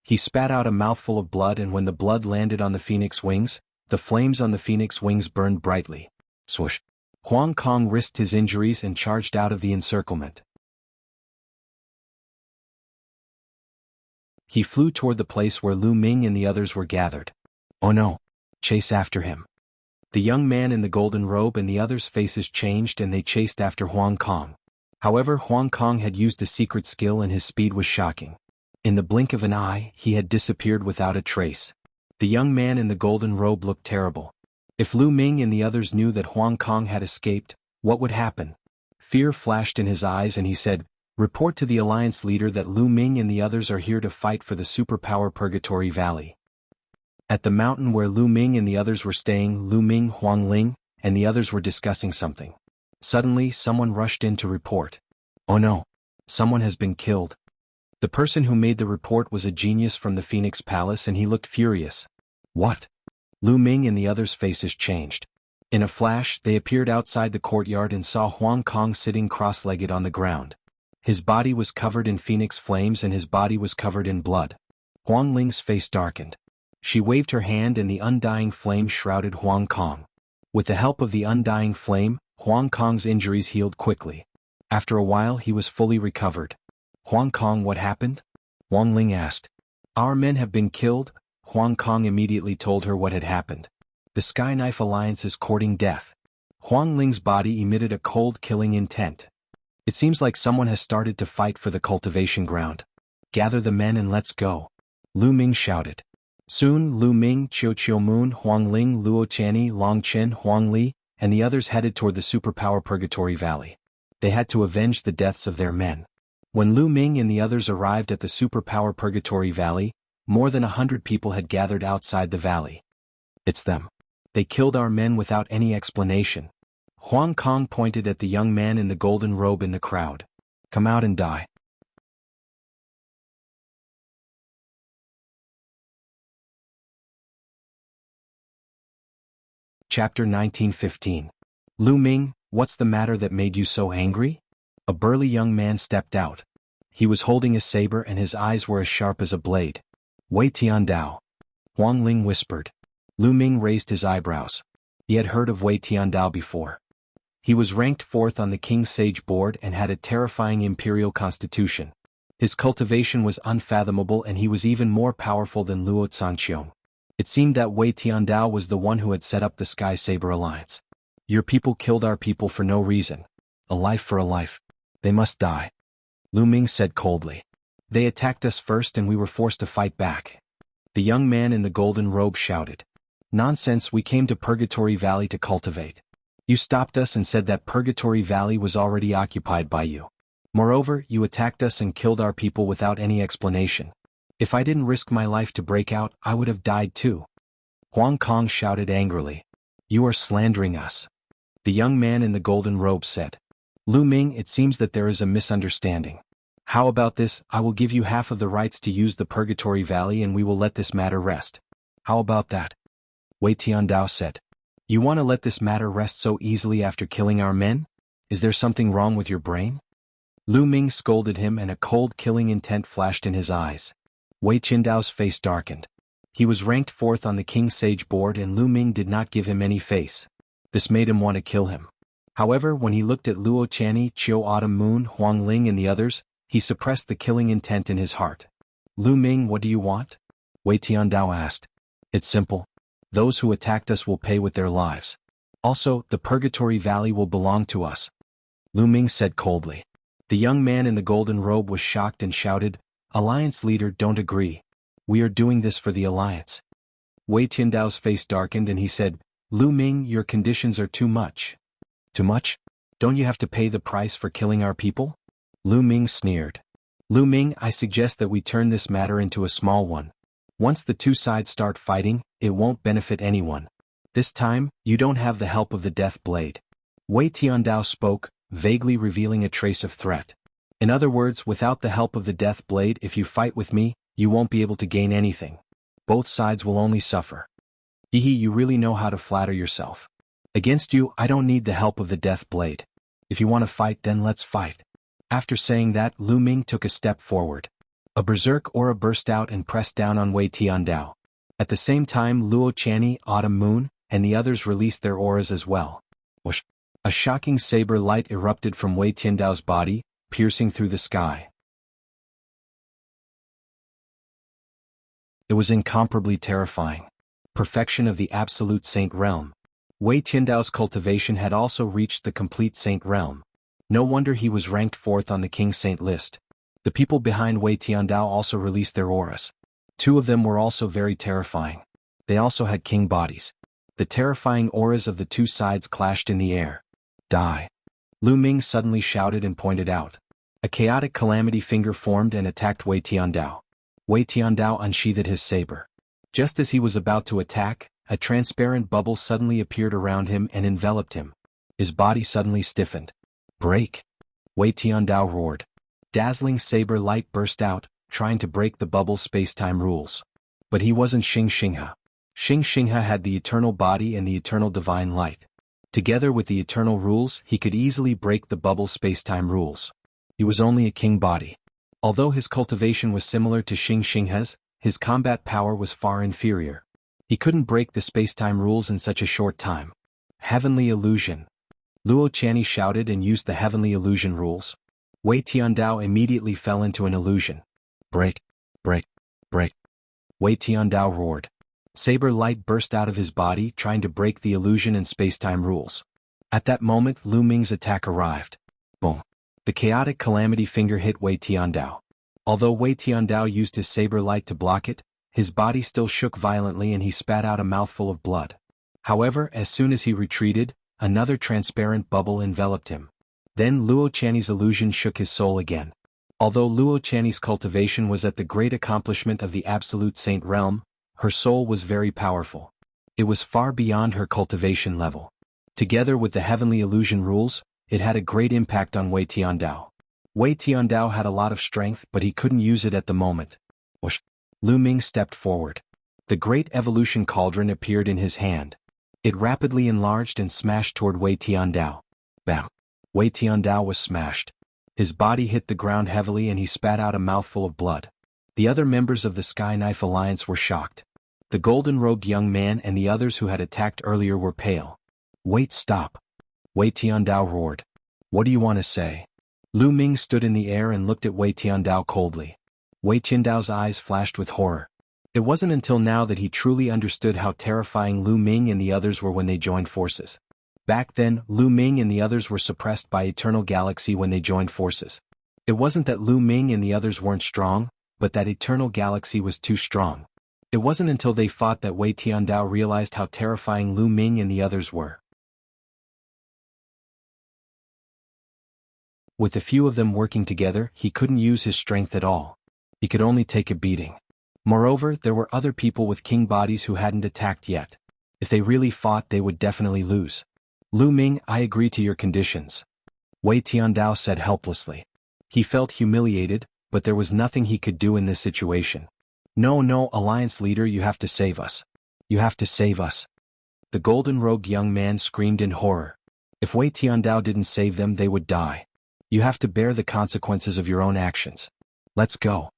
He spat out a mouthful of blood and when the blood landed on the Phoenix wings, the flames on the Phoenix wings burned brightly. Swoosh. Huang Kong risked his injuries and charged out of the encirclement. He flew toward the place where Lu Ming and the others were gathered. Oh no! Chase after him. The young man in the golden robe and the others' faces changed and they chased after Huang Kong. However, Huang Kong had used a secret skill and his speed was shocking. In the blink of an eye, he had disappeared without a trace. The young man in the golden robe looked terrible. If Lu Ming and the others knew that Huang Kong had escaped, what would happen? Fear flashed in his eyes and he said, "Report to the Alliance leader that Lu Ming and the others are here to fight for the superpower Purgatory Valley." At the mountain where Lu Ming and the others were staying, Lu Ming, Huang Ling, and the others were discussing something. Suddenly, someone rushed in to report. Oh no! Someone has been killed. The person who made the report was a genius from the Phoenix Palace and he looked furious. What? Lu Ming and the others' faces changed. In a flash, they appeared outside the courtyard and saw Huang Kong sitting cross-legged on the ground. His body was covered in phoenix flames and his body was covered in blood. Huang Ling's face darkened. She waved her hand and the undying flame shrouded Huang Kong. With the help of the undying flame, Huang Kong's injuries healed quickly. After a while he was fully recovered. Huang Kong, what happened? Huang Ling asked. Our men have been killed. Huang Kong immediately told her what had happened. The Sky Knife Alliance is courting death. Huang Ling's body emitted a cold killing intent. It seems like someone has started to fight for the cultivation ground. Gather the men and let's go. Lu Ming shouted. Soon Lu Ming, Chiu Moon, Huang Ling, Luo Qianni, Long Chen, Huang Li, and the others headed toward the superpower Purgatory Valley. They had to avenge the deaths of their men. When Lu Ming and the others arrived at the superpower Purgatory Valley, more than 100 people had gathered outside the valley. It's them. They killed our men without any explanation. Huang Kong pointed at the young man in the golden robe in the crowd. Come out and die. Chapter 1915. Lu Ming, what's the matter that made you so angry? A burly young man stepped out. He was holding a saber and his eyes were as sharp as a blade. Wei Tiandao. Huang Ling whispered. Lu Ming raised his eyebrows. He had heard of Wei Tiandao before. He was ranked 4th on the King's Sage Board and had a terrifying imperial constitution. His cultivation was unfathomable and he was even more powerful than Luo Zhanqiong. It seemed that Wei Tiandao was the one who had set up the Sky Saber Alliance. Your people killed our people for no reason. A life for a life. They must die. Lu Ming said coldly. They attacked us first and we were forced to fight back. The young man in the golden robe shouted. Nonsense, we came to Purgatory Valley to cultivate. You stopped us and said that Purgatory Valley was already occupied by you. Moreover, you attacked us and killed our people without any explanation. If I didn't risk my life to break out, I would have died too. Huang Kong shouted angrily. You are slandering us. The young man in the golden robe said. Lu Ming, it seems that there is a misunderstanding. How about this? I will give you half of the rights to use the Purgatory Valley and we will let this matter rest. How about that? Wei Tiandao said. You want to let this matter rest so easily after killing our men? Is there something wrong with your brain? Lu Ming scolded him and a cold killing intent flashed in his eyes. Wei Tiandao's face darkened. He was ranked 4th on the King's Sage Board and Lu Ming did not give him any face. This made him want to kill him. However, when he looked at Luo Qianni, Chiu Autumn Moon, Huang Ling and the others, he suppressed the killing intent in his heart. Lu Ming, what do you want? Wei Tiandao asked. It's simple. Those who attacked us will pay with their lives. Also, the Purgatory Valley will belong to us. Lu Ming said coldly. The young man in the golden robe was shocked and shouted, Alliance leader, don't agree. We are doing this for the Alliance. Wei Tiandao's face darkened and he said, Lu Ming, your conditions are too much. Too much? Don't you have to pay the price for killing our people? Lu Ming sneered. Lu Ming, I suggest that we turn this matter into a small one. Once the two sides start fighting, it won't benefit anyone. This time, you don't have the help of the Death Blade. Wei Tiandao spoke, vaguely revealing a trace of threat. In other words, without the help of the Death Blade, if you fight with me, you won't be able to gain anything. Both sides will only suffer. Hehe, you really know how to flatter yourself. Against you, I don't need the help of the Death Blade. If you want to fight, then let's fight. After saying that, Lu Ming took a step forward. A berserk aura burst out and pressed down on Wei Tiandao. At the same time, Luo Qianni, Autumn Moon, and the others released their auras as well. Whoosh! A shocking saber light erupted from Wei Tiandao's body, piercing through the sky. It was incomparably terrifying. Perfection of the absolute Saint Realm. Wei Tiandao's cultivation had also reached the complete Saint Realm. No wonder he was ranked 4th on the King's Saint list. The people behind Wei Tiandao also released their auras. 2 of them were also very terrifying. They also had king bodies. The terrifying auras of the two sides clashed in the air. Die. Lu Ming suddenly shouted and pointed out. A chaotic calamity finger formed and attacked Wei Tiandao. Wei Tiandao unsheathed his saber. Just as he was about to attack, a transparent bubble suddenly appeared around him and enveloped him. His body suddenly stiffened. Break! Wei Tiandao roared. Dazzling saber light burst out, trying to break the bubble's space-time rules. But he wasn't Xing Xinghe. Xing Xinghe had the eternal body and the eternal divine light. Together with the eternal rules, he could easily break the bubble's space-time rules. He was only a king body. Although his cultivation was similar to Xing Xinghe's, his combat power was far inferior. He couldn't break the space-time rules in such a short time. Heavenly illusion. Luo Qianni shouted and used the heavenly illusion rules. Wei Tiandao immediately fell into an illusion. Break, break, break. Wei Tiandao roared. Saber light burst out of his body, trying to break the illusion and space-time rules. At that moment, Lu Ming's attack arrived. Boom. The chaotic calamity finger hit Wei Tiandao. Although Wei Tiandao used his saber light to block it, his body still shook violently and he spat out a mouthful of blood. However, as soon as he retreated, another transparent bubble enveloped him. Then Luo Qianni's illusion shook his soul again. Although Luo Qianni's cultivation was at the great accomplishment of the Absolute Saint realm, her soul was very powerful. It was far beyond her cultivation level. Together with the heavenly illusion rules, it had a great impact on Wei Tiandao. Wei Tiandao had a lot of strength, but he couldn't use it at the moment. Whoosh! Lu Ming stepped forward. The great evolution cauldron appeared in his hand. It rapidly enlarged and smashed toward Wei Tiandao. Bam! Wei Tiandao was smashed. His body hit the ground heavily and he spat out a mouthful of blood. The other members of the Sky Knife Alliance were shocked. The golden-robed young man and the others who had attacked earlier were pale. Wait, stop! Wei Tiandao roared. What do you want to say? Lu Ming stood in the air and looked at Wei Tiandao coldly. Wei Tiandao's eyes flashed with horror. It wasn't until now that he truly understood how terrifying Lu Ming and the others were when they joined forces. Back then, Lu Ming and the others were suppressed by Eternal Galaxy when they joined forces. It wasn't that Lu Ming and the others weren't strong, but that Eternal Galaxy was too strong. It wasn't until they fought that Wei Tiandao realized how terrifying Lu Ming and the others were. With a few of them working together, he couldn't use his strength at all. He could only take a beating. Moreover, there were other people with king bodies who hadn't attacked yet. If they really fought, they would definitely lose. Lu Ming, I agree to your conditions. Wei Tiandao said helplessly. He felt humiliated, but there was nothing he could do in this situation. No, Alliance leader, you have to save us. You have to save us. The golden-robed young man screamed in horror. If Wei Tiandao didn't save them, they would die. You have to bear the consequences of your own actions. Let's go.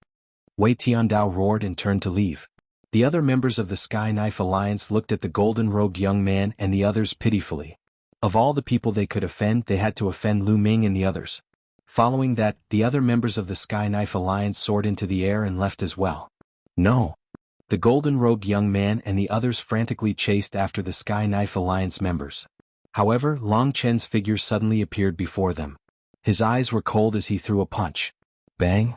Wei Tiandao roared and turned to leave. The other members of the Sky Knife Alliance looked at the golden-robed young man and the others pitifully. Of all the people they could offend, they had to offend Lu Ming and the others. Following that, the other members of the Sky Knife Alliance soared into the air and left as well. No. The golden-robed young man and the others frantically chased after the Sky Knife Alliance members. However, Long Chen's figure suddenly appeared before them. His eyes were cold as he threw a punch. Bang!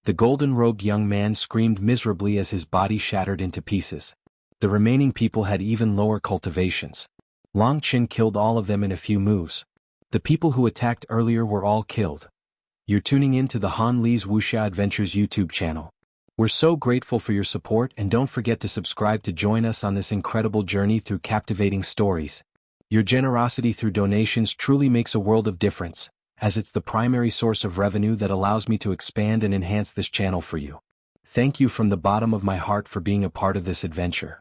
The golden-robed young man screamed miserably as his body shattered into pieces. The remaining people had even lower cultivations. Long Chen killed all of them in a few moves. The people who attacked earlier were all killed. You're tuning in to the Han Li's Wuxia Adventures YouTube channel. We're so grateful for your support, and don't forget to subscribe to join us on this incredible journey through captivating stories. Your generosity through donations truly makes a world of difference, as it's the primary source of revenue that allows me to expand and enhance this channel for you. Thank you from the bottom of my heart for being a part of this adventure.